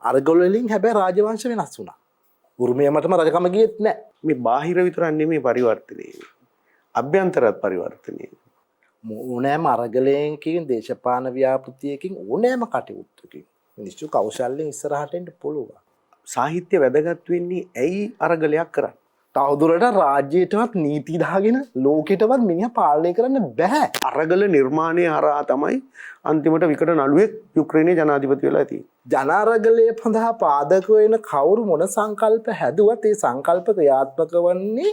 අරගල වලින් හැබැයි රාජවංශ වෙනස් වුණා. උරුමය මතම රජකම ගියෙත් නැහැ. මේ බාහිර විතරක් නෙමෙයි පරිවර්තනය. අභ්‍යන්තරත් පරිවර්තනය. ඕනෑම අරගලයකින් දේශපාලන ව්‍යාපෘතියකින් ඕනෑම කටයුත්තකින් මිනිස්සු කෞශල්‍යයෙන් ඉස්සරහට එන්න පුළුවන්. සාහිත්‍ය වැදගත් වෙන්නේ ඇයි අරගලයක් කරන්නේ? තවදුරට රාජ්‍යයටවත් නීති දාගෙන ලෝකෙටවත් මිනිහා පාලනය කරන්න බෑ. අරගල නිර්මාණය හරහා තමයි අන්තිමට විකට නළුවෙක් යුක්‍රේනයේ ජනාධිපති වෙලා තියෙන්නේ. ජනාරගලය සඳහා පාදක වෙන කවුරු මොන සංකල්ප හැදුවත් ඒ සංකල්ප ක්‍රියාත්මක වන්නේ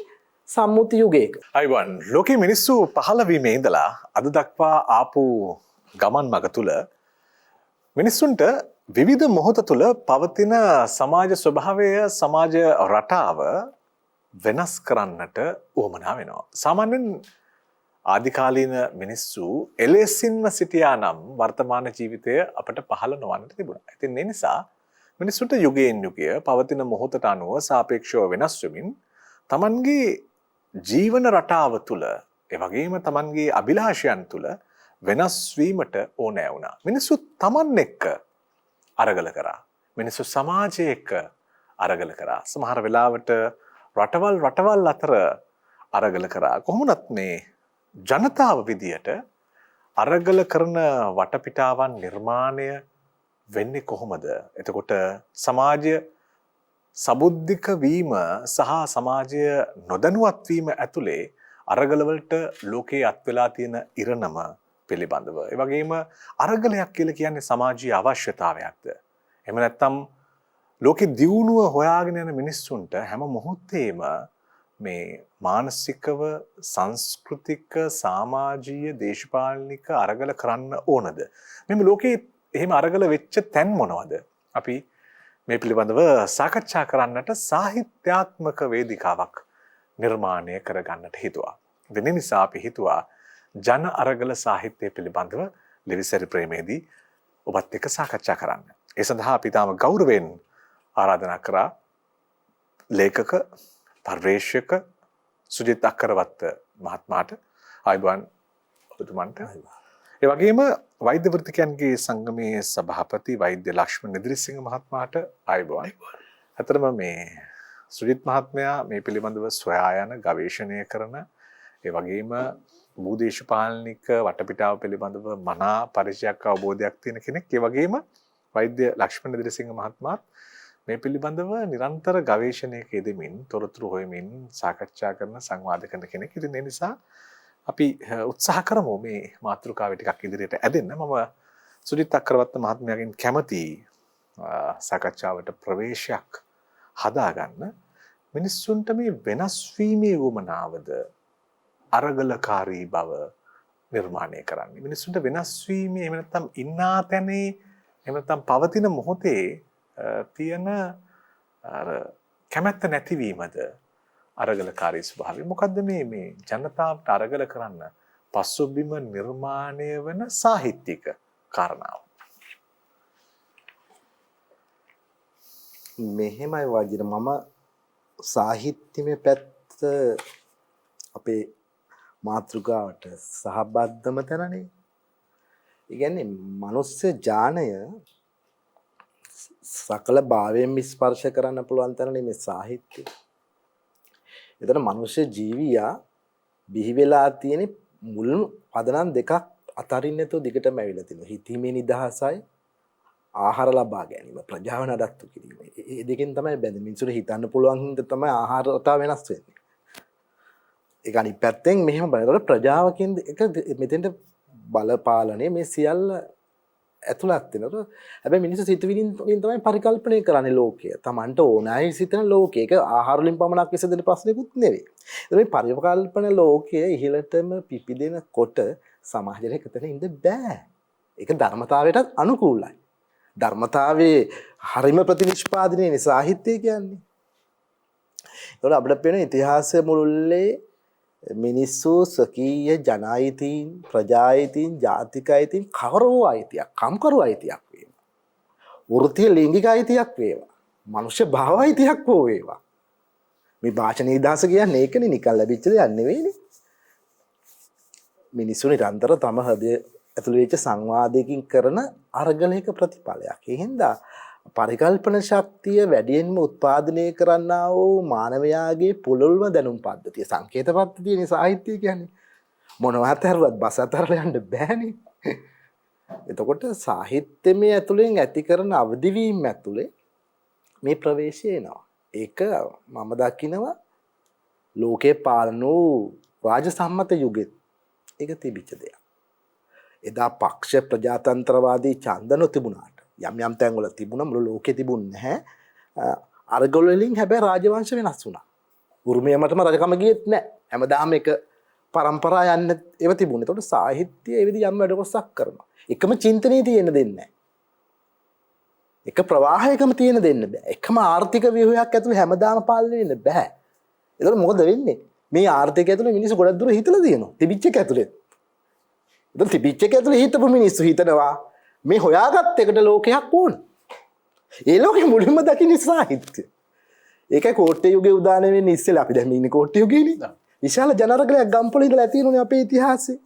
සම්මුති යුගයක. අයිවන් ලෝකයේ මිනිස්සු පහළ වීමේ ඉඳලා අද දක්වා ආපු ගමන් මඟ තුල මිනිස්සුන්ට විවිධ මොහොත තුල පවතින සමාජ ස්වභාවය සමාජ රටාව වෙනස් කරන්නට උවමනා වෙනවා. සාමාන්‍යයෙන් ආදිකාලීන මිනිස්සු එලෙසින්ම සිටියා නම් වර්තමාන ජීවිතය අපට පහළ නොවන්නට තිබුණා. ඉතින් ඒ නිසා මිනිස්සුන්ට යුගයෙන් යුගය පවතින මොහොතට අනුව සාපේක්ෂව වෙනස් වෙමින් තමන්ගේ ජීවන රටාව තුළ ඒ වගේම තමන්ගේ අභිලාෂයන් තුළ වෙනස් වීමට ඕනෑ වුණා. මිනිස්සු තමන් එක්ක අරගල කරා. මිනිස්සු සමාජය එක්ක අරගල කරා. සමහර වෙලාවට රටවල් අතර අරගල කරා. කොහොමනත් මේ ජනතාව විදියට අරගල කරන වටපිටාවන් නිර්මාණය වෙන්නේ කොහොමද? එතකොට සමාජය සබුද්ධික වීම සහ සමාජය නොදැනුවත් වීම ඇතුලේ අරගලවලට ලෝකයේ අත්වෙලා තියෙන ඉරණම පිළිබඳව. ඒ වගේම අරගලයක් කියලා කියන්නේ සමාජීය අවශ්‍යතාවයක්ද? එහෙම නැත්නම් ලෝකේ දියුණුව හොයාගෙන යන මිනිස්සුන්ට හැම මොහොතේම මේ මානසිකව සංස්කෘතික සමාජීය දේශපාලනික අරගල කරන්න ඕනද? මේ ලෝකේ එහෙම අරගල වෙච්ච තැන් මොනවද? අපි මේ පිළිබඳව සාකච්ඡා කරන්නට සාහිත්‍යාත්මක වේදිකාවක් නිර්මාණය කරගන්නට හිතුවා. ඒ නිසා අපි හිතුවා ජන අරගල සාහිත්‍ය පිළිබඳව ලිවිසරි ප්‍රේමේදී ඔබත් එක්ක සාකච්ඡා කරන්න. ඒ සඳහා අපි තාම ගෞරවයෙන් ආරාධනා කරා ලේඛක පර්යේෂක සුජිත් අක්කරවත්ත මහත්මයාට. ආයුබෝවන් ඔබතුමන්ට. ඒ වගේම වෛද්‍ය වෘත්තිකයන්ගේ සංගමයේ සභාපති වෛද්‍ය ලක්ෂ්මන් නිදිරිසිංහ මහත්මයාට ආයුබෝවන්. අතරම මේ සුජිත් මහත්මයා මේ පිළිබඳව සොයා යන ගවේෂණය කරන ඒ වගේම භූදේශපාලනික වටපිටාව පිළිබඳව මනා පරිචයක් අවබෝධයක් තියෙන කෙනෙක්. ඒ වගේම වෛද්‍ය ලක්ෂ්මන් නිදිරිසිංහ මහත්මයාත් මේ පිළිබඳව නිරන්තර ගවේෂණයක යෙදෙමින් තොරතුරු හොයමින් සාකච්ඡා කරන සංවාද කරන කෙනෙක්. ඉතින් ඒ නිසා අපි උත්සාහ කරමු මේ මාතෘකාව ටිකක් ඉදිරියට ඇදෙන්න. මම සුජිත් අක්කරවත්ත මහත්මයාගෙන් කැමති සාකච්ඡාවට ප්‍රවේශයක් හදාගන්න. මිනිස්සුන්ට මේ වෙනස් වීමේ වමනාවද අරගලකාරී බව නිර්මාණය කරන්නේ. මිනිස්සුන්ට වෙනස් වීමේ එහෙම නැත්නම් ඉන්නා තැනේ එහෙම නැත්නම් පවතින මොහොතේ තියෙන අර කැමැත්ත නැතිවීමද අරගලකාරී ස්වභාවය. මොකද්ද මේ ජනතාවට අරගල කරන්න පසුබිම නිර්මාණය වෙන සාහිත්‍යික කාරණාව? මෙහෙමයි වජිර මම සාහිත්‍යමය පැත්ත අපේ මාතෘකාවට සහබද්ධම තැනනේ. ඒ කියන්නේ මනුස්ස ජානය සකල භාවයෙන් ස්පර්ශ කරන්න පුළුවන් තැනනේ මේ සාහිත්‍යය. එතන මනුෂ්‍ය ජීවියා බිහි වෙලා තියෙන මුල් පදනම් දෙකක් අතරින් නැතුව දිගටම ඇවිල්ලා තියෙනවා. හිතීමේ නිදහසයි ආහාර ලබා ගැනීම, ප්‍රජාව නඩත්තු කිරීම. මේ දෙකෙන් තමයි බැඳෙන්නේ. මිනිසුන්ට හිතන්න පුළුවන් හින්දා තමයි ආහාර රටාව වෙනස් වෙන්නේ. ඒක අනිත් පැත්තෙන් මෙහෙම බලනකොට ප්‍රජාවකින් එක මෙතෙන්ට බලපාලනේ මේ සියල්ල ඇතුළත් වෙනවා. හැබැයි මිනිස්සු සිතුවිලින් තමයි පරිකල්පනය කරන්නේ ලෝකය. Tamanට ඕනෑයි සිතන ලෝකය. ඒක ආහාර වලින් පමණක් විසඳෙන ප්‍රශ්නයක්වත් නෙවෙයි. ඒ මේ පරිකල්පන ලෝකය ඉහළටම පිපිදෙනකොට සමාජයට එකතැන ඉඳ බෑ. ඒක ධර්මතාවයටත් අනුකූලයි. ධර්මතාවයේ හරිම ප්‍රතිනිෂ්පාදනයේ සාහිත්‍යය කියන්නේ. ඒවල අපිට පේන ඉතිහාසය මුළුල්ලේ මිනිස්සු සකීය ජනයිතීන් ප්‍රජායිතීන් ජාතිකයිතීන් කවරෝ අයිතියක් කම්කරු අයිතියක් වේවා. වෘත්තීය ලිංගික අයිතියක් වේවා. මනුෂ්‍ය භාව අයිතියක් හෝ වේවා. මේ භාෂණ නිදහස කියන්නේ ඒකනේ, නිකන් ලැබිච්ච දෙයක් නෙවෙයිනේ. මිනිස්සු නිරන්තර තම හදේ ඇතුළේ වෙච්ච සංවාදයකින් කරන අරගලයක ප්‍රතිඵලයක්. ඒ හින්දා පරිකල්පන ශක්තිය වැඩියෙන්ම උත්පාදනය කරන්නා වූ මානවයාගේ පුළුල්ම දැනුම් පද්ධතිය සංකේත පද්ධතියනේ සාහිත්‍යය කියන්නේ. මොනවා අතහැරුවත් බස අතහැරලා යන්න බෑනේ. එතකොට සාහිත්‍යමය ඇතුලෙන් ඇති කරන අවදිවීම ඇතුලේ මේ ප්‍රවේශය එනවා. ඒක මම දකිනවා ලෝකේ පාලන වූ රාජසම්මත යුගෙත් ඒක තිබිච්ච දෙයක්. එදා පක්ෂ ප්‍රජාතන්ත්‍රවාදී ඡන්ද නොතිබුණාට යම් යම් තැන්වල තිබුණා මුළු ලෝකෙ තිබුණ නැහැ. අරගල වලින් හැබැයි රාජවංශ වෙනස් වුණා. උරුමයමටම රජකම ගියෙත් නැහැ. හැමදාම එක පරම්පරා යන්න ඒව තිබුණේ. ඒතකොට සාහිත්‍යය ඒ විදිහ යම් වැඩ කොටසක් කරනවා. එකම චින්තනයේ තියෙන දෙන්නේ නැහැ. එක ප්‍රවාහයකම තියෙන දෙන්න බෑ. එකම ආර්ථික ව්‍යුහයක් ඇතුළේ හැමදාම පාලනය වෙන්න බෑ. ඒතකොට මොකද වෙන්නේ? මේ ආර්ථිකය ඇතුළේ මිනිස්සු ගොඩක් දුර හිතලා තියෙනවා. තිබිච්ච එක ඇතුළේ. ඒතකොට තිබිච්ච එක ඇතුළේ හිතපු මිනිස්සු හිතනවා මේ හොයාගත් එකට ලෝකයක් ඕන. ඒ ලෝකෙ මුලින්ම දකින්නේ සාහිත්‍ය. ඒකයි කෝට්ටේ යුගයේ උදාන වෙන්නේ ඉස්සෙල්ලා අපි දැන් ඉන්නේ කෝට්ටේ යුගයේනේ. විශාල ජනරගලයක් ගම්පොළ ඉඳලා ඇතිනුනේ අපේ ඉතිහාසයේ.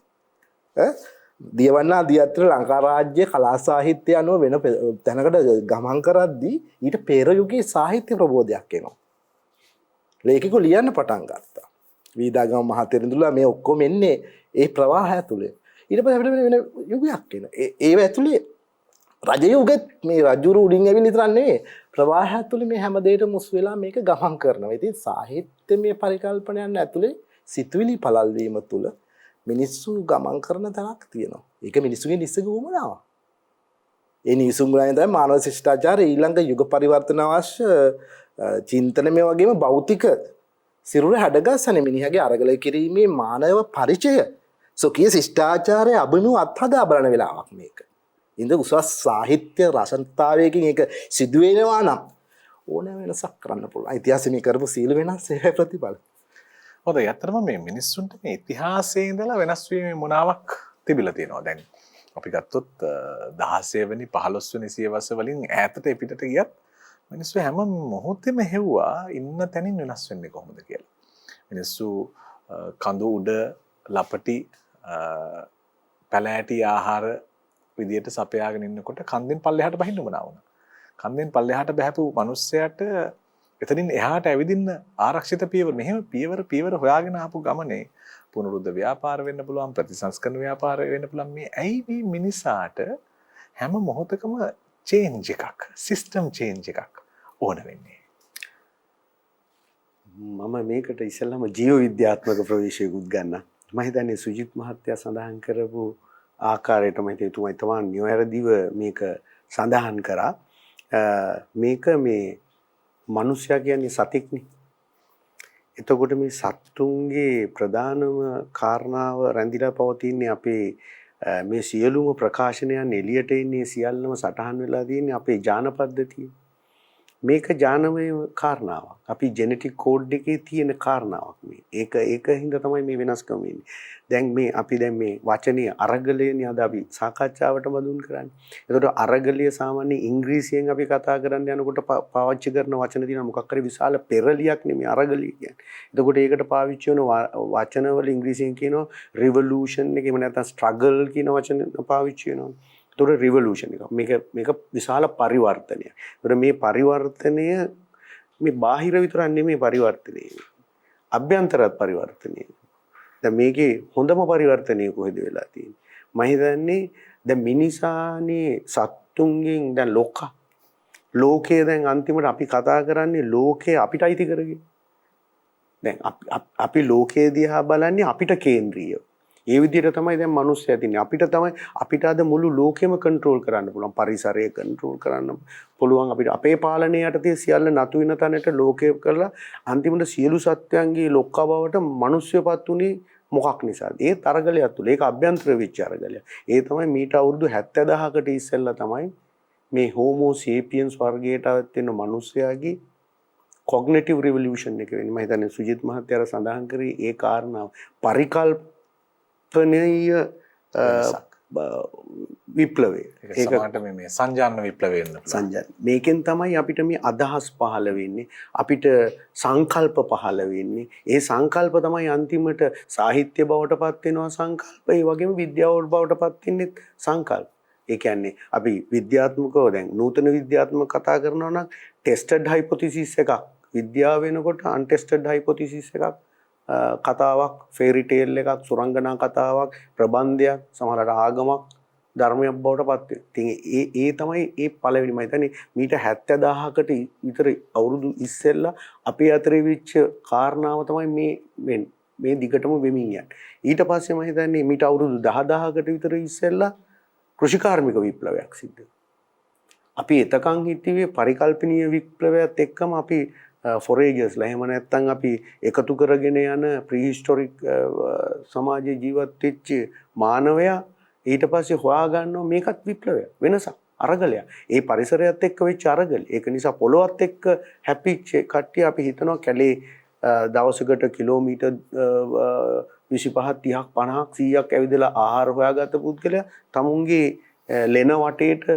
දියවන්නා දියත්‍ර ලංකා රාජ්‍ය කලා සාහිත්‍ය අනුව වෙන තැනකට ගමන් කරද්දී ඊට පෙර යුගයේ සාහිත්‍ය ප්‍රබෝධයක් එනවා. ලේඛකෝ ලියන්න පටන් ගත්තා. වීදාගම මහතෙරුඳුලා මේ ඔක්කොම එන්නේ ඒ ප්‍රවාහය ඇතුලේ. ඊට පස්සේ අපිට වෙන යුගයක් එන. ඒව ඇතුලේ රජ යුගෙත් මේ රජුරු උඩින් ඇවිල්ලා විතරක් නෙවෙයි ප්‍රවාහය ඇතුලේ මේ හැම දෙයකම මුස් වෙලා මේක ගමන් කරනවා. ඉතින් සාහිත්‍යමය පරිකල්පනයන් ඇතුලේ සිතුවිලි පළල් වීම තුළ මිනිස්සු ගමන් කරන තැනක් තියෙනවා. ඒක මිනිස්සුගේ නිස්සක වුමනාව. ඒ නිසුංගලයන් තමයි මානව ශිෂ්ටාචාරය ඊළඟ යුග පරිවර්තන අවශ්‍ය චින්තනමය වගේම භෞතික සිරුර හැඩගස්සන මිනිහගේ අරගල කිරීමේ මානව පරිචය සොකී ශිෂ්ටාචාරය අභිමුව අත්හදා බලන වෙලාවක් මේක. ඉන්ද උසස් සාහිත්‍ය රසන්තාවයකින් ඒක සිදු වෙනවා නම් ඕනෑම වෙනසක් කරන්න පුළුවන්. ඉතිහාසයේ මේ කරපු සීල වෙනස් ඒ ප්‍රතිඵල. හොඳයි. ඇත්තටම මේ මිනිස්සුන්ට මේ ඉතිහාසයේ ඉඳලා වෙනස් වීමේ මොනාවක් තිබිලා තියෙනවා. දැන් අපි ගත්තොත් 16 වෙනි 15 වෙනි සියවස වලින් ඈතට පිටට ගියත් මිනිස්සු හැම මොහොතෙම හෙව්වා ඉන්න තැනින් වෙනස් වෙන්නේ කොහොමද කියලා. මිනිස්සු කඳු උඩ ලපටි පැලෑටි ආහාර විදියට සපයාගෙන ඉන්නකොට කන්දෙන් පල්ලෙහාට බහින්න උවමනා වුණා. කන්දෙන් පල්ලෙහාට බහැපු මිනිස්සයාට එතනින් එහාට ඇවිදින්න ආරක්ෂිත පියවර මෙහෙම පියවර හොයාගෙන ආපු ගමනේ පුනරුද්ධ ව්‍යාපාර වෙන්න පුළුවන් ප්‍රතිසංස්කරණ ව්‍යාපාර වෙන්න පුළුවන්. මේ ඇයි මේ මිනිසාට හැම මොහොතකම චේන්ජ් එකක් සිස්ටම් චේන්ජ් එකක් ඕන වෙන්නේ? මම මේකට ඉස්සෙල්ලාම ජීව විද්‍යාත්මක ප්‍රවේශයකුත් ගන්න. මම හිතන්නේ සුජිත් මහත්තයා සඳහන් කරපු ආකාරයට මම හිතුවා තමයි නිවැරදිව මේක සඳහන් කරා. මේක මේ මනුෂ්‍යයා කියන්නේ සතෙක්නේ. එතකොට මේ සත්තුන්ගේ ප්‍රධානම කාරණාව රැඳිලා පවතින්නේ අපේ මේ සියලුම ප්‍රකාශනයන් එළියට එන්නේ සියල්ලම සටහන් වෙලා තියෙන්නේ අපේ ඥාන පද්ධතිය. මේක ඥානමය කාරණාවක්. අපි ජෙනටික් කෝඩ් එකේ තියෙන කාරණාවක් මේ. ඒක හින්දා තමයි මේ වෙනස්කම වෙන්නේ. දැන් අපි මේ වචනේ අරගලයනේ අද අපි සාකච්ඡාවට බඳුන් කරන්නේ. එතකොට අරගලය සාමාන්‍ය ඉංග්‍රීසියෙන් අපි කතා කරන්න යනකොට පාවිච්චි කරන වචන තියෙනවා මොකක් හරි විශාල පෙරලියක් නෙමෙයි අරගලය කියන්නේ. එතකොට ඒකට පාවිච්චි වෙන වචන වල ඉංග්‍රීසියෙන් කියනවා රිවොලූෂන් එක එහෙම නැත්නම් ස්ට්‍රගල් කියන වචන පාවිච්චි වෙනවා. ඒතොර රිවොලූෂන් එක. මේක විශාල පරිවර්තනයක්. ඒතොර මේ පරිවර්තනය මේ බාහිර විතරක් නෙමෙයි පරිවර්තනය. අභ්‍යන්තරත් පරිවර්තනය. දැන් මේකේ හොඳම පරිවර්තනය කොහෙද වෙලා තියෙන්නේ? මම හිතන්නේ දැන් මිනිසානේ සත්තුන්ගෙන් දැන් ලෝකයේ දැන් අන්තිමට අපි කතා කරන්නේ ලෝකේ අපිට අයිති කරගෙන. දැන් අපි ලෝකයේ දිහා බලන්නේ අපිට කේන්ද්‍රීය. ඒ විදිහට තමයි දැන් මිනිස්සු ඇතින්නේ. අපිට අද මුළු ලෝකෙම කන්ට්‍රෝල් කරන්න පුළුවන්. පරිසරය කන්ට්‍රෝල් කරන්න පුළුවන්. අපිට අපේ පාලනය යටතේ සියල්ල නතු වෙන තැනට ලෝකය කරලා අන්තිමට සියලු සත්‍යයන්ගේ ලොක්කා බවට මිනිස්සුපත් උනේ මොකක් නිසාද? ඒ තරගලයක් තුල. ඒක අභ්‍යන්තර වෙච්ච අරගලයක්. ඒ තමයි මීට අවුරුදු 70000කට ඉස්සෙල්ලා තමයි මේ හෝමෝ සේපියන්ස් වර්ගයට આવත් වෙන මිනිස්සයාගේ කොග්නිටිව් රිවොලූෂන් එක වෙන්නේ. මම හිතන්නේ සුජිත් මහත්තයා සඳහන් කරේ ඒ කාරණාව. පනීය විප්ලවය. ඒක සමානට මේ සංජානන විප්ලවය වෙන්න සංජාන. මේකෙන් තමයි අපිට මේ අදහස් පහළ වෙන්නේ. අපිට සංකල්ප පහළ වෙන්නේ. ඒ සංකල්ප තමයි අන්තිමට සාහිත්‍ය බවට පත් වෙනවා සංකල්ප. ඒ වගේම විද්‍යාව බවට පත් වෙන්නේ සංකල්ප. ඒ කියන්නේ අපි විද්‍යාත්මකව දැන් නූතන විද්‍යාත්මක කතා කරනවා නම් ටෙස්ටඩ් හයිපොතීසිස් එකක් විද්‍යාව වෙනකොට අන්ටෙස්ටඩ් හයිපොතීසිස් එකක් කතාවක් ෆේරි ටේල් එකක් සුරංගනා කතාවක් ප්‍රබන්ධයක් සමහරවිට ආගමක් ධර්මයක් බවට පත් වෙනවා. ඉතින් ඒ තමයි ඒ පළවෙනිම හිතන්නේ මීට 70000කට විතර අවුරුදු ඉස්සෙල්ලා අපේ අතරේ වෙච්ච කාරණාව තමයි මේ දිගටම වෙමින් යන්නේ. ඊට පස්සේ මම හිතන්නේ මීට අවුරුදු 10000කට විතර ඉස්සෙල්ලා කෘෂිකාර්මික විප්ලවයක් සිද්ධ වුණා. අපි එතකන් හිටියේ පරිකල්පනීය විප්ලවයත් එක්කම අපි ෆොරේජර්ස්ලා එහෙම නැත්නම් අපි එකතු කරගෙන යන ප්‍රීහිස්ටොරික් සමාජයේ ජීවත් වෙච්ච මානවයා ඊට පස්සේ හොයා ගන්නවා මේකත් විප්ලවයක් වෙනසක් අරගලයක්. ඒ පරිසරයත් එක්ක වෙච්ච අරගල. ඒක නිසා පොළොවත් එක්ක හැපිච්ච කට්ටිය අපි හිතනවා කැලේ දවසකට කිලෝමීටර් 25 30ක් 50ක් 100ක් ඇවිදලා ආහාර හොයාගත්ත පුද්ගලයා තමුන්ගේ ලෙන වටේට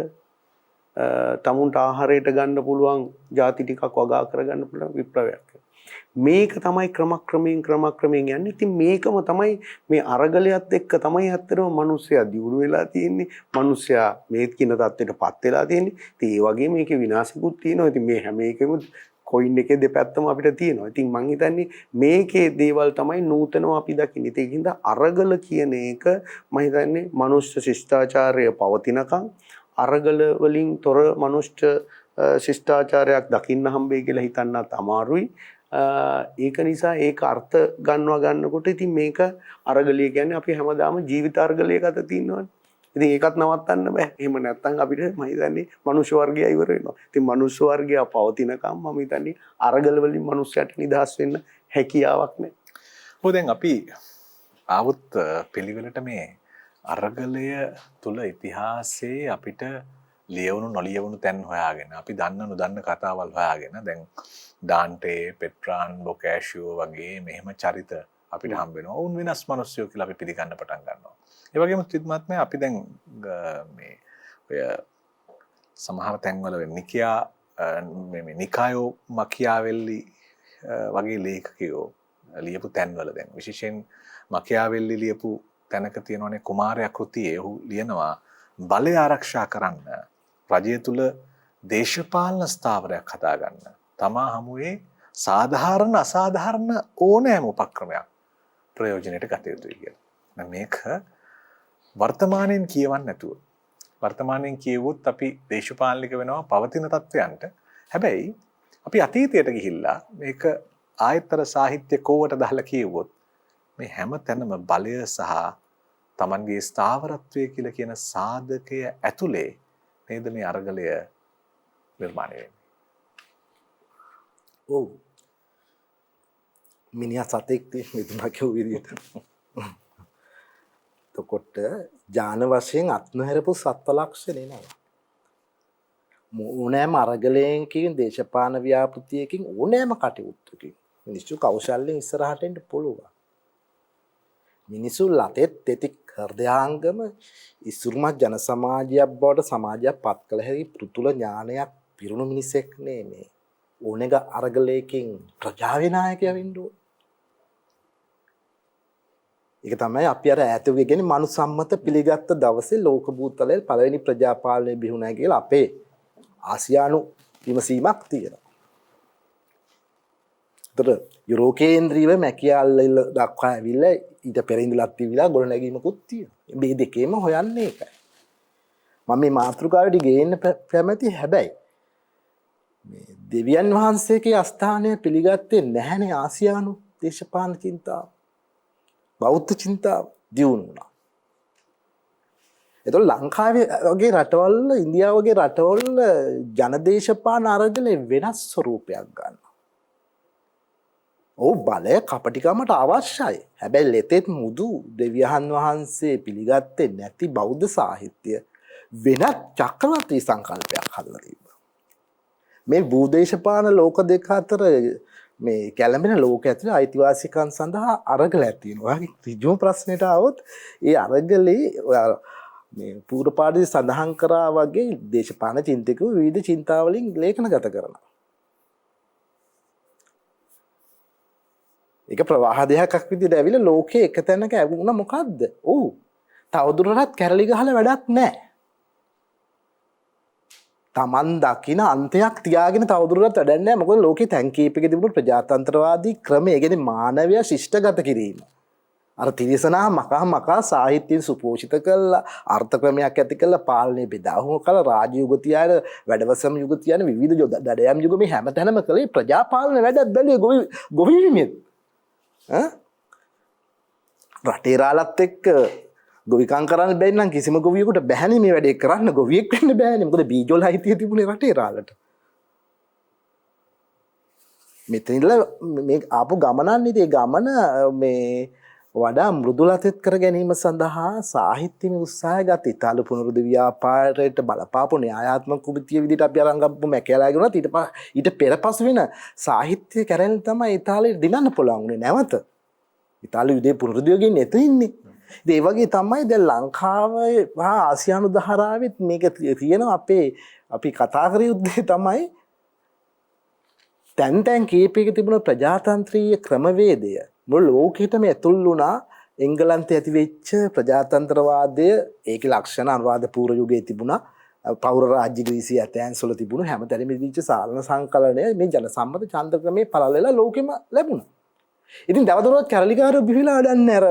තමුන්ට ආහාරයට ගන්න පුළුවන් ಜಾති ටිකක් වගා කරගන්න පුළුවන් විප්ලවයක්. මේක තමයි ක්‍රමක්‍රමයෙන් යන්නේ. ඉතින් මේකම තමයි මේ අරගලයත් එක්ක තමයි ඇත්තටම මිනිස්සයා දියුණු වෙලා තියෙන්නේ. මිනිස්සයා මේ කියන தත්ත්වයටපත් වෙලා තියෙන්නේ. ඉතින් ඒ වගේ මේකේ විනාශිකුත් තියෙනවා. ඉතින් මේ හැම එකෙම කොයින් එකේ දෙපැත්තම අපිට තියෙනවා. ඉතින් මං හිතන්නේ මේකේ දේවල් තමයි නූතනව අපි දකින්නේ. ඒකින්ද අරගල කියන එක මම හිතන්නේ මනුෂ්‍ය ශිෂ්ටාචාරය පවතිනකම් අරගල වලින් තොර මනුෂ්‍ය ශිෂ්ටාචාරයක් දකින්න හම්බෙයි කියලා හිතන්නත් අමාරුයි. ඒක නිසා ඒක අර්ථ ගන්නකොට ඉතින් මේක අරගලිය කියන්නේ අපි හැමදාම ජීවිත අරගලයක අත තියෙනවනේ. ඉතින් ඒකත් නවත්තන්න බෑ. එහෙම නැත්නම් අපිට මම හිතන්නේ මනුෂ්‍ය වර්ගය ඉවර වෙනවා. ඉතින් මනුෂ්‍ය වර්ගය පවතිනකම් මම හිතන්නේ අරගල වලින් මනුෂ්‍යයට නිදහස් වෙන්න හැකියාවක් නැහැ. ඔව් දැන් අපි ආවොත් පිළිවෙලට මේ අරගලය තුල ඉතිහාසයේ අපිට ලියවුණු නොලියවුණු තැන් හොයාගෙන අපි දන්න නොදන්න කතාවල් හොයාගෙන දැන් ඩාන්ටේ පෙට්‍රාන් බොකෑෂියෝ වගේ මෙහෙම චරිත අපිට හම්බ වෙනවා. වුන් වෙනස් මිනිස්සුયો කියලා අපි පිළිගන්න පටන් ගන්නවා. ඒ වගේම ත්‍රිත්මාත්මය අපි දැන් මේ ඔය සමහර තැන්වල නිකියා මේ නිකායෝ මකියාවෙල්ලි වගේ ලේඛකයෝ ලියපු තැන්වල දැන් විශේෂයෙන් මකියාවෙල්ලි ලියපු තැනක තියෙනවනේ කුමාරයා කෘතියේ ඔහු ලියනවා බලය ආරක්ෂා කරන්න රජය තුල දේශපාලන ස්ථාවරයක් හදාගන්න තමා හමුවේ සාධාරණ අසාධාරණ ඕනෑම උපක්‍රමයක් ප්‍රයෝජනයට ගත යුතුයි කියලා. මේක වර්තමානයෙන් කියවන්න නැතුව වර්තමානයෙන් කියවුවොත් අපි දේශපාලනික වෙනවා පවතින තත්ත්වයන්ට. හැබැයි අපි අතීතයට ගිහිල්ලා මේක ආයතර සාහිත්‍ය කෝවට දාලා කියවුවොත් මේ හැම තැනම බලය සහ තමන්ගේ ස්ථාවරත්වය කියලා කියන සාධකය ඇතුලේ නේද මේ අරගලය නිර්මාණය වෙන්නේ. ඔව්. මිනිහා සතෙක් මෙතුමා කියු විදිහට. එතකොට ඥාන වශයෙන් අත්නහැරපු සත්ව ලක්ෂණ එනවා. ඕනෑම අරගලයකින් දේශපාලන ව්‍යාපෘතියකින් ඕනෑම කටයුත්තකින් මිනිස්සු කෞශල්‍යයෙන් ඉස්සරහට එන්න පුළුවන්. මිනිසු ලතෙත් තෙතික් හෘදයාංගම ඉසුරුමත් ජන සමාජයක් බවට සමාජයක් පත් කළ හැකි පෘතුල ඥානයක් පිරුණු මිනිසෙක් නේ මේ ඕනෙක අරගලයකින් ප්‍රජාවේ නායකයා වෙන්න ඕන. ඒක තමයි අපි අර ඈත වෙගෙන මනු සම්මත පිළිගත්ත දවසේ ලෝක භූතලයේ පළවෙනි ප්‍රජාපාලනය බිහුණා කියලා අපේ ආසියානු විමසීමක් තියෙනවා. ඒතර යුරෝකේන්ද්‍රීව මැකියාල්ල දක්වා ඇවිල්ලා ඊට පෙර ඉඳලා තිබිලා ගොඩනැගීමකුත් තියෙනවා. මේ දෙකේම හොයන්නේ ඒකයි. මම මේ මාතෘකාවට ගේන්න කැමති හැබැයි මේ දෙවියන් වහන්සේගේ අස්ථානය පිළිගත්තේ නැහැනේ ආසියානු දේශපාලන චින්තාව. බෞද්ධ චින්තාව දියුණු වුණා. ඒතකොට ලංකාවේ වගේ රටවල් ඉන්දියාව වගේ රටවල් ජනදේශපාලන අරගලේ වෙනස් ස්වරූපයක් ගන්නවා. ඔව් බලය කපටිකමට අවශ්‍යයි. හැබැයි ලෙතෙත් මුදු දෙවියන් වහන්සේ පිළිගත්තේ නැති බෞද්ධ සාහිත්‍ය වෙනත් චක්‍රවර්ති සංකල්පයක් හදලා තිබ්බා. මේ භූදේශපාලන ලෝක දෙක අතර මේ කැළඹෙන ලෝක ඇතුලේ අයිතිවාසිකම් සඳහා අරගලයක් තියෙනවා. ඍජුම ප්‍රශ්නෙට આવොත් ඒ අරගලේ මේ පූර්ව පාඩේ සඳහන් කරා වගේ දේශපාලන චින්තකයෝ විවිධ චින්තාවලින් ලේඛනගත කරනවා. ඒක ප්‍රවාහ දෙකක් විදිහට ඇවිල්ලා ලෝකයේ එක තැනක ඇවුණා මොකද්ද? ඔව්. තවදුරටත් කැරලි ගහලා වැඩක් නැහැ. තමන් දකින අන්තයක් තියාගෙන තවදුරටත් වැඩක් නැහැ. මොකද ලෝකේ තැන්කීප් එකේ තිබුණු ප්‍රජාතන්ත්‍රවාදී ක්‍රමය, ඒ කියන්නේ මානවයා ශිෂ්ටගත කිරීම. අර තිරිසනා මකා සාහිත්‍යයෙන් සුපෝෂිත කළා, අර්ථ ක්‍රමයක් ඇති කළා, පාලනය බෙදාහුව කළා, රාජ යුග තියාන, වැඩවසම් යුග තියාන, විවිධ දඩයම් යුග මේ හැමතැනම කළේ ප්‍රජාපාලන වැඩක් බැලුවේ ගොවි විමෙත්. රටේ රාලත් එක්ක ගොවිකම් කරන්න බැරි නම් කිසිම ගොවියෙකුට බැහැනේ මේ වැඩේ කරන්න. ගොවියෙක් වෙන්න බෑනේ. මොකද බීජවල අයිතිය තිබුණේ රටේ රාලට. මෙතනilla මේ ආපු ගමනන්නේ ඒ ගමන මේ වඩා මෘදුලතෙත් කර ගැනීම සඳහා සාහිත්‍යමය උත්සාහය ගත. ඉතාලි පුනරුද්ධ ව්‍යාපාරයට බලපාපු න්‍යායාත්මක කුබිතිය විදිහට අපි අරන් ගප්පු මැකැලාගේ උනත් ඊට පෙරපසු වෙන සාහිත්‍ය කැරෙන් තමයි ඉතාලියට දිනන්න පුළුවන් උනේ නැවත. ඉතාලි යුදේ පුනරුද්ධ යෝගයෙන් එතන ඉන්නේ. ඒ වගේ තමයි දැන් ලංකාවේ හා ආසියානු දහරාවෙත් මේක තියෙනවා. අපි කතා කර යුත්තේ තමයි තැන් කීපයක තිබුණ ප්‍රජාතන්ත්‍රීය ක්‍රමවේදය මුළු ලෝකෙටම ඇතුල් වුණා. එංගලන්තයේ ඇති වෙච්ච ප්‍රජාතන්ත්‍රවාදය, ඒකේ ලක්ෂණ අනුරාධපුර යුගයේ තිබුණා. පෞර රාජ්‍ය ග්‍රීසිය ඇතැන්ස් වල තිබුණු හැමතැනම ඉදිච්ච සාලන සංකලනය මේ ජනසම්මත ඡන්ද ක්‍රමේ පළලෙලා ලෝකෙම ලැබුණා. ඉතින් දවදරුවත් කැරලිකාරෝ බිහිලා වැඩන්නේ අර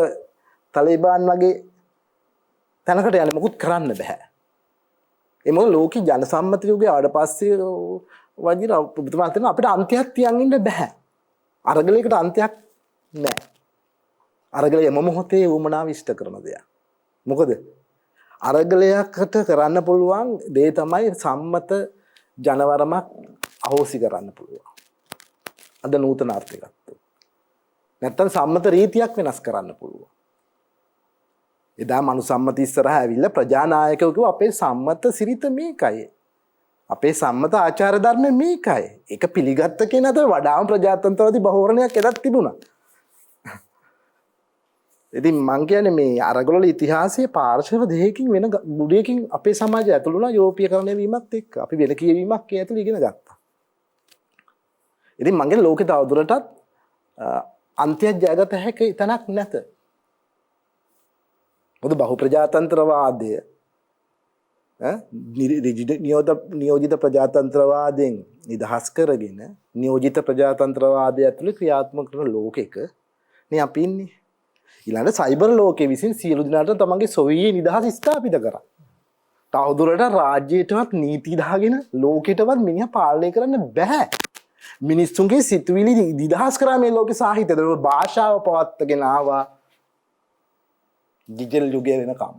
තලිබාන් වගේ තැනකට යන්නේ මොකුත් කරන්න බෑ. ඒ මොකද ලෝකේ ජනසම්මත යුගයේ ආවට පස්සේ වදින ඔබතුමා හිතන අපිට අන්තයක් තියන් ඉන්න බෑ. අරගලයකට අන්තයක් නෑ. අරගලය එම මොහොතේ වුමනාව ඉෂ්ට කරන දෙයක්. මොකද අරගලයකට කරන්න පුළුවන් දේ තමයි සම්මත ජනවරමක් අහෝසි කරන්න පුළුවන්. අද නූතන ආර්ථිකත්වය. නැත්තම් සම්මත රීතියක් වෙනස් කරන්න පුළුවන්. එදා මනු සම්මත ඉස්සරහ ඇවිල්ලා ප්‍රජානායකයෝ කිව්වා අපේ සම්මත සිරිත මේකයි. අපේ සම්මත ආචාර ධර්ම මේකයි. ඒක පිළිගත්ත කෙනාට වඩාම ප්‍රජාතන්ත්‍රවාදී බහුවරණයක් එදත් තිබුණා. ඉතින් මං කියන්නේ මේ අරගලවල ඉතිහාසයේ පාර්ශව දෙකකින් වෙන ගුඩයකින් අපේ සමාජය ඇතුළු වුණා යුරෝපීයකරණය වීමත් එක්ක. අපි වෙන කියවීමක් ඒ ඇතුළේ ඉගෙන ගත්තා. ඉතින් මං කියන්නේ ලෝකේ තවදුරටත් අන්ත්‍යයක් ජයගත හැකි තැනක් නැත. මොකද බහු ප්‍රජාතන්ත්‍රවාදය නියෝජිත ප්‍රජාතන්ත්‍රවාදයෙන් නිදහස් කරගෙන නියෝජිත ප්‍රජාතන්ත්‍රවාදය ඇතුළේ ක්‍රියාත්මක කරන ලෝකෙක නේ අපි ඉන්නේ. ඊළඟ සයිබර් ලෝකෙ විසින් සියලු දෙනාට තමන්ගේ සොයී නිදහස ස්ථාපිත කරා. තවදුරට රාජ්‍යයටවත් නීති දාගෙන ලෝකෙටවත් මිනිහා පාලනය කරන්න බෑ. මිනිස්සුන්ගේ සිතුවිලි නිදහස් කරා මේ ලෝකේ සාහිත්‍යය. භාෂාව පවත්වාගෙන ආවා. ඩිජිටල් යුගය වෙනකම්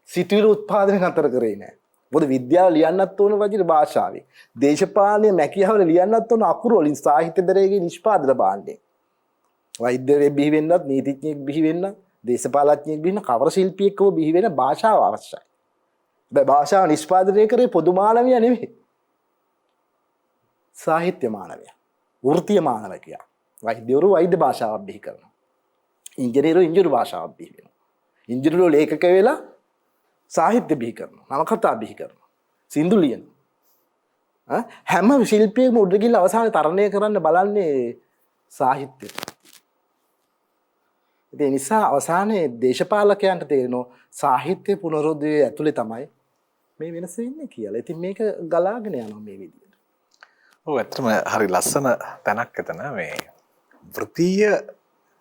සිතුවිලි උත්පාදනය නතර කරේ නෑ. මොකද විද්‍යාව ලියන්නත් ඕන වගේ භාෂාවේ. දේශපාලනය මැකියාවල ලියන්නත් ඕන අකුරු වලින් සාහිත්‍ය දරයේ නිෂ්පාදන භාණ්ඩේ. වෛද්‍යවරයෙක් බිහි වෙන්නත්, නීතිඥයෙක් බිහි වෙන්නත්, දේශපාලඥයෙක් බිහි වෙන්න, කවර ශිල්පියෙක්ව බිහි වෙන භාෂාව අවශ්‍යයි. හැබැයි භාෂාව නිෂ්පාදනය කරේ පොදු මානවයා නෙවෙයි. සාහිත්‍ය මානවයා. වෘත්තීය මානවකයා. වෛද්‍යවරු වෛද්‍ය භාෂාවක් බිහි කරනවා. ඉංජිනේරු ඉංජිනේරු භාෂාවක් බිහි වෙනවා. ඉංජිනේරු ලේඛක වෙලා සාහිත්‍ය බිහි කරනවා. නවකතා බිහි කරනවා. සින්දු ලියනවා. හැම ශිල්පියෙක්ම උඩ ගිහිල්ලා අවසානයේ තරණය කරන්න බලන්නේ සාහිත්‍යය. ඒ නිසා අවසානයේ දේශපාලකයන්ට තේරෙනවා සාහිත්‍ය පුනරුද්ධිය ඇතුලේ තමයි මේ වෙනස වෙන්නේ කියලා. ඉතින් මේක ගලාගෙන යනවා මේ විදිහට. ඔව් ඇත්තම හරි ලස්සන තැනක් එතන මේ වෘත්තීය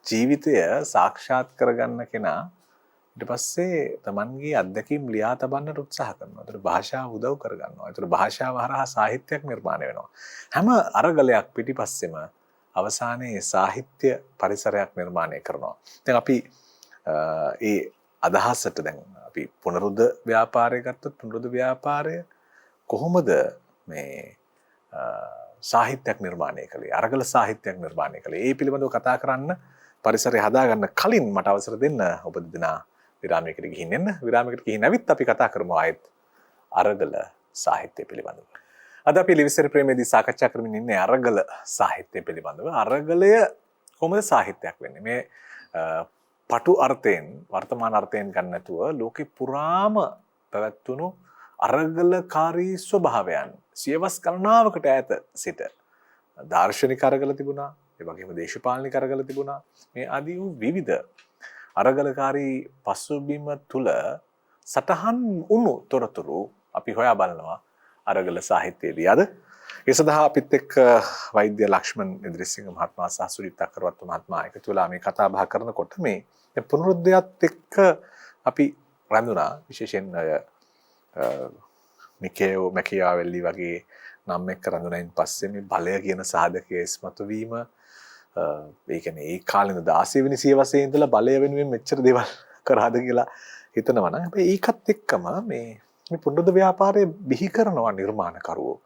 ජීවිතය සාක්ෂාත් කරගන්න කෙනා ඊට පස්සේ තමන්ගේ අත්දැකීම් ලියා තබන්නට උත්සාහ කරනවා. ඒතර භාෂාව උදව් කරගන්නවා. ඒතර භාෂාව හරහා සාහිත්‍යයක් නිර්මාණය වෙනවා. හැම අරගලයක් පිටිපස්සෙම අවසානයේ සාහිත්‍ය පරිසරයක් නිර්මාණය කරනවා. දැන් අපි ඒ අදහසට දැන් අපි පුනරුද්ධ ව්‍යාපාරය ගත්තොත් පුනරුද්ධ ව්‍යාපාරය කොහොමද මේ සාහිත්‍යයක් නිර්මාණය කළේ? අරගල සාහිත්‍යයක් නිර්මාණය කළේ. ඒ පිළිබඳව කතා කරන්න පරිසරය හදාගන්න කලින් මට අවසර දෙන්න ඔබ දෙදෙනා විරාමයකට ගිහින් එන්න. විරාමයකට ගිහින් ඇවිත් අපි කතා කරමු ආයෙත් අරගල සාහිත්‍ය පිළිබඳව. අද අපි ලිවිස්තර ප්‍රේමයේදී සාකච්ඡා කරමින් ඉන්නේ අරගල සාහිත්‍ය පිළිබඳව. අරගලය කොහොමද සාහිත්‍යයක් වෙන්නේ? මේ පටු අර්ථයෙන් වර්තමාන අර්ථයෙන් ගන්න නැතුව ලෝකේ පුරාම පැවැත්වුණු අරගලකාරී ස්වභාවයන් සියවස් ගණනාවකට ඈත සිට දාර්ශනික අරගල තිබුණා. ඒ වගේම දේශපාලනික අරගල තිබුණා. මේ ආදී වූ විවිධ අරගලකාරී පසුබිම තුල සටහන් වුණු තොරතුරු අපි හොයා බලනවා අරගල සාහිත්‍යයේදී අද ඒ සඳහා අපිත් එක්ක වෛද්‍ය ලක්ෂ්මන් ඉදිරිසිංහ මහත්මයා සහ සුජිත් අකරවත්ත මහත්මයා එකතු වෙලා මේ කතා බහ කරනකොට මේ පුනරුද්දයත් එක්ක අපි රැඳුණා. විශේෂයෙන් මිකේෝ මැකියාවෙල්ලි වගේ නම් එක්ක රැඳුණයින් පස්සේ මේ බලය කියන සාධකයේ ඉස්මතු වීම ඒ කියන්නේ ඒ කාලේ 16 වෙනි සියවසේ ඉඳලා බලය වෙනුවෙන් මෙච්චර දේවල් කරාද කියලා හිතනවා නම් හැබැයි ඒකත් එක්කම මේ පුනරුද්ද ව්‍යාපාරය බිහි කරනවා නිර්මාණකරුවෝ.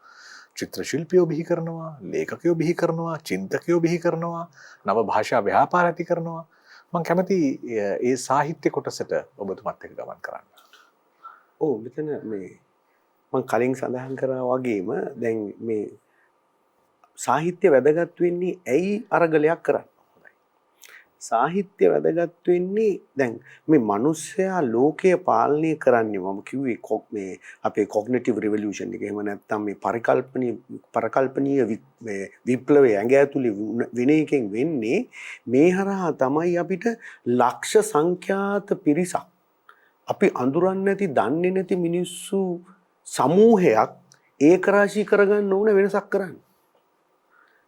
චිත්‍ර ශිල්පියෝ බිහි කරනවා, ලේඛකයෝ බිහි කරනවා, චින්තකයෝ බිහි කරනවා, නව භාෂා ව්‍යාපාර ඇති කරනවා. මම කැමති ඒ සාහිත්‍ය කොටසට ඔබතුමත් එක්ක ගමන් කරන්න. ඔව් මෙතන මේ මම කලින් සඳහන් කරා වගේම දැන් මේ සාහිත්‍ය වැදගත් වෙන්නේ ඇයි අරගලයක් කරන්නේ? සාහිත්‍ය වැදගත් වෙන්නේ දැන් මේ මිනිස්සයා ලෝකය පාලනය කරන්නේ මම කිව්වේ මේ අපේ කොග්නිටිව් රිවොලුෂන් එක. එහෙම නැත්නම් මේ පරිකල්පනීය මේ විප්ලවය ඇඟ ඇතුලේ වෙන එකෙන් වෙන්නේ මේ හරහා තමයි අපිට ලක්ෂ සංඛ්‍යාත පිරිසක් අපි අඳුරන්නේ නැති දන්නේ නැති මිනිස්සු සමූහයක් ඒකරාශී කරගන්න ඕන වෙනසක් කරන්න.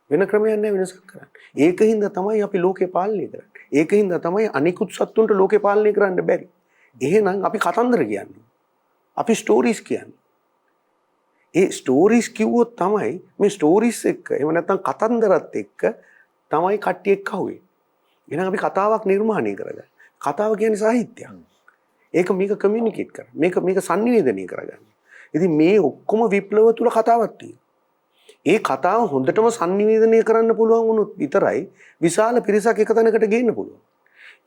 වෙන ක්‍රමයක් නැහැ වෙනසක් කරන්න. ඒකින්ද තමයි අපි ලෝකේ පාලනය කරන්නේ. ඒකින්ද තමයි අනිකුත් සත්තුන්ට ලෝකේ පාලනය කරන්න බැරි. එහෙනම් අපි කතන්දර කියන්නේ. අපි ස්ටෝරිස් කියන්නේ. ඒ ස්ටෝරිස් කිව්වොත් තමයි මේ ස්ටෝරිස් එක්ක එහෙම නැත්නම් කතන්දරත් එක්ක තමයි කට්ටිය එක්ක ආවේ. එහෙනම් අපි කතාවක් නිර්මාණය කරගන්න. කතාව කියන්නේ සාහිත්‍යයක්. ඒක මේක කමියුනිකේට් කරන්න. මේක සංනිවේදනය කරගන්න. ඉතින් මේ ඔක්කොම විප්ලව තුල කතාවක් තියෙනවා. ඒ කතාව හොඳටම සංනිවේදනය කරන්න පුළුවන් වුණොත් විතරයි විශාල පිරිසක් එක තැනකට ගේන්න පුළුවන්.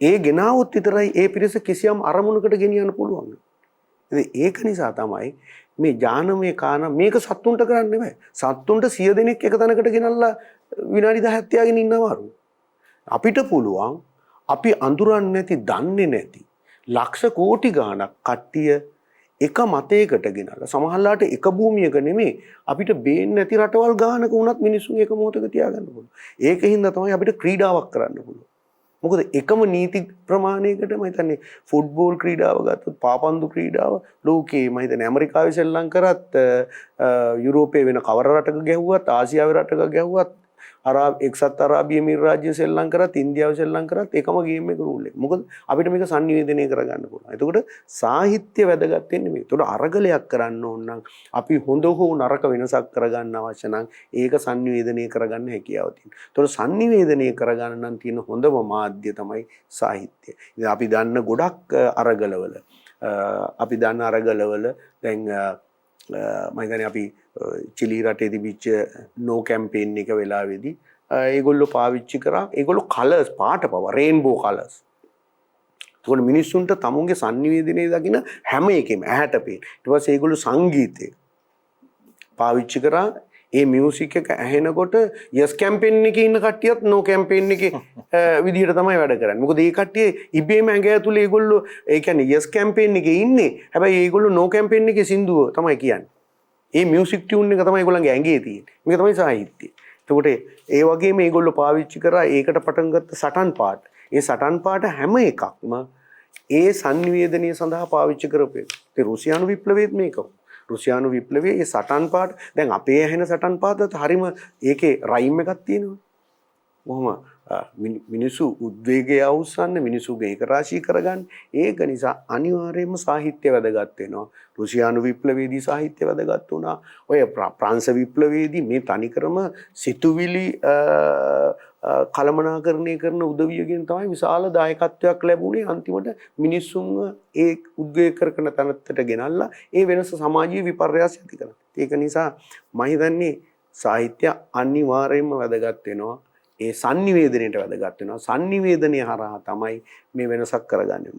ඒ ගෙනාවොත් විතරයි ඒ පිරිස කිසියම් අරමුණකට ගෙනියන්න පුළුවන්. ඉතින් ඒක නිසා තමයි මේ ඥානමය කාන මේක සත්තුන්ට කරන්න බෑ. සත්තුන්ට 100 දෙනෙක් එක තැනකට ගෙනල්ලා විනාඩි 10ක් තියාගෙන ඉන්නවරු. අපිට පුළුවන් අපි අඳුරන්නේ නැති දන්නේ නැති ලක්ෂ කෝටි ගාණක් කට්ටිය එක මතයකට ගෙනල්ලා සමහරලාට එක භූමියක නෙමෙයි අපිට බේන්නේ නැති රටවල් ගානක වුණත් මිනිස්සුන් එක මොහොතක තියාගන්න පුළුවන්. ඒකින්ද තමයි අපිට ක්‍රීඩාවක් කරන්න පුළුවන්. මොකද එකම නීති ප්‍රමාණයකට මම හිතන්නේ ෆුට්බෝල් ක්‍රීඩාව ගත්තොත් පාපන්දු ක්‍රීඩාව ලෝකේ මම හිතන්නේ ඇමරිකාවේ සෙල්ලම් කරත් යුරෝපයේ වෙන කවර රටක ගැහුවත් ආසියාවේ රටක ගැහුවත් එක්සත් අරාබිය මිරාජ්‍ය සෙල්ලම් කරත් ඉන්දියාව සෙල්ලම් කරත් එකම ගේම් එක රූල් එක. මොකද අපිට මේක සංනිවේදනය කරගන්න පුළුවන්. එතකොට සාහිත්‍ය වැදගත් වෙන්නේ මේක. එතකොට අරගලයක් කරන්න ඕන නම් අපි හොඳ හෝ නරක වෙනසක් කරගන්න අවශ්‍ය නම් ඒක සංනිවේදනය කරගන්න හැකියාව තියෙනවා. එතකොට සංනිවේදනය කරගන්න නම් තියෙන හොඳම මාධ්‍ය තමයි සාහිත්‍ය. ඉතින් අපි දන්න ගොඩක් අරගලවල දැන් මම හිතන්නේ අපි චිලි රටේ තිබිච්ච නෝ කැම්පේන් එක වෙලාවේදී ඒගොල්ලෝ පාවිච්චි කරා ඒගොල්ලෝ කලර්ස් පාට පව රේන්බෝ කලර්ස්. ඒගොල්ලෝ මිනිස්සුන්ට තමුන්ගේ සංනිවේදනයේ දකින්න හැම එකෙම ඇහැට පේන. ඊට පස්සේ ඒගොල්ලෝ සංගීතය පාවිච්චි කරා. ඒ මියුසික් එක ඇහෙනකොට යස් කැම්පේන් එකේ ඉන්න කට්ටියත් නෝ කැම්පේන් එකේ විදිහට තමයි වැඩ කරන්නේ. මොකද මේ කට්ටිය ඉබේම ඇඟ ඇතුලේ ඒගොල්ලෝ ඒ කියන්නේ යස් කැම්පේන් එකේ ඉන්නේ. හැබැයි ඒගොල්ලෝ නෝ කැම්පේන් එකේ සින්දුව තමයි කියන්නේ. ඒ මියුසික් ටියුන් එක තමයි ඒගොල්ලන්ගේ ඇඟේ තියෙන්නේ. මේක තමයි සාහිත්‍යය. එතකොට ඒ වගේම මේගොල්ලෝ පාවිච්චි කරා ඒකට පටන් ගත්ත සටන් පාට. ඒ සටන් පාට හැම එකක්ම ඒ සංනිවේදනය සඳහා පාවිච්චි කරපු එක. ඒ රුසියානු විප්ලවයේත් මේක. රුසියානු විප්ලවයේ ඒ සටන් පාට දැන් අපේ ඇහෙන සටන් පාටත් හරීම ඒකේ රයිම් එකක් තියෙනවා. කොහොම මිනිසු උද්වේගය අවසන්න මිනිසුගේ ඒක රාශී කරගන්න. ඒක නිසා අනිවාර්යයෙන්ම සාහිත්‍ය වැදගත් වෙනවා. රුසියානු විප්ලවයේදී සාහිත්‍ය වැදගත් වුණා. ඔය ප්‍රංශ විප්ලවයේදී මේ තනිකරම සිතුවිලි කළමනාකරණය කරන උදවියගෙන් තමයි විශාල දායකත්වයක් ලැබුණේ. අන්තිමට මිනිස්සුන්ව ඒ උද්වේග කරන තැනට ගෙනල්ලා ඒ වෙනස සමාජීය විපර්යාස ඇති කරනවා. ඒක නිසා මම හිතන්නේ සාහිත්‍ය අනිවාර්යයෙන්ම වැදගත් වෙනවා. ඒ සංනිවේදනයට වැදගත් වෙනවා. සංනිවේදනය හරහා තමයි මේ වෙනසක් කරගන්නේ.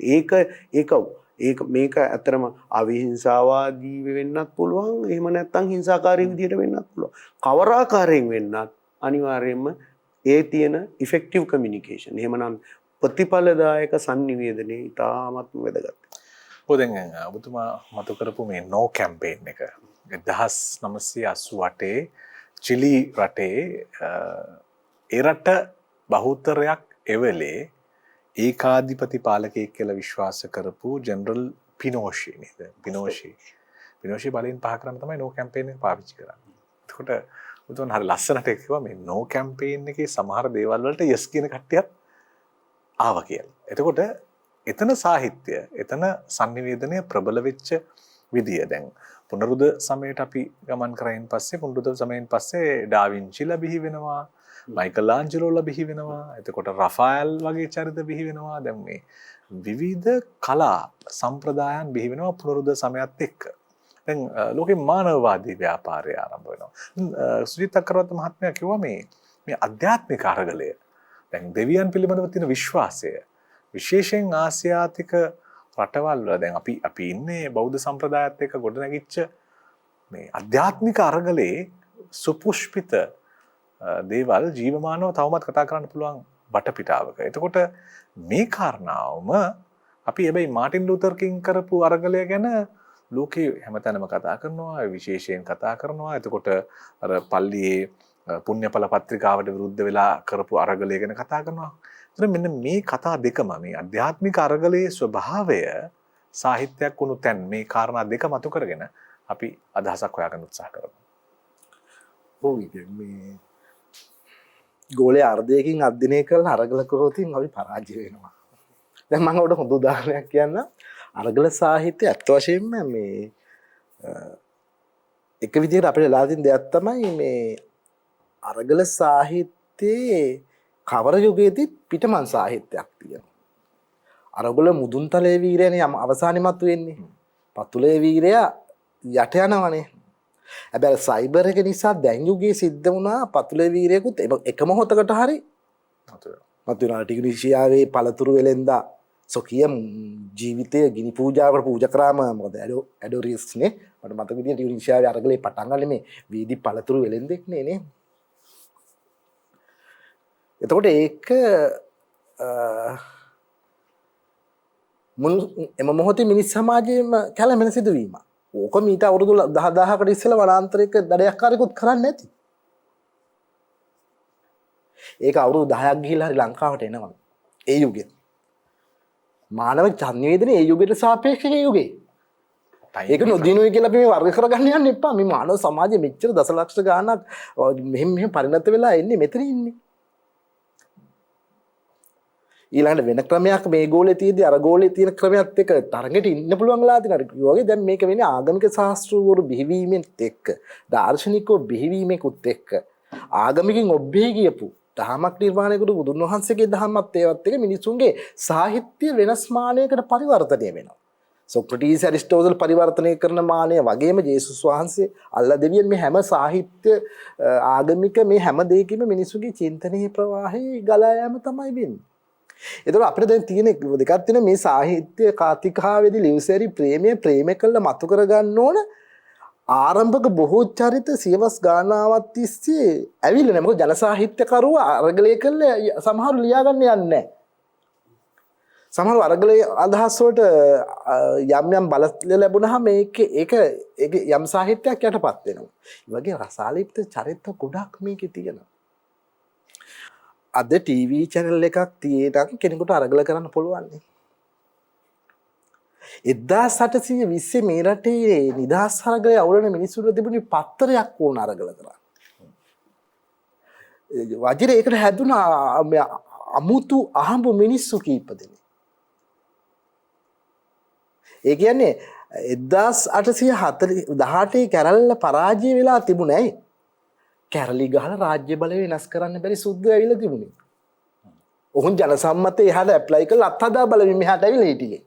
ඒක මේක ඇත්තරම අවිහිංසාවාදී වෙන්නත් පුළුවන්. එහෙම නැත්නම් හිංසාකාරී විදියට වෙන්නත් පුළුවන්. කවර ආකාරයෙන් වෙන්නත් අනිවාර්යයෙන්ම ඒ තියෙන ඉෆෙක්ටිව් කමියුනිකේෂන්. එහෙමනම් ප්‍රතිඵලදායක සංනිවේදනයේ ඉතාමත්ම වැදගත්. දැන් ඔබතුමා මතු කරපු මේ නෝ කැම්පේන් එක 1988 චිලි රටේ ඒ රට බහුතරයක් එවලේ ඒකාධිපති පාලකයෙක් කියලා විශ්වාස කරපු ජෙනරල් පිනෝෂි නේද? පිනෝෂි විනාශී බලයෙන් පහ කරන්න තමයි නෝ කැම්පේන් එක පාවිච්චි කරන්නේ. එතකොට උතුම් හරි ලස්සනට කිව්වා මේ නෝ කැම්පේන් එකේ සමහර දේවල් වලට යස් කියන කට්ටියත් ආවා කියලා. එතකොට එතන සාහිත්‍ය, එතන sannivedanaya ප්‍රබල වෙච්ච විදිය දැන් පුනරුද සමයට අපි ගමන් කරයින් පස්සේ පුනරුද සමයෙන් පස්සේ ඩාවින්චිලා බිහි වෙනවා, මයිකල් ආන්ජලෝලා බිහි වෙනවා, එතකොට රෆායල් වගේ චරිත බිහි වෙනවා. දැන් මේ විවිධ කලා සම්ප්‍රදායන් බිහි වෙනවා පුනරුද සමයත් එක්ක. දැන් ලෝකේ මානවවාදී ව්‍යාපාරය ආරම්භ වෙනවා. සුජිත් අක්කරවත්ත මහත්මයා කිව්වා මේ අධ්‍යාත්මික අරගලය, දැන් දෙවියන් පිළිබඳව තියෙන විශ්වාසය, විශේෂයෙන් ආසියාතික රටවල් වල දැන් අපි ඉන්නේ බෞද්ධ සම්ප්‍රදායත් එක්ක ගොඩනැගිච්ච මේ අධ්‍යාත්මික අරගලේ සුපුෂ්පිත දේවල් ජීවමානව තවමත් කතා කරන්න පුළුවන් වටපිටාවක. එතකොට මේ කාරණාවම අපි හැබැයි මාටින් ලූතර් කිං කරපු අරගලය ගැන ලෝකේ හැමතැනම කතා කරනවා, විශේෂයෙන් කතා කරනවා. එතකොට අර පල්ලියේ පුණ්‍යඵල පත්‍රිකාවට විරුද්ධ වෙලා කරපු අරගලය ගැන කතා කරනවා. එතන මෙන්න මේ කතා දෙකම මේ අධ්‍යාත්මික අරගලයේ ස්වභාවය සාහිත්‍යයක් වුණු තැන් මේ කාරණා දෙක මතු කරගෙන අපි අදහසක් හොයාගන්න උත්සාහ කරමු. ඔව් මේ ගෝලයේ අර්ධයකින් අධ්‍යයනය කරලා අරගල කරොත් අපි පරාජය වෙනවා. දැන් මම ඔබට හොඳ උදාහරණයක් කියන්න. අරගල සාහිත්‍ය අත් වශයෙන්ම මේ එක විදිහට අපිට වෙලා තියෙන දෙයක් තමයි මේ අරගල සාහිත්‍යයේ කවර යුගයේදී පිටමන් සාහිත්‍යයක් තියෙනවා. අරගල මුදුන්තලයේ වීරයනේ අවසානෙමත් වෙන්නේ. පතුලේ වීරයා යට යනවනේ. හැබැයි සයිබර් එක නිසා දැන් යුගයේ සිද්ධ වුණා පතුලේ වීරයෙකුත් එක මොහොතකට හරි මතුවෙනවා. ටිග්‍රීසියාවේ පළතුරු වෙලෙන්දා සොකිය ජීවිතය ගිනි පූජාවකට පූජා කරාම මොකද ඇඩෝරියස්නේ මට මතක විදියට ටිග්‍රීසියාවේ අරගලේ පටන් ගන්නේ මේ වීදි පළතුරු වෙලෙන්දෙක්නේ නේ. එතකොට ඒක එම මොහොතේ මිනිස් සමාජයේම කැළඹෙන සිදුවීම. ඕක මීට අවුරුදු 10000කට ඉස්සෙල්ලා වනාන්තරයක දඩයක්කාරයෙකුත් කරන්නේ නැති. ඒක අවුරුදු 10ක් ගිහිල්ලා හරි ලංකාවට එනවා. ඒ යුගයේ. මානව සංවේදනය ඒ යුගයට සාපේක්ෂව යුගයේ. ඒක නොදිනුයි කියලා අපි මේ වර්ග කරගන්න යන්න එපා. මේ මානව සමාජයේ මෙච්චර දසලක්ෂ ගාණක් මෙහෙම පරිණත වෙලා එන්නේ මෙතන ඉන්නේ. ඊළඟට වෙන ක්‍රමයක් මේ ගෝලේ තියෙද්දි අර ගෝලේ තියෙන ක්‍රමයක් එක්ක තරගෙට ඉන්න පුළුවන් වෙලා තියෙනවා. වගේ දැන් මේක වෙන්නේ ආගමික ශාස්ත්‍රවරු බිහිවීමෙත් එක්ක, දාර්ශනිකව බිහිවීමකුත් එක්ක, ආගමිකින් ඔබ්බේ ගියපු දහමක් නිර්මාණය කරපු බුදුන් වහන්සේගේ දහමත් ඒවත් එක්ක මිනිසුන්ගේ සාහිත්‍ය වෙනස් මානයකට පරිවර්තනය වෙනවා. සොක්‍රටිස් ඇරිස්ටෝටල් පරිවර්තනය කරන මානය වගේම ජේසුස් වහන්සේ අල්ලා දෙවියන් මේ හැම සාහිත්‍ය ආගමික මේ හැම දෙයකින්ම මිනිසුන්ගේ චින්තනයේ ප්‍රවාහය ගලා යාම තමයි වෙන්නේ. එතකොට අපිට දැන් තියෙන දෙකක් තියෙන මේ සාහිත්‍ය කාතිකාවේදී ලියුසෙරි ප්‍රේම කළා මතු කර ගන්න ඕන ආරම්භක බොහෝ චරිත සියවස් ගානාවක් තිස්සේ ඇවිල්ලා නැහැ. මොකද ජන සාහිත්‍යකරුවා අරගලය කළා සමහරු ලියා ගන්න යන්නේ නැහැ. සමහරව අරගලයේ අදහස් වලට යම් බල ලැබුණාම ඒක යම් සාහිත්‍යයක් යටපත් වෙනවා. ඒ වගේ රසාලිප්ත චරිත ගොඩක් මේකේ තියෙනවා. අද ටීවී චැනල් එකක් තියෙනකන් කෙනෙකුට අරගල කරන්න පුළුවන් නේ. 1820 මේ රටේ නිදහස් අරගලයේ අවුලන මිනිස්සුන්ට තිබුණේ පත්තරයක් ඕන අරගල කරන්න. වජිරේකට හැදුනා අමුතු අහඹු මිනිස්සු කීප දෙනෙක්. ඒ කියන්නේ 1818 කැරල්ල පරාජය වෙලා තිබුණේ ඇයි? කැරලි ගහලා රාජ්‍ය බලය වෙනස් කරන්න බැරි සුද්ධ ඇවිල්ලා තිබුණේ. ඔහුන් ජන සම්මතය එහාට ඇප්ලයි කරලා අත්හදා බලමින් මෙහාට ඇවිල්ලා හිටියේ.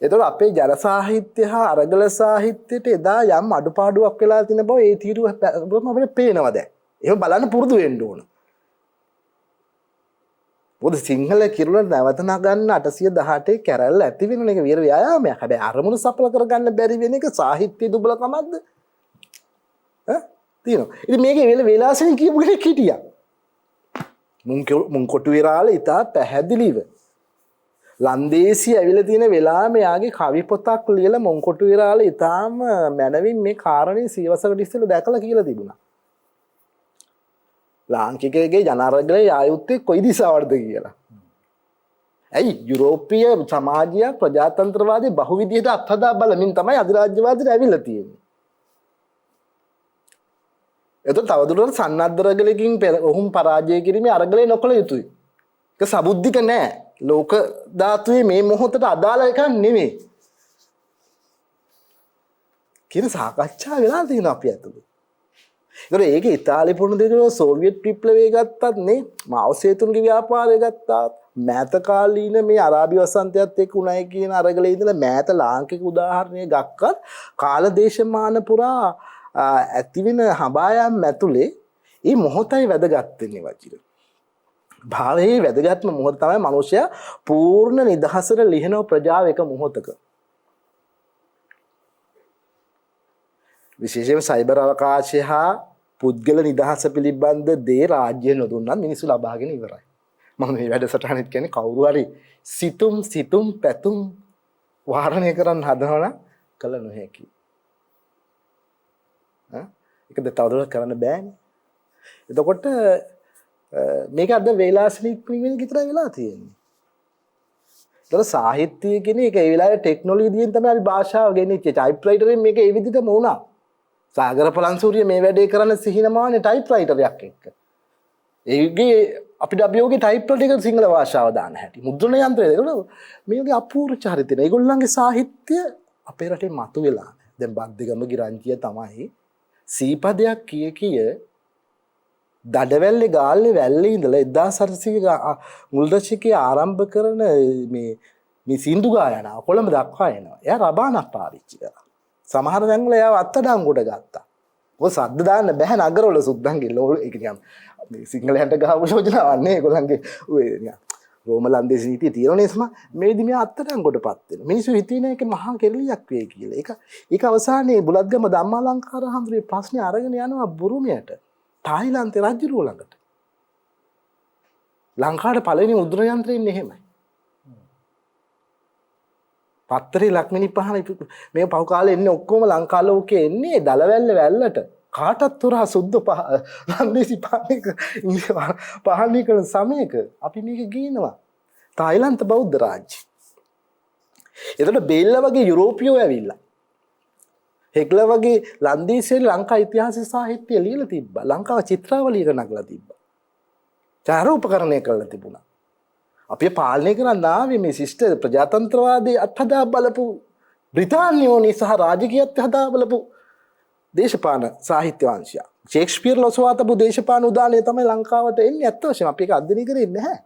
එතකොට අපේ ජන සාහිත්‍ය හා අරගල සාහිත්‍යයට එදා යම් අඩුපාඩුවක් වෙලා තියෙන බව ඒ තීරුව අපිට පේනවා දැන්. එහෙම බලන්න පුරුදු වෙන්න ඕන. මොකද සිංහල කිරුළ නැවත නගන්න 818 කැරල්ල ඇති වෙන එක විර ව්‍යායාමයක්. හැබැයි අරමුණු සඵල කරගන්න බැරි වෙන එක සාහිත්‍ය දුබලකමක්ද? තියෙනවා. ඉතින් මේකේ වේලාසෙන් කියපු කෙනෙක් හිටියා. මුන් කොටු විරාලේ ඉතා පැහැදිලිව ලන්දේසි ඇවිල්ලා තියෙන වෙලාවෙම යාගේ කවි පොතක් ලියලා මුන් කොටු විරාලේ ඉතාම මනවින් මේ කාරණේ සියවසකට ඉස්සෙල්ලා දැකලා කියලා තිබුණා. ලාංකිකයේ ජනාරගලේ ආයුත්තේ කොයි දිශාවටද කියලා. ඇයි යුරෝපීය සමාජය ප්‍රජාතන්ත්‍රවාදී බහුවිධයට අත්හදා බලමින් තමයි අධිරාජ්‍යවාදයට ඇවිල්ලා තියෙන්නේ. එතකොට තවදුරටත් සන්නද්ධ රගලකින් ඔහුන් පරාජය කිරීමේ අරගලය නොකළ යුතුයි. ඒක සබුද්ධික නෑ. ලෝක ධාතුවේ මේ මොහොතට අදාළ එකක් නෙමෙයි. කියන සාකච්ඡා වෙලා තියෙනවා අපි ඇතුළේ. ඒක ඉතාලි පුරදේශවල සෝවියට් විප්ලවය ගත්තත් නේ මාව සේතුන්ගේ ව්‍යාපාරය ගත්තාත් මෑත කාලීන මේ අරාබි වසන්තයත් එක්ක උණයි කියන අරගලේ ඉඳලා මෑත ලාංකික උදාහරණයක් ගක්කත් කාලදේශමාන පුරා ඇතිවෙන හබායම් ඇතුලේ මේ මොහොතයි වැදගත් වෙන්නේ වචිර. භාවයේ වැදගත්ම මොහොත තමයි මිනිසයා පූර්ණ නිදහසට ලිහිනව ප්‍රජාව එක මොහොතක. විශේෂයෙන්ම සයිබර් අවකාශය හා පුද්ගල නිදහස පිළිබඳ දේ රාජ්‍ය නොදුන්නත් මිනිස්සු ලබාගෙන ඉවරයි. මම මේ වැඩසටහනෙත් කියන්නේ කවුරු හරි සිතුම් පැතුම් වාරණය කරන්න හදනවනම් කළ නොහැකි. ඒකද තවදුරටත් කරන්න බෑනේ. එතකොට මේක අද වේලාසනික පිළිවෙල විතරයි වෙලා තියෙන්නේ. ඒතර සාහිත්‍ය කියන්නේ ඒක ඒ වෙලාවේ ටෙක්නොලොජියෙන් තමයි අපි භාෂාව ගෙනිච්චේ. ටයිප්‍රයිටරෙන් මේක ඒ විදිහටම වුණා. සාගර පලන්සූරිය මේ වැඩේ කරන්න සිහිනමානේ ටයිප්‍රයිටරයක් එක්ක. ඒකේ අපිට අභියෝගේ ටයිප්‍රයිටර් එක සිංහල භාෂාව දාන්න හැටි. මුද්‍රණ යන්ත්‍රය ඒකවල මේ වගේ අපූර්ව චරිතන. ඒගොල්ලන්ගේ සාහිත්‍ය අපේ රටේ මතුවෙලා නැහැ. දැන් බද්දගම ගිරංචිය තමයි සීපදයක් කිය දඩවැල්ලේ ගාල්ලේ වැල්ලේ ඉඳලා 1800 මුල් දශකයේ ආරම්භ කරන මේ සින්දු ගායනා කොළඹ දක්වා එනවා. එයා රබානක් පාවිච්චි කරා. සමහර තැන්වල එයා අත්තඩංගුවට ගත්තා. ඔය සද්ද දාන්න බෑ නගරවල සුද්දන්ගේ ඒ කියන්නේ සිංහලයන්ට ගහපු යෝජනාවක් නේ ඒගොල්ලන්ගේ ඔය රෝම ලන්දේසි නීතිය තියෙනනේ සම මේදී මෙයා අත්තඩංගුවටපත් වෙනවා. මිනිස්සු හිතන එක මහා කෙරලියක් වෙයි කියලා. ඒක අවසානයේ බුලත්ගම ධම්මාලංකාර හඳුරේ ප්‍රශ්නේ අරගෙන යනවා බුරුමයට. තායිලන්තේ රජුරුව ළඟට. ලංකාවේ පළවෙනි මුද්‍රණ යන්ත්‍රය ඉන්නේ එහෙමයි. පත්තරේ ලක්මිනි පහන මේ පහු කාලේ එන්නේ ඔක්කොම ලංකා ලෝකේ එන්නේ දලවැල්ල වැල්ලට. කාටත් තුරා සුද්ධ ලන්දේසි පහණී කරන සමයක අපි මේක ගේනවා. තායිලන්ත බෞද්ධ රාජ්‍ය. එතකොට බේල්ල වගේ යුරෝපියෝ ඇවිල්ලා හෙග්ල වගේ ලන්දේසියේ ලංකා ඉතිහාස සාහිත්‍ය ලියලා තිබ්බා. ලංකාව චිත්‍රාවලියක නගලා තිබ්බා. චාරෝපකරණය කරලා තිබුණා. අපි පාලනය කරන්න ආවේ මේ ශිෂ්ට ප්‍රජාතන්ත්‍රවාදී අත්හදා බලපු බ්‍රිතාන්‍යෝනි සහ රාජකීයත් හදා බලපු දේශපාලන සාහිත්‍ය වංශය. ෂේක්ස්පියර් ලොසවා තබු දේශපාලන උදානය තමයි ලංකාවට එන්නේ. ඇත්ත වශයෙන්ම අපි ඒක අධ්‍යයනය කරේ නැහැ.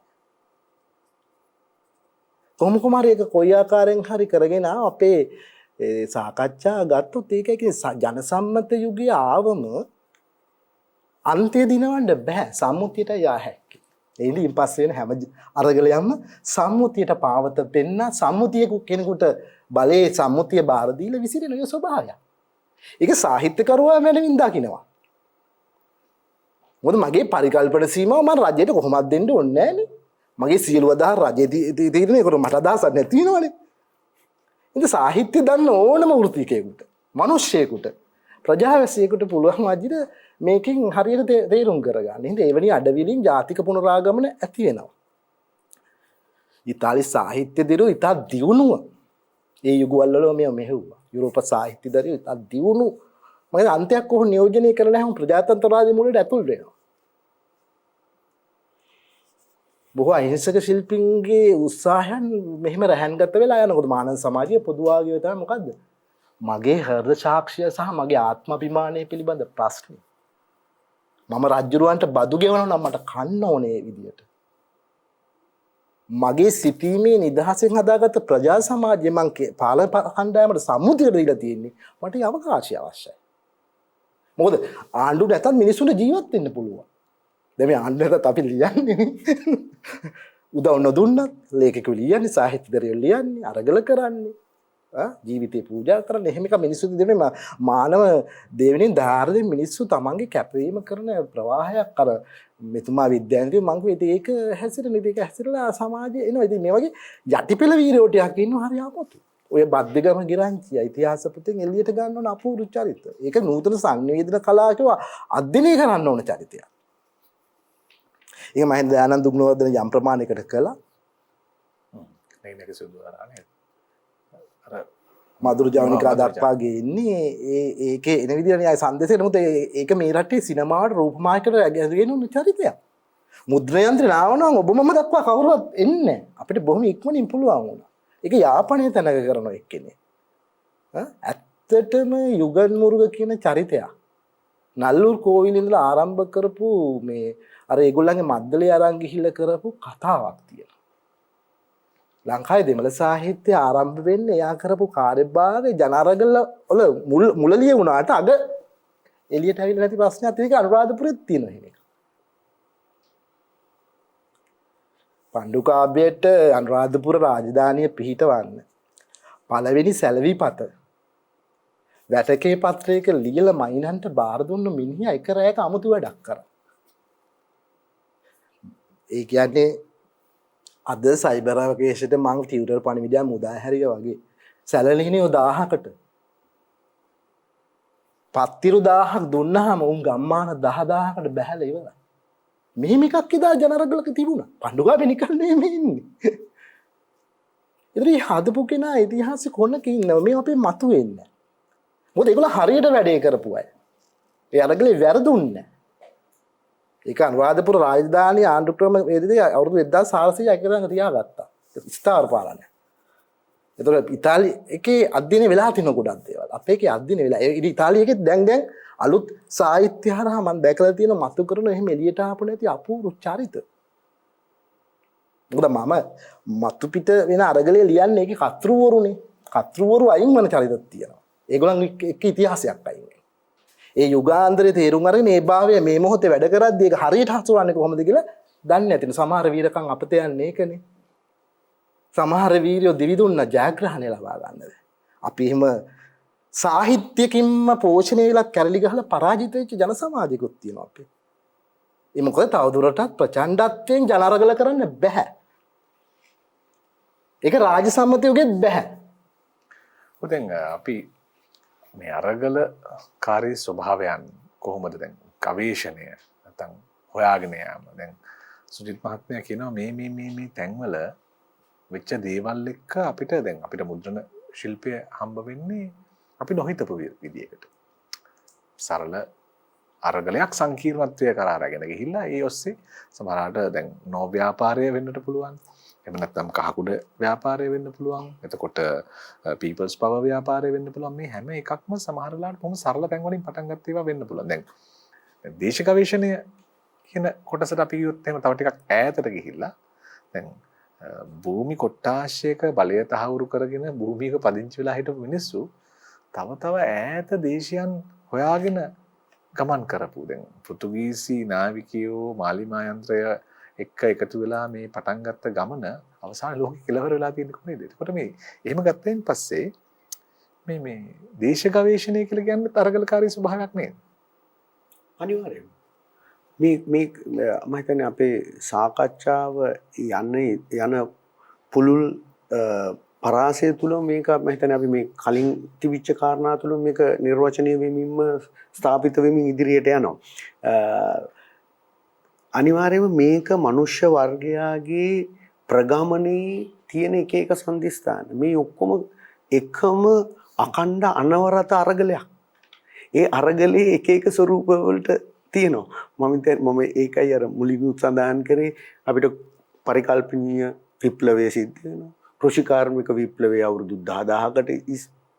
කොහොම කුමාරී එක කොයි ආකාරයෙන් හරි කරගෙන අපේ සාකච්ඡා ගත්තොත් ඒක ජනසම්මත යුගයේ ආවම අන්ත්‍ය දිනවන්න බෑ. සම්මුතියට යා හැකියි. එයින් පස්සේ වෙන හැම අරගලයක්ම සම්මුතියට පාවත පෙන්න සම්මුතිය කෙනෙකුට බලයේ සම්මුතිය බාර දීලා විසිරෙන ඒ ස්වභාවය. ඒක සාහිත්‍යකරුවා මැනවින් දකින්නවා. මොකද මගේ පරිකල්පන සීමාව මම රජයට කොහොමද දෙන්න ඕනේ නෑනේ. මගේ සියලු අදහස් රජයේ තියෙන ඒකට මට අදහසක් නැති වෙනවනේ. ඉතින් සාහිත්‍ය දන්න ඕනම වෘත්තිකයෙකුට, මිනිස්සෙකුට, ප්‍රජාවැසියෙකුට පුළුවන් වදින මේකෙන් හරියට තේරුම් කරගන්න. ඉතින් එවැනි අඩවිලින් ජාතික පුනරාගමන ඇති වෙනවා. ඉතාලි සාහිත්‍ය දිරු ඉතා දියුණුව ඒ යුගවල වල මෙහෙව්වා. යුරෝප සාහිත්‍ය දරියු ඉතා දියුණු මම අන්තයක් කොහොම නියෝජනය කරලා හැම ප්‍රජාතන්ත්‍රවාදී මූලයට ඇතුල් වෙනවා. බොහෝ අහිංසක ශිල්පීන්ගේ උත්සාහයන් මෙහෙම රැහන්ගත වෙලා යනකොට මානව සමාජයේ පොදුවාගේ තමයි මොකද්ද? මගේ හෘද සාක්ෂිය සහ මගේ ආත්ම අභිමානය පිළිබඳ ප්‍රශ්නේ. මම රජුරවන්ට බදු ගෙවනවා නම් මට කන්න ඕනේ විදියට. මගේ සිටීමේ නිදහසෙන් හදාගත්ත ප්‍රජා සමාජය මං පාලන කණ්ඩායමට සම්මුතියට දීලා තියෙන්නේ. මට ඒ අවකාශය අවශ්‍යයි. මොකද ආණ්ඩුව නැතත් මිනිස්සුන්ට ජීවත් වෙන්න පුළුවන්. දැන් මේ ආණ්ඩුව නැතත් අපි ලියන්නේ උදව් නොදුන්නත් ලේඛකයෝ ලියන්නේ සාහිත්‍යදරියෝ ලියන්නේ අරගල කරන්නේ ජීවිතේ පූජා කරන්නේ එහෙම එක මිනිස්සු දෙන්නේ මානව දෙවෙනින් ධාරයෙන් මිනිස්සු තමන්ගේ කැපවීම කරන ප්‍රවාහයක් අර මෙතුමා විද්‍යාන්තිව මං කිව්වේ ඒක හැසිරෙන ඉතින් ඒක හැසිරලා සමාජයේ එනවා. ඉතින් මේ වගේ යටිපෙළ වීරයෝ ටිකක් ඉන්නවා හරි ආපොතු. ඔය බද්දගම ගිරංචිය ඉතිහාස පොතෙන් එළියට ගන්න ඕන අපූර්ව චරිත. ඒක නූතන සංවේදන කලාවක අධ්‍යයනය කරන්න ඕන චරිතයක්. ඒක මහින්ද ආනන්ද ගුණවර්ධන යම් ප්‍රමාණයකට කළා. මේක සිදු කරා නේද? අර මధుර ජවනිකා මధుර දක්වා ගේන්නේ ඒකේ එන විදිහට ආය සංදේශේ නමුත් ඒක මේ රටේ සිනමාවට රූපමායකට ඇගෙන උන චරිතයක්. මුද්‍රණ යන්ත්‍රය නාවනම් ඔබ මම දක්වා කවුරුවත් එන්නේ නැහැ. අපිට බොහොම ඉක්මනින් පුළුවන් වුණා. ඒක යාපනයේ තැනක කරන එක්කෙනෙක්. ඇත්තටම යුගන් මුරුග කියන චරිතයක්. නල්ලූර් කෝවිලේ ඉඳලා ආරම්භ කරපු මේ අර ඒගොල්ලන්ගේ මද්දලේ අරන් ගිහිල්ලා කරපු කතාවක් තියෙනවා. ලංකාවේ දෙමළ සාහිත්‍ය ආරම්භ වෙන්නේ එයා කරපු කාර්යභාරය ජනරගල වල මුලලිය වුණාට අද එළියට ඇවිල්ලා නැති ප්‍රශ්නයක් තියෙක අනුරාධපුරෙත් තියෙනවා එහෙම එක. පණ්ඩු කාව්‍යයට අනුරාධපුර රාජධානිය පිහිටවන්න පළවෙනි සැලවිපත වැටකේ පත්‍රයක ලියලා මයින්හන්ට බාර දුන්න මිනිහා එක රැයක අමුතු වැඩක් කරා. ඒ කියන්නේ අද සයිබර් අවකාශයට මං ටියුටර් පණිවිඩයක් මුදා හැරියා වගේ සැලලිහිනියෝ 1000කට පත්තිරු 1000ක් දුන්නාම උන් ගම්මාන 10000කට බැහැලා ඉවරයි. මෙහෙම එකක් එදා ජනරගලක තිබුණා. පණ්ඩුගාවේ නිකන් නෙමෙයි ඉන්නේ. ඉතින් හදපු කෙනා ඉතිහාසෙ කොනක ඉන්නවා. මේ අපේ මතු වෙන්නේ. මොකද ඒගොල්ලෝ හරියට වැඩේ කරපු අය. ඒ අරගලේ වැරදුන්නේ නැහැ. ඒක අනුරාධපුර රාජධානිය ආණ්ඩුක්‍රම වේදිකේ අවුරුදු 1400 එක ඉඳන් තියාගත්තා. ස්ථාවර පාලනය. ඒතකොට ඉතාලි එකේ අධ්‍යයනය වෙලා තිනු ගොඩක් දේවල්. අපේ එකේ අධ්‍යයනය වෙලා. ඒ ඉතාලියේ දැන් අලුත් සාහිත්‍ය හරහා මම දැකලා තියෙන මතු කරන එහෙම එළියට ආපු නැති අපූර්ව චරිත. මොකද මම මතු පිට වෙන අරගලේ ලියන්නේ ඒකේ කතෘවරුනේ. කතෘවරු අයින් වෙන චරිතක් තියෙනවා. ඒගොල්ලන් එක්ක ඉතිහාසයක් අයින් වෙනවා. ඒ යුගාන්තරයේ තේරුම් අරගෙන මේ භාවය මේ මොහොතේ වැඩ කරද්දී ඒක හරියට හසුරවන්නේ කොහොමද කියලා දන්නේ නැතිනේ. සමහර වීරකම් අපත යන්නේ ඒකනේ. සමහර වීරයෝ දිවිදුන්න ජයග්‍රහණය ලබා ගන්නද. අපි එහෙම සාහිත්‍යකින්ම පෝෂණය වෙලා කැරලි ගහලා පරාජිත වෙච්ච ජන සමාජිකුත් තියෙනවා අපේ. ඒ මොකද තවදුරටත් ප්‍රචණ්ඩත්වයෙන් ජනරගල කරන්න බෑ. ඒක රාජ්‍ය සම්මතයෝගෙත් බෑ. දැන් අපි මේ අරගල කාර්ය ස්වභාවයන් කොහොමද දැන් ගවේෂණය නැත්නම් හොයාගෙන යාම දැන් සුජිත් මහත්මයා කියනවා මේ තැන්වල වෙච්ච දේවල් එක්ක අපිට දැන් අපිට මුද්‍රණ ශිල්පය හම්බ වෙන්නේ අපි නොහිතපු විදියකට සරල අරගලයක් සංකීර්ණත්වය කරා අරගෙන ගිහිල්ලා ඒ ඔස්සේ සමහරවිට දැන් නෝ ව්‍යාපාරය වෙන්නට පුළුවන් එහෙම නැත්නම් කහකුඩ ව්‍යාපාරය වෙන්න පුළුවන් එතකොට පීපල්ස් පවර් ව්‍යාපාරය වෙන්න පුළුවන් මේ හැම එකක්ම සමහර වෙලාවට බොහොම සරල තැන් වලින් පටන් ගත්ත ඒවා වෙන්න පුළුවන් දැන් දේශ ගවේෂණය කියන කොටසට අපි ගියොත් එහෙම තව ටිකක් ඈතට ගිහිල්ලා දැන් භූමි කොට්ටාශයක බලය තහවුරු කරගෙන භූමියක පදිංචි වෙලා හිටපු මිනිස්සු තව ඈත දේශයන් හොයාගෙන ගමන් කරපු දැන් පෘතුගීසි නාවිකයෝ මාලිමා යන්ත්‍රය එක්ක එකතු වෙලා මේ පටන් ගත්ත ගමන අවසාන ලෝකෙ කෙලවර වෙලා තියෙන්නේ කොහේද? එතකොට මේ එහෙම ගත්තෙන් පස්සේ මේ දේශ ගවේෂණය කියලා කියන්නේ තරගලකාරී ස්වභාවයක් නේද? අනිවාර්යයෙන්. මේ මම හිතන්නේ අපේ සාකච්ඡාව යන පුළුල් පරාසය තුල මේක මම හිතන්නේ අපි මේ කලින් තිබිච්ච කාරණා තුල මේක නිර්වචනය වෙමින්ම ස්ථාපිත වෙමින් ඉදිරියට යනවා. අනිවාර්යයෙන්ම මේක මනුෂ්‍ය වර්ගයාගේ ප්‍රගමනයේ තියෙන එක සම්දිස්ථාන. මේ ඔක්කොම එකම අකණ්ඩ අනවරත අරගලයක්. ඒ අරගලේ එක ස්වරූප වලට තියෙනවා. මම ඒකයි අර මුලින්ම සඳහන් කරේ අපිට පරිකල්පනීය විප්ලවය සිද්ධ වෙනවා. කෘෂිකාර්මික විප්ලවය අවුරුදු 10000කට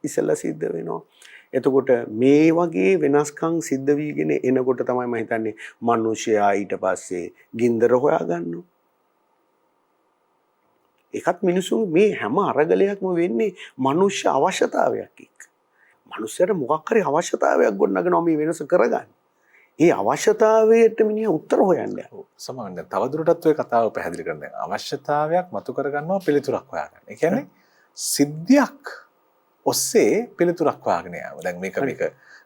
ඉස්සෙල්ලා සිද්ධ වෙනවා. එතකොට මේ වගේ වෙනස්කම් සිද්ධ වීගෙන එනකොට තමයි මම හිතන්නේ මිනිස්සයා ඊට පස්සේ ගින්දර හොයාගන්නවා. ඒකත් මිනිසුන් මේ හැම අරගලයක්ම වෙන්නේ මනුෂ්‍ය අවශ්‍යතාවයක් එක්ක. මිනිස්සුන්ට මොකක් හරි අවශ්‍යතාවයක් ගොඩනගනවා මේ වෙනස කරගන්න. ඒ අවශ්‍යතාවයට මිනිහා උත්තර හොයන්නේ. සමහරවිට තවදුරටත් ඔය කතාව පැහැදිලි කරන්න. අවශ්‍යතාවයක් මතු කරගන්නවා පිළිතුරක් හොයාගන්න. ඒ කියන්නේ සිද්ධියක් ඔස්සේ පිළිතුරක් හොයාගෙන යාම. දැන් මේක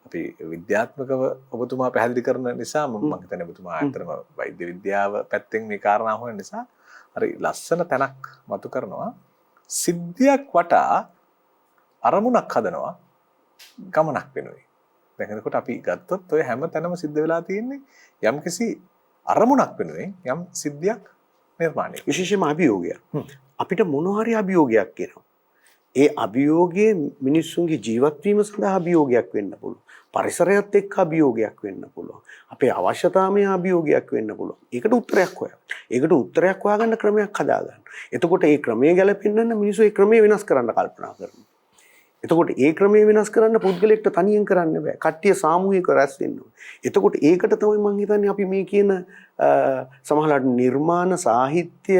අපි විද්‍යාත්මකව ඔබතුමා පැහැදිලි කරන නිසා මම හිතන්නේ ඔබතුමා ඇත්තටම වෛද්‍ය විද්‍යාව පැත්තෙන් මේ කාරණා හොයන නිසා හරි ලස්සන තැනක් මතු කරනවා. සිද්ධියක් වටා අරමුණක් හදනවා ගමනක් වෙනුයි. දැන් එතකොට අපි ගත්තොත් ඔය හැම තැනම සිද්ධ වෙලා තියෙන්නේ යම්කිසි අරමුණක් වෙනුවෙන් යම් සිද්ධියක් නිර්මාණය. විශේෂයෙන්ම අභියෝගයක්. අපිට මොන හරි අභියෝගයක් එනවා. ඒ අභියෝගයේ මිනිස්සුන්ගේ ජීවත් වීම සඳහා අභියෝගයක් වෙන්න පුළුවන්. පරිසරයත් එක්ක අභියෝගයක් වෙන්න පුළුවන්. අපේ අවශ්‍යතාවයේ අභියෝගයක් වෙන්න පුළුවන්. ඒකට උත්තරයක් හොයන්න. ඒකට උත්තරයක් හොයාගන්න ක්‍රමයක් හදාගන්න. එතකොට ඒ ක්‍රමයේ ගැලපෙන්න මිනිස්සු ඒ ක්‍රමයේ වෙනස් කරන්න කල්පනා කරනවා. එතකොට ඒ ක්‍රමයේ වෙනස් කරන්න පුද්ගලයෙක්ට තනියෙන් කරන්න බෑ. කට්ටිය සාමූහික රැස් වෙන්න ඕනේ. එතකොට ඒකට තමයි මම හිතන්නේ අපි මේ කියන සමහරවිට නිර්මාණ සාහිත්‍ය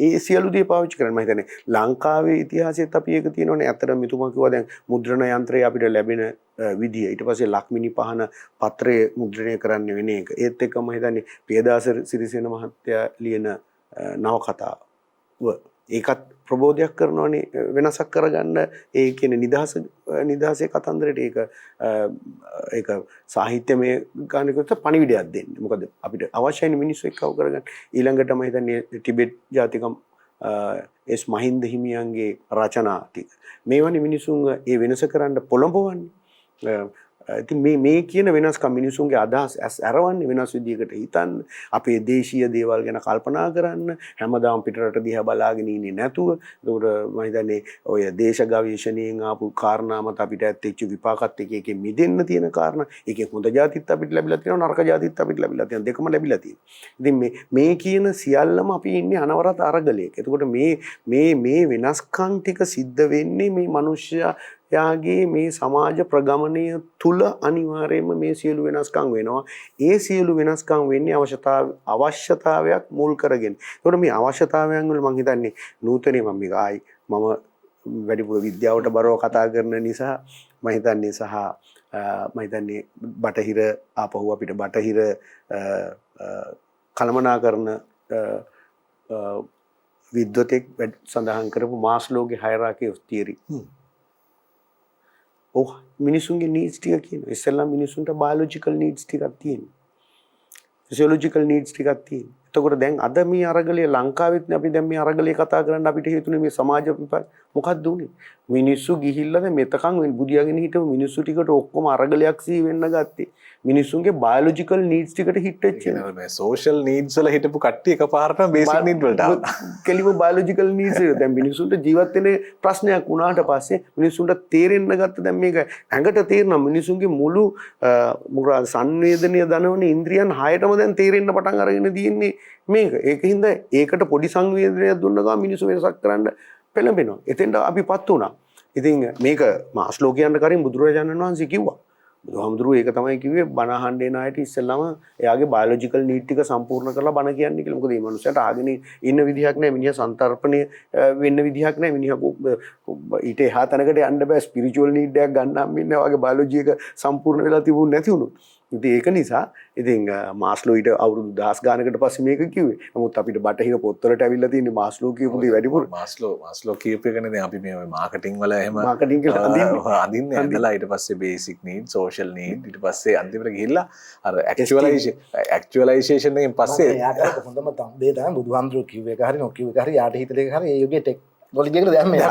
ඒ සියලු දේ පාවිච්චි කරන්න. මම හිතන්නේ ලංකාවේ ඉතිහාසයේත් අපි ඒක තියෙනවනේ. අතර මෙතුමා කිව්වා දැන් මුද්‍රණ යන්ත්‍රය අපිට ලැබෙන විදිය. ඊට පස්සේ ලක්මිනි පහන පත්‍රයේ මුද්‍රණය කරන්න වෙන එක. ඒත් එක්ක මම හිතන්නේ පියදාස සිරිසේන මහත්තයා ලියන නවකතාව ඒකත් ප්‍රබෝධයක් කරනවානේ වෙනසක් කරගන්න ඒ කියන්නේ නිදහසේ කතන්දරට ඒක සාහිත්‍යමය ගානකට පණිවිඩයක් දෙන්න. මොකද අපිට අවශ්‍යයි මිනිස්සු එක්කව කරගන්න. ඊළඟට මම හිතන්නේ ටිබෙට් ජාතිකම් එස් මහින්ද හිමියන්ගේ රචනා ටික. මේවනේ මිනිසුන් ඒ වෙනස කරන්න පොළඹවන්නේ. ඉතින් මේ කියන වෙනස්කම් මිනිසුන්ගේ අදහස් අරවන්නේ වෙනස් විදියකට හිතන්න, අපේ දේශීය දේවල් ගැන කල්පනා කරන්න, හැමදාම පිටරට දිහා බලාගෙන ඉන්නේ නැතුව. ඒකට මම හිතන්නේ ඔය දේශ ගවේෂණයෙන් ආපු කාරණා මත අපිට ඇත්තෙච්ච විපාකත් එකේ මිදෙන්න තියෙන කාරණා. ඒකේ හොඳ જાතිත් අපිට ලැබිලා තියෙනවා, නරක જાතිත් අපිට ලැබිලා තියෙනවා. දෙකම ලැබිලා තියෙනවා. ඉතින් මේ කියන සියල්ලම අපි ඉන්නේ අනවරත අරගලයක. එතකොට මේ වෙනස්කම් ටික සිද්ධ වෙන්නේ මේ මිනිස්සයා යාගේ මේ සමාජ ප්‍රගමනය තුල අනිවාර්යයෙන්ම මේ සියලු වෙනස්කම් වෙනවා. ඒ සියලු වෙනස්කම් වෙන්නේ අවශ්‍යතාවයක් මුල් කරගෙන. ඒකට මේ අවශ්‍යතාවයන් වල මම හිතන්නේ නූතනේ මම වැඩිපුර විද්‍යාවට බරව කතා කරන නිසා මම හිතන්නේ බටහිර ආපහු අපිට බටහිර කළමනාකරන විද්වතෙක් සඳහන් කරපු මාස්ලෝගේ හයරාකි ඔෆ් තියරි. මිනිසුන්ගේ නීඩ්ස් ටික කියනවා. ඉස්සෙල්ලා මිනිසුන්ට බයොලොජිකල් නීඩ්ස් ටිකක් තියෙනවා. ෆිසියොලොජිකල් නීඩ්ස් ටිකක් තියෙනවා. එතකොට දැන් අද මේ අරගලයේ ලංකාවෙත් අපි දැන් මේ අරගලයේ කතා කරන්න අපිට හේතුනේ මේ සමාජ විපාක. මොකක්ද උනේ? මිනිස්සු ගිහිල්ලා දැන් මෙතකන් බුදියාගෙන හිටපු මිනිස්සු ටිකට ඔක්කොම අරගලයක් සී වෙන්න ගත්තේ. මිනිස්සුන්ගේ බයොලොජිකල් නීඩ්ස් ටිකට හිට වෙච්ච මේ සෝෂල් නීඩ්ස් වල හිටපු කට්ටිය එකපාරටම බේසික් නීඩ් වලට ආවා. කෙලිම බයොලොජිකල් නීඩ්ස් එක දැන් මිනිස්සුන්ට ජීවත් වෙන ප්‍රශ්නයක් වුණාට පස්සේ මිනිස්සුන්ට තේරෙන්න ගත්ත දැන් මේක ඇඟට තේරෙනවා මිනිස්සුන්ගේ මුළු මොකද සංවේදනීය දනවන ඉන්ද්‍රියන් 6ටම දැන් තේරෙන්න පටන් අරගෙන තියෙන්නේ මේක. ඒකින්ද ඒකට පොඩි සංවේදනයක් දුන්න ගමන් මිනිස්සු වෙනසක් කරන්න පෙළඹෙනවා. එතෙන්ට අපිපත් වුණා. ඉතින් මේක මාස්ලෝ කියන්න කරින් බුදුරජාණන් වහන්සේ කිව්වා. බුදුහාමුදුරුවෝ ඒක තමයි කිව්වේ බණ අහන්න එන අයට ඉස්සෙල්ලාම එයාගේ බයොලොජිකල් නීඩ් ටික සම්පූර්ණ කරලා බණ කියන්නේ කියලා. මොකද මේ මනුස්සයාට ආගෙන ඉන්න විදිහක් නැහැ. මිනිහා සංතරපණය වෙන්න විදිහක් නැහැ. මිනිහා ඊට එහා තැනකට යන්න බෑ. ස්පිරිචුවල් නීඩ් එකක් ගන්න හම්බ ඉන්නේ. ඔයගේ බයොලොජි එක සම්පූර්ණ වෙලා තිබුණ නැති වුණොත්. ඉතින් ඒක නිසා ඉතින් මාස්ලෝ ඊට අවුරුදු 10 ගානකට පස්සේ මේක කිව්වේ. නමුත් අපිට බටහිර පොත්වලට ඇවිල්ලා තියෙන්නේ මාස්ලෝ කියපු දේ වැඩිපුර. මාස්ලෝ කියපු එකනේ දැන් අපි මේ මාකටිං වල එහෙම මාකටිං කියලා අඳින්නේ. ඇඳලා ඊට පස්සේ බේසික් නීඩ්, සෝෂල් නීඩ්, ඊට පස්සේ අන්තිමට ගිහිල්ලා අර ඇක්චුවලයිසේෂන් එකෙන් පස්සේ යාට හොඳම දේ තමයි බුදුහාමුදුරුවෝ කිව්ව එක හරි නොකියුව එක හරි යාට හිතන එක හරි ඒ යුගයේ ටෙක්නොලොජි එකට දැම්මේ.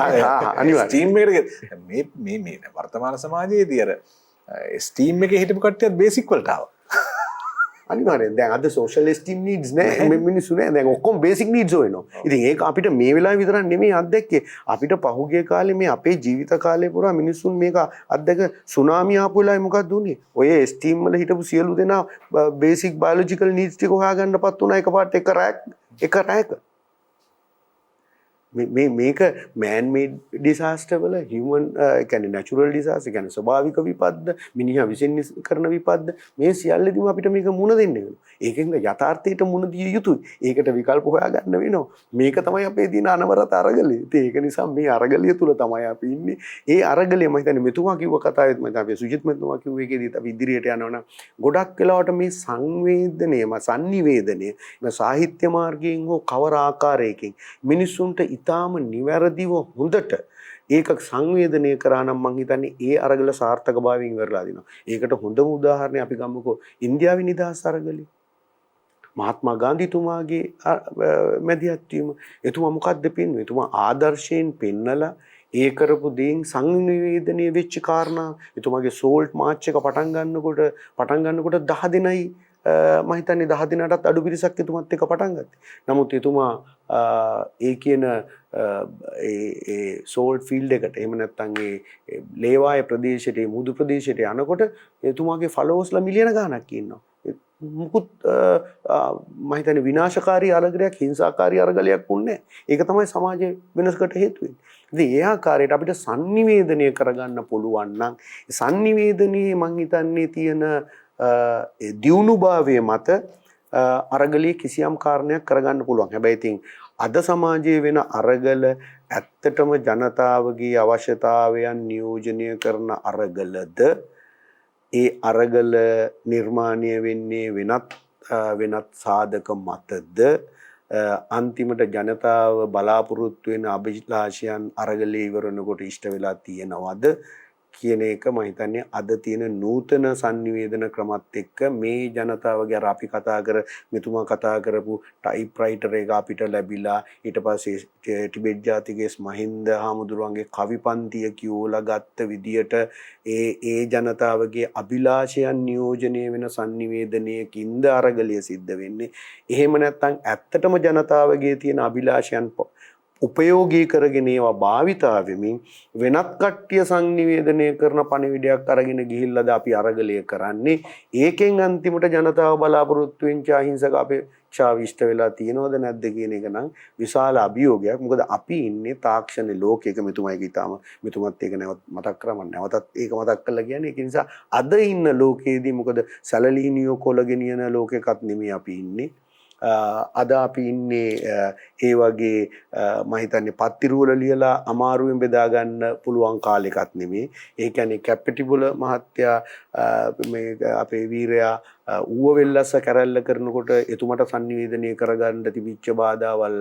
අනිවාර්යයෙන්. ස්ටීම් එකට මේ වර්තමාන සමාජයේදී අර ස්ටීම් එකේ හිටපු කට්ටියත් බේසික් වලට ආවා. අනිවාර්යෙන්. දැන් අද සෝෂල් ස්ටීම් නීඩ්ස් නෑ මිනිස්සු නෑ. දැන් ඔක්කොම බේසික් නීඩ්ස් හොයනවා. ඉතින් ඒක අපිට මේ වෙලාවේ විතරක් නෙමෙයි අත්දැක්කේ. අපිට පහුගිය කාලේ මේ අපේ ජීවිත කාලේ පුරා මිනිස්සුන් මේක අත්දැක සුනාමි ආපු වෙලාවේ මොකක්ද උනේ? ඔය ස්ටීම් වල හිටපු සියලු දෙනා බේසික් බයොලොජිකල් නීඩ්ස් ටික හොයාගන්නපත් උනා එකපාරට එක රැයක. මේක මෑන් මේඩ් ඩිසාස්ටර් වල හියුමන් කියන්නේ නැචරල් ඩිසාස්ටර් කියන්නේ ස්වභාවික විපත්ද මිනිහා විසින් කරන විපත්ද මේ සියල්ලදීම අපිට මේක මුණ දෙන්න වෙනවා. ඒකෙන් යථාර්ථයට මුණ දිය යුතුයි. ඒකට විකල්ප හොයාගන්න වෙනවා. මේක තමයි අපේ දින අනවරත අරගලය. ඉතින් ඒක නිසා මේ අරගලය තුල තමයි අපි ඉන්නේ. ඒ අරගලය මම හිතන්නේ මෙතුමා කිව්ව කතාවෙත් මම අපි සුජිත් මෙතුමා කිව්ව එකේදීත් අපි ඉදිරියට යනවනම් ගොඩක් වෙලාවට මේ සංවේදනය සම්නිවේදනය සාහිත්‍ය මාර්ගයෙන් හෝ කවර ආකාරයකින් මිනිස්සුන්ට තාම නිවැරදිව හොඳට ඒක සංවේදනය කරා නම් මං හිතන්නේ ඒ අරගල සාර්ථකභාවයෙන් ඉවරලා දිනවා. ඒකට හොඳම උදාහරණය අපි ගමුකෝ ඉන්දියාවේ නිදහස් අරගලේ. මහත්මා ගාන්ධිතුමාගේ මැදිහත් වීම. එතුමා මොකද්ද පෙන්වුවේ? එතුමා ආදර්ශයෙන් පෙන්නලා ඒ කරපු දේන් සංනිවේදනය වෙච්ච කාරණා. එතුමාගේ සෝල්ට් මාච් එක පටන් ගන්නකොට 10 දෙනයි මම හිතන්නේ 10 දිනකටත් අඩු පිරිසක් එතුමත් එක්ක පටන් ගත්තේ. නමුත් එතුමා ඒ කියන ඒ සෝල්ට් ෆීල්ඩ් එකට එහෙම නැත්නම් ඒ ලේවාය ප්‍රදේශයට ඒ මුදු ප්‍රදේශයට යනකොට එතුමාගේ ෆලෝවර්ස්ලා මිලියන ගණනක් ඉන්නවා. මුකුත් මම හිතන්නේ විනාශකාරී අරගලයක් හිංසාකාරී අරගලයක් වුණේ නැහැ. ඒක තමයි සමාජයේ වෙනසකට හේතු වෙන්නේ. ඉතින් ඒ ආකාරයට අපිට sannivedanaya කරගන්න පුළුවන් නම් sannivedanයේ මම හිතන්නේ තියෙන දියුණුභාවයේ මත අරගලයේ කිසියම් කාරණයක් කරගන්න පුළුවන්. හැබැයි ඉතින් අද සමාජයේ වෙන අරගල ඇත්තටම ජනතාවගේ අවශ්‍යතාවයන් නියෝජනය කරන අරගලද ඒ අරගල නිර්මාණය වෙන්නේ වෙනත් සාධක මතද අන්තිමට ජනතාව බලාපොරොත්තු වෙන අභිලාෂයන් අරගලේ ඉවරනකොට ඉෂ්ට වෙලා තියෙනවද කියන එක මම හිතන්නේ අද තියෙන නූතන sannivedana ක්‍රමත් එක්ක මේ ජනතාවගේ අර අපි කතා කර මෙතුමා කතා කරපු ටයිප්‍රයිටර් එක අපිට ලැබිලා ඊට පස්සේ ටිබෙට් ජාතිකයේ මහින්ද හාමුදුරුවන්ගේ කවි පන්තිය කියෝලා ගත්ත විදියට ඒ ජනතාවගේ අභිලාෂයන් නියෝජනය වෙන sannivedanයකින්ද අරගලිය සිද්ධ වෙන්නේ. එහෙම නැත්නම් ඇත්තටම ජනතාවගේ තියෙන අභිලාෂයන් උපයෝගී කරගෙන ඒවා භාවිතා වෙමින් වෙනත් කට්ටිය සංනිවේදනය කරන පණිවිඩයක් අරගෙන ගිහිල්ලාද අපි අරගලය කරන්නේ. ඒකෙන් අන්තිමට ජනතාව බලාපොරොත්තු වෙච්ච අහිංසක අපේක්ෂාව ඉෂ්ට වෙලා තියෙනවද නැද්ද කියන එක නම් විශාල අභියෝගයක්. මොකද අපි ඉන්නේ තාක්ෂණ ලෝකයක. මෙතුමයි කිතාම මෙතුමත් ඒක නැවත මතක් කරගන්න නැවතත් ඒක මතක් කරලා කියන්නේ. ඒක නිසා අද ඉන්න ලෝකයේදී මොකද සැලලිහිනියෝ කොළ ගෙනියන ලෝකයකත් නෙමෙයි අපි ඉන්නේ. අද අපි ඉන්නේ ඒ වගේ මම හිතන්නේ පත්තිරුවල ලියලා අමාරුවෙන් බෙදා ගන්න පුළුවන් කාලෙකත් නෙමෙයි. ඒ කියන්නේ කැපිටිබුල මහත්තයා මේ අපේ වීරයා ඌව වෙල්ලස්ස කැරැල්ල කරනකොට එතුමට sannivedanaya කරගන්න තිබිච්ච බාධාවල්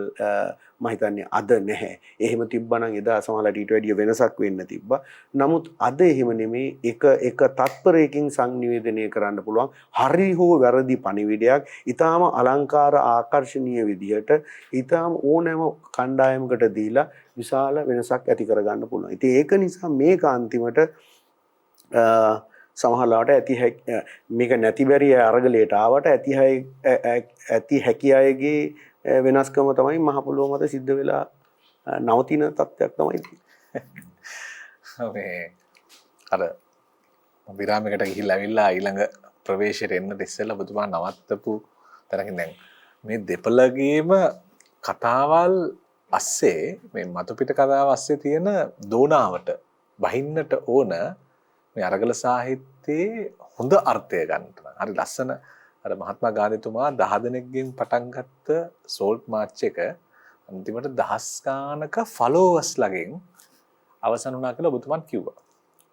මම හිතන්නේ අද නැහැ. එහෙම තිබ්බනම් එදා සමහරවිට ඊට වැඩිය වෙනසක් වෙන්න තිබ්බා. නමුත් අද එහෙම නෙමෙයි. එක තත්පරයකින් sannivedanaya කරන්න පුළුවන්. හරි හෝ වැරදි පණිවිඩයක් ඊටාම අලංකාර ආකර්ශනීය විදියට ඊටාම ඕනෑම කණ්ඩායමකට දීලා විශාල වෙනසක් ඇති කරගන්න පුළුවන්. ඉතින් ඒක නිසා මේක අන්තිමට සමහරවිට මේක නැති බැරි අරගලයට ආවට ඇති හැකි අයගේ වෙනස්කම තමයි මහ පොළොව මත සිද්ධ වෙලා නවතින තත්ත්වයක් තමයි මේ අර විරාමයකට ගිහිල්ලා ඇවිල්ලා ඊළඟ ප්‍රවේශයට එන්න ඉස්සෙල්ලා ඔබතුමා නවත්තපු තැනකින් දැන් මේ දෙපළගේම කතාවල් අස්සේ මේ මතුපිට කතාව අස්සේ තියෙන දෝනාවට බහින්නට ඕන මේ අරගල සාහිත්‍යයේ හොඳ අර්ථය ගන්නට. හරි ලස්සන අර මහත්මා ගාන්ධිතුමා 10 දෙනෙක්ගෙන් පටන් ගත්ත සෝල්ට් මාච් එක අන්තිමට දහස් ගානක ෆලෝවර්ස් ළඟින් අවසන් වුණා කියලා ඔබතුමන් කිව්වා.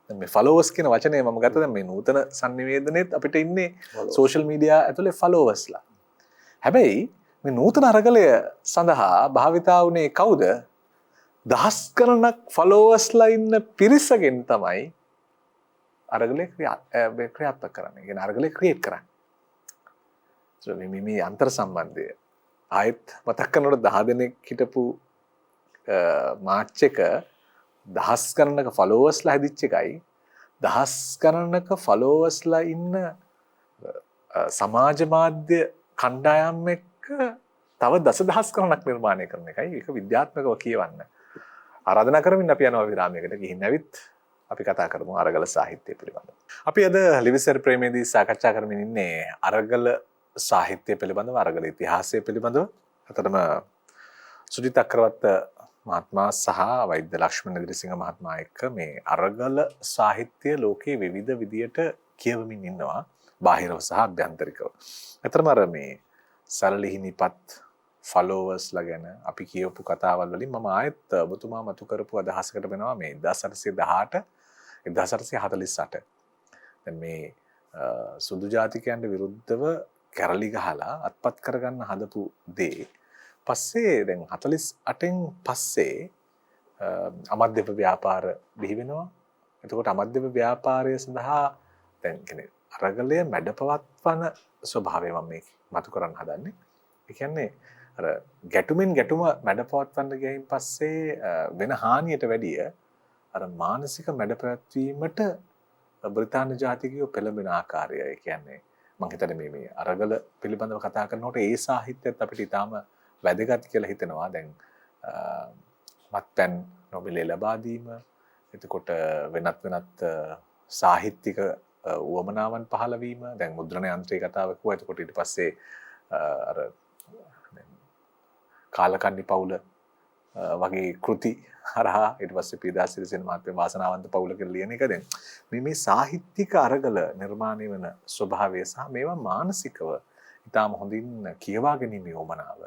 දැන් මේ ෆලෝවර්ස් කියන වචනේ මම ගත්තා දැන් මේ නූතන sannivedanayeත් අපිට ඉන්නේ සෝෂල් මීඩියා ඇතුලේ ෆලෝවර්ස්ලා. හැබැයි මේ නූතන අරගලය සඳහා භාවිතා වුණේ කවුද? දහස් ගණනක් ෆලෝවර්ස්ලා ඉන්න පිරිසගෙන් තමයි අරගලේ ක්‍රියාත්මක කරන්නේ. කියන අරගලේ ක්‍රියේට් කරන්නේ. මේ අන්තර් සම්බන්ධය ආයෙත් මතක් කරනකොට 10 දෙනෙක් හිටපු මාච් එක දහස් ගණනක ෆලෝවර්ස්ලා හැදිච්ච එකයි දහස් ගණනක ෆලෝවර්ස්ලා ඉන්න සමාජ මාධ්‍ය කණ්ඩායම් එක්ක තව දසදහස් ගණනක් නිර්මාණය කරන එකයි. ඒක විද්‍යාත්මකව කියවන්න. ආරාධනා කරමින් අපි යනවා විරාමයකට. ගිහින් ඇවිත් අපි කතා කරමු අරගල සාහිත්‍යය පිළිබඳව. අපි අද ලිවිසර් ප්‍රේමේදී සාකච්ඡා කරමින් ඉන්නේ අරගල සාහිත්‍යය පිළිබඳව, අරගල ඉතිහාසය පිළිබඳව. අතරම සුජිත් අක්‍රවත්ත මහත්මයා සහ වෛද්‍ය ලක්ෂ්මන් ඉදිරිසිංහ මහත්මයා එක්ක මේ අරගල සාහිත්‍ය ලෝකයේ විවිධ විදියට කියවමින් ඉන්නවා, බාහිරව සහ අභ්‍යන්තරිකව. අතරම අර මේ සරලිහිනිපත් ෆලෝවර්ස්ලා ගැන අපි කියවපු කතාවල් වලින් මම ආයෙත් ඔබතුමා මතු කරපු අදහසකට වෙනවා මේ 1818 1848. දැන් මේ සුදු ජාතිකයන්ට විරුද්ධව කැරලි ගහලා අත්පත් කරගන්න හදපු දේ පස්සේ දැන් 48න් පස්සේ අමද්දේව ව්‍යාපාර බිහි වෙනවා. එතකොට අමද්දේව ව්‍යාපාරය සඳහා දැන් කියන්නේ අරගලය මැඩපවත්වන ස්වභාවය මම මේ මතු කරන්න හදන්නේ. ඒ කියන්නේ අර ගැටුමින් ගැටුම මැඩපවත්වන්න ගියයින් පස්සේ වෙන හානියට වැඩිය අර මානසික මැඩපැවැත්වීමට බ්‍රිතාන්‍ය ජාතිකයෝ පෙළඹෙන ආකාරය. ඒ කියන්නේ මම හිතන්නේ මේ අරගල පිළිබඳව කතා කරනකොට ඒ සාහිත්‍යයත් අපිට ඊටාම වැදගත් කියලා හිතෙනවා. දැන් මත්පැන් නොමිලේ ලබා දීම, එතකොට වෙනත් සාහිත්‍යික උවමනාවන් පහළ වීම, දැන් මුද්‍රණ යන්ත්‍රයේ කතාව කිව්වා. එතකොට ඊට පස්සේ අර කාලකන්ණි පවුල වගේ කෘති හරහා ඊට පස්සේ පීඩා සිරිසේන මහත්මයා වාසනාවන්ත පවුල කියලා ලියන එක. දැන් මේ සාහිත්‍යික අරගල නිර්මාණය වෙන ස්වභාවය සහ මේවා මානසිකව ඉතාම හොඳින් කියවා ගැනීමේ උවමනාව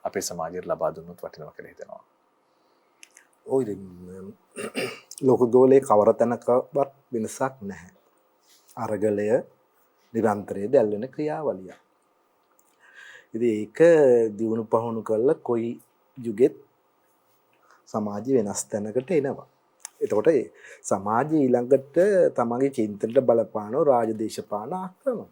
අපේ සමාජයට ලබා දුන්නොත් වටිනවා කියලා හිතෙනවා. ඔය ලෝක ගෝලයේ කවර තැනකවත් වෙනසක් නැහැ. අරගලය නිරන්තරයෙන් දැල්වෙන ක්‍රියාවලියක්. ඉතින් ඒක දියුණු පහුණු කරලා කොයි යුගෙත් සමාජය වෙනස් තැනකට එනවා. එතකොට සමාජය ඊළඟට තමන්ගේ චින්තනයට බලපාන රාජදේශපාලන ආක්‍රමණ.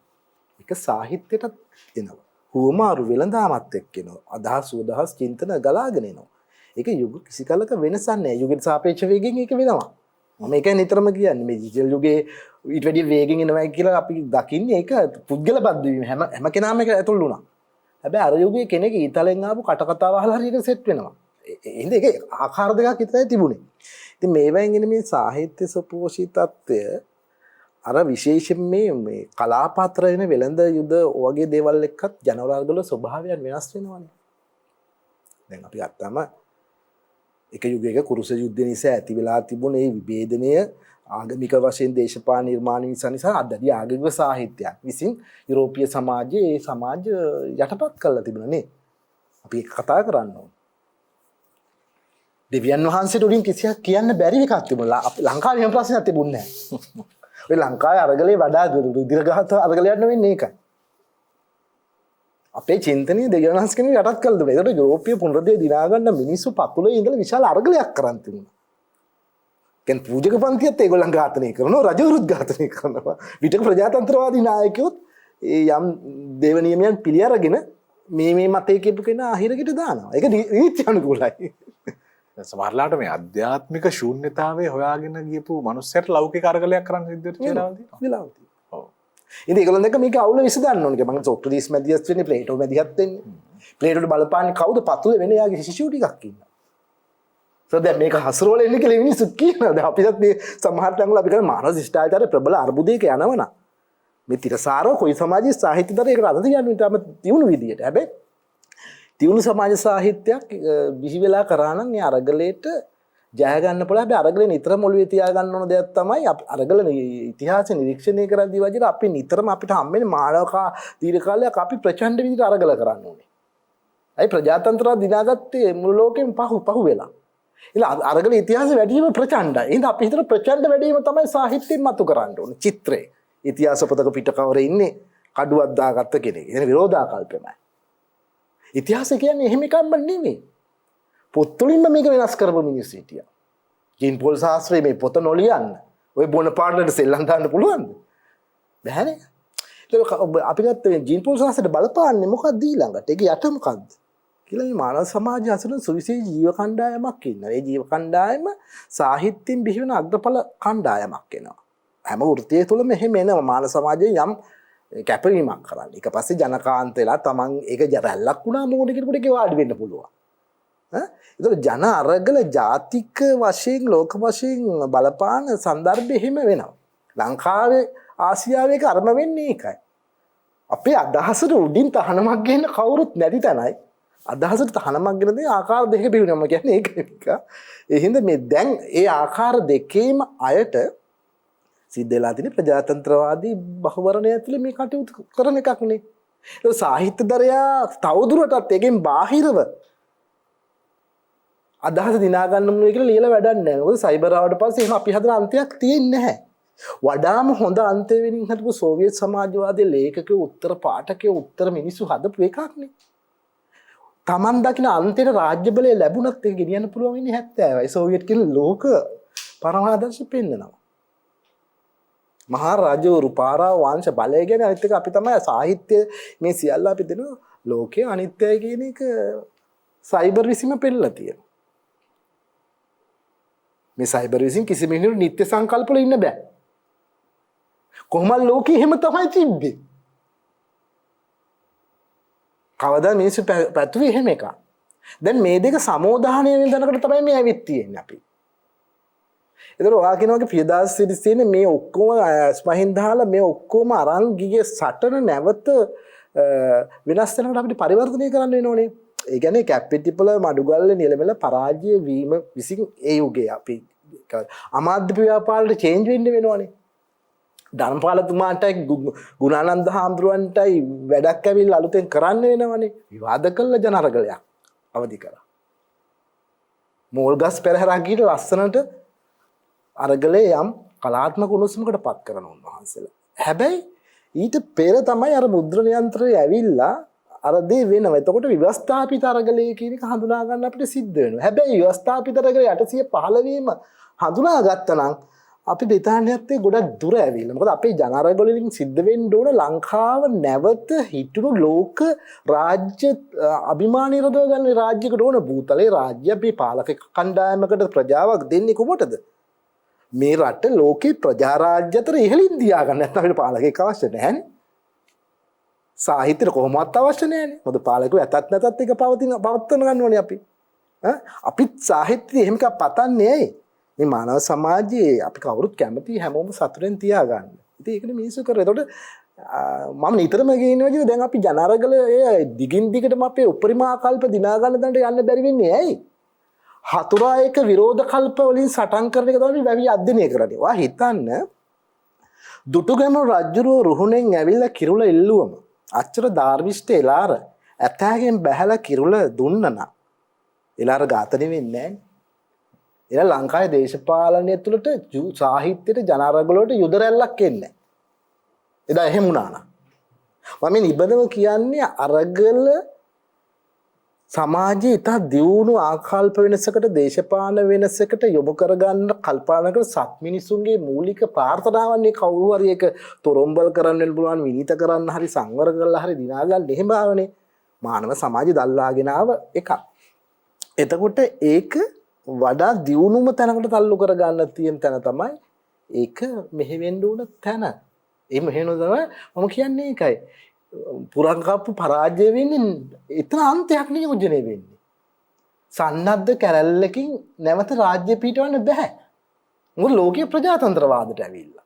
ඒක සාහිත්‍යයටත් එනවා. හුවමාරු වෙළඳාමත් එක්ක එනවා. අදහස් උදහස් චින්තන ගලාගෙන එනවා. ඒක යුග කිසි කලක වෙනසක් නැහැ. යුගෙට සාපේක්ෂ වේගෙන් ඒක වෙනවා. මම ඒකයි නිතරම කියන්නේ මේ ඩිජිටල් යුගයේ ඊට වැඩිය වේගෙන් එනවා කියලා අපි දකින්නේ ඒක පුද්ගල බද්ධ වීම හැම කෙනාම ඒක ඇතුළු වුණා. හැබැයි අර යුගයේ කෙනෙක් ඊතලෙන් ආපු කටකතාව අහලා හරියට සෙට් වෙනවා. එහෙනම් ඒක ආකාර දෙකක් විතරයි තිබුණේ. ඉතින් මේවෙන් එන මේ සාහිත්‍ය සුපෝෂිතත්වය අර විශේෂයෙන් මේ කලාපාත්‍ර වෙන වෙළඳ යුද වගේ දේවල් එක්කත් ජනවරවල ස්වභාවයන් වෙනස් වෙනවානේ. දැන් අපි ගත්තාම එක යුගයක කුරුස යුද්ධ නිසා ඇති වෙලා තිබුණ මේ විභේදනය ආගමික වශයෙන් දේශපාලන නිර්මාණ නිසා අදදී ආගමික සාහිත්‍යයක් විසින් යුරෝපීය සමාජයේ ඒ සමාජ යටපත් කරලා තිබුණා නේ. අපි ඒක කතා කරන්න ඕනේ. දෙවියන් වහන්සේට උඩින් කිසියක් කියන්න බැරි එකක් තිබුණා. ලංකාවේ එහෙම ප්‍රශ්නයක් තිබුණේ නැහැ. ඔය ලංකාවේ අරගලේ වඩා දුරගත අරගලයක් නෙවෙයි ඒකයි. අපේ චින්තනය දෙවියන් වහන්සේ කෙනෙක් යටත් කළ දුන්නා. ඒකට යුරෝපීය පුනරුද්දේ දිනා ගන්න මිනිස්සු පතුලේ ඉඳලා විශාල අරගලයක් කරන් තිබුණා. කෙන් පූජක පන්තියත් ඒගොල්ලන් ඝාතනය කරනවා, රජවරුත් ඝාතනය කරනවා. විටක ප්‍රජාතන්ත්‍රවාදී නායකයොත් යම් දේව නියමයන් පිළි අරගෙන මේ මතය කියපු කෙනා අහිරකට දානවා. ඒක නීති අනුකූලයි. සමහරලාට මේ අධ්‍යාත්මික ශූන්‍යතාවය හොයාගෙන ගියපු මනුස්සයට ලෞකික අරගලයක් කරන්න සිද්ධ වෙච්ච වෙලාවල් තියෙනවා. ඔව්. ඉතින් ඒගොල්ලන් දැක්ක මේක අවුල විසඳන්න ඕනේ. මම සොක්‍රටිස් මැදිහත් වෙන්නේ, ප්ලේටෝ මැදිහත් වෙන්නේ. ප්ලේටෝට බලපාන්නේ කවුද? පතුලේ වෙන යාගේ ශිෂ්‍යෝ ටිකක් ඉන්නවා. දැන් මේක හසුරවල එන්නේ කියලා මිනිස්සු කියනවා. දැන් අපිටත් මේ සමහර තැන්වල අපි කරන මානව ශිෂ්ටාචාරයේ ප්‍රබල අර්බුදයක යනවනම් මේ තිරසාරව කොයි සමාජයේ සාහිත්‍යතරයකට අද තියන්නේ තාම තියුණු විදියට. හැබැයි තියුණු සමාජ සාහිත්‍යයක් බිහි වෙලා කරා නම් මේ අරගලයට ජය ගන්න පුළුවන්. හැබැයි අරගලේ නිතරම ඔළුවේ තියා ගන්න ඕන දෙයක් තමයි අරගල ඉතිහාසය නිරීක්ෂණය කරද්දී වගේ අපි නිතරම අපිට හම්බෙන්නේ මානව දීර්ඝ කාලයක් අපි ප්‍රචණ්ඩ විදිහට අරගල කරන්න ඕනේ. අයි ප්‍රජාතන්ත්‍රය දිනාගත්තේ මුළු ලෝකෙම පහු වෙලා. අරගල ඉතිහාසය වැඩිම ප්‍රචණ්ඩයි. එහෙනම් අපි හිතන ප්‍රචණ්ඩ වැඩිම තමයි සාහිත්‍යයෙන් මතු කරන්න ඕනේ. චිත්‍රේ. ඉතිහාස පොතක පිටකවරේ ඉන්නේ කඩුවක් දාගත්ත කෙනෙක්. එතන විරෝධාකල්පමයි. ඉතිහාසය කියන්නේ එහෙම එකක්ම නෙමෙයි. පොත්වලින්ම මේක වෙනස් කරපු මිනිස්සු හිටියා. ජීන් පෝල් ශාස්ත්‍රයේ මේ පොත නොලියන්න. ඔය බොනපාර්ට්ලට සෙල්ලම් දාන්න පුළුවන්ද? බැහැනේ. ඒක අපි ගත්ත ජීන් පෝල් ශාස්ත්‍රයට බලපාන්නේ මොකක්ද ඊළඟට? ඒක යට මොකක්ද? කියලා මේ මානව සමාජය අසල සුවිශේෂ ජීව කණ්ඩායමක් ඉන්නවා. ඒ ජීව කණ්ඩායම සාහිත්‍යයෙන් බිහි වෙන අග්‍රඵල කණ්ඩායමක් වෙනවා. හැම වෘත්තිය තුළම එහෙම එනවා. මානව සමාජයේ යම් කැපවීමක් කරන්න. ඊට පස්සේ ජනකාන්ත වෙලා තමන් ඒක රැල්ලක් වුණා මොකද කෙනෙකුට ඒක වාඩි වෙන්න පුළුවන්. ඒතර ජන අරගල ජාතික වශයෙන් ලෝක වශයෙන් බලපාන සන්දර්භය එහෙම වෙනවා. ලංකාවේ ආසියාවේ කර්ම වෙන්නේ ඒකයි. අපේ අදහසට උඩින් තහනමක් ගන්න කවුරුත් නැති තැනයි. අදහසට තහනමක් ගෙන දෙන ආකාර දෙක පිළිවෙලම කියන්නේ ඒක එක. ඒ හින්දා මේ දැන් ඒ ආකාර දෙකේම අයට සිද්ධ වෙලා තියෙන ප්‍රජාතන්ත්‍රවාදී බහුවරණය ඇතුලේ මේ කටයුතු කරන එකක් නේ. ඒ සාහිත්‍යදරයා තවදුරටත් එකෙන් බාහිරව අදහස දිනා ගන්න මොනවා කියලා ලියලා වැඩක් නැහැ. මොකද සයිබර් ආවට පස්සේ එහෙම අපි හදන අන්තයක් තියෙන්නේ නැහැ. වඩාම හොඳ අන්තය වෙනින් හදපු සෝවියට් සමාජවාදයේ ලේඛකයෝ උත්තර පාඨකයෝ උත්තර මිනිස්සු හදපු එකක් නේ. Taman දකින අන්තයට රාජ්‍ය බලය ලැබුණත් ඒක ගෙනියන්න පුළුවන් වෙන්නේ 70යි. සෝවියට් කියන ලෝක පරමාදර්ශ පෙන්නනවා. මහා රජවරු පාරා වංශ බලය ගැන අනිත් එක අපි තමයි සාහිත්‍ය මේ සියල්ල අපි දෙන ලෝකයේ අනිත්‍යයි කියන එක සයිබර් විසින්ම පෙන්නලා තියෙනවා. මේ සයිබර් විසින් කිසි මිනිහෙකුට නිත්‍ය සංකල්පවල ඉන්න බෑ. කොහොමද ලෝකෙ එහෙම තමයි තිබ්බේ. කවදා මිනිස්සු පැතුවේ එහෙම එකක්. දැන් මේ දෙක සමෝධානය වෙන තැනකට තමයි මේ ඇවිත් තියෙන්නේ අපි. ඒතර ඔයා කියන වගේ පියදාස සිරිසේන මේ ඔක්කොම ස්මහින් දාලා මේ ඔක්කොම අරන් ගියේ සටන නැවත වෙනස් වෙනකට අපිට පරිවර්තනය කරන්න වෙනෝනේ. ඒ කියන්නේ කැපිටල් මඩුගල්ල නිලමෙල පරාජය වීම විසින් ඒ යුගයේ අපි අමාත්‍ය ව්‍යාපාරයට චේන්ජ් වෙන්න වෙනවනේ. ධර්මපාලතුමාටයි ගුණානන්ද හාමුදුරුවන්ටයි වැඩක් ඇවිල්ලා අලුතෙන් කරන්න වෙනවනේ. විවාද කළ ජනරගලයක් අවදි කරා. මෝල්ගස් පෙරහැරක් ගිහින් ලස්සනට අරගලේ යම් කලාත්මක උණුසුමකට පත් කරන උන්වහන්සේලා. හැබැයි ඊට පෙර තමයි අර මුද්‍රණ යන්ත්‍රය ඇවිල්ලා අර දේ වෙනවා. එතකොට ව්‍යවස්ථාපිත අරගලය කියන එක හඳුනා ගන්න අපිට සිද්ධ වෙනවා. හැබැයි ව්‍යවස්ථාපිත අරගලය 815 වීම හඳුනා ගත්තා නම් අපි බ්‍රිතාන්‍යයත් ගොඩක් දුර ඇවිල්ලා. මොකද අපේ ජනරගවලින් සිද්ධ වෙන්න ඕන ලංකාව නැවත හිටුණු ලෝක රාජ්‍ය අභිමානී රඳව ගන්න රාජ්‍යයකට ඕන භූතලේ රාජ්‍ය අපි පාලක කණ්ඩායමකට ප්‍රජාවක් දෙන්නේ කොහොමද? මේ රට ලෝකේ ප්‍රජා රාජ්‍ය අතර ඉහළින් තියාගන්න නැත්නම් අපිට පාලකෙක් අවශ්‍ය නැහැනේ. සාහිත්‍යෙට කොහොමවත් අවශ්‍ය නැහැනේ. මොකද පාලකව ඇතත් නැතත් එක පවත්වන ගන්න ඕනේ අපි. අපිත් සාහිත්‍යය එහෙම එකක් පතන්නේ ඇයි? මේ මානව සමාජයේ අපි කවුරුත් කැමති හැමෝම සතුටෙන් තියාගන්න. ඉතින් ඒකනේ මිනිස්සු කරේ. එතකොට මම නිතරම කියනවා කිව්ව දැන් අපි ජනරගල දිගින් දිගටම අපේ උපරිම ආකල්ප දිනා ගන්න දණ්ඩ යන්න බැරි වෙන්නේ ඇයි? හතුරා එක විරෝධ කල්ප වලින් සටන් කරන එක තමයි වැවි අධ්‍යයනය කරන්නේ. ඔයා හිතන්න දුටුගැමුණු රජුරෝ රුහුණෙන් ඇවිල්ලා කිරුල එල්ලුවම අච්චර ධාර්මිෂ්ඨ එලාර ඇතෑගෙන් බැහැලා කිරුල දුන්නනම් එලාර ඝාතනය වෙන්නේ නැහැ. එලා ලංකාවේ දේශපාලනය තුළට සාහිත්‍යයට ජනරගල වලට යුද රැල්ලක් එන්නේ. එදා එහෙම වුණා නම් මම නිබඳව කියන්නේ අරගල සමාජයේ ඉතා දියුණු ආකල්ප වෙනසකට දේශපාලන වෙනසකට යොමු කරගන්න කල්පනා කර සත් මිනිසුන්ගේ මූලික ප්‍රාර්ථනාවන්නේ කවුරු හරි එක තොරම්බල් කරන්න පුළුවන් විනීත කරන්න හරි සංවර කරලා හරි දිනා ගන්න එහෙම ආවනේ මානව සමාජය දල්ලාගෙන ආව එකක්. එතකොට ඒක වඩා දියුණුම තැනකට තල්ලු කරගන්න තියෙන තැන තමයි ඒක මෙහෙවෙන්න උන තැන. ඒ මෙහෙන තමයි මම කියන්නේ ඒකයි. පුරංකප්පු පරාජය වෙන්නේ එතන අන්තයක් නියෝජනය වෙන්නේ. සන්නද්ධ කැරැල්ලකින් නැවත රාජ්‍ය පිටවන්න බෑ. මොකද ලෝකීය ප්‍රජාතන්ත්‍රවාදයට ඇවිල්ලා.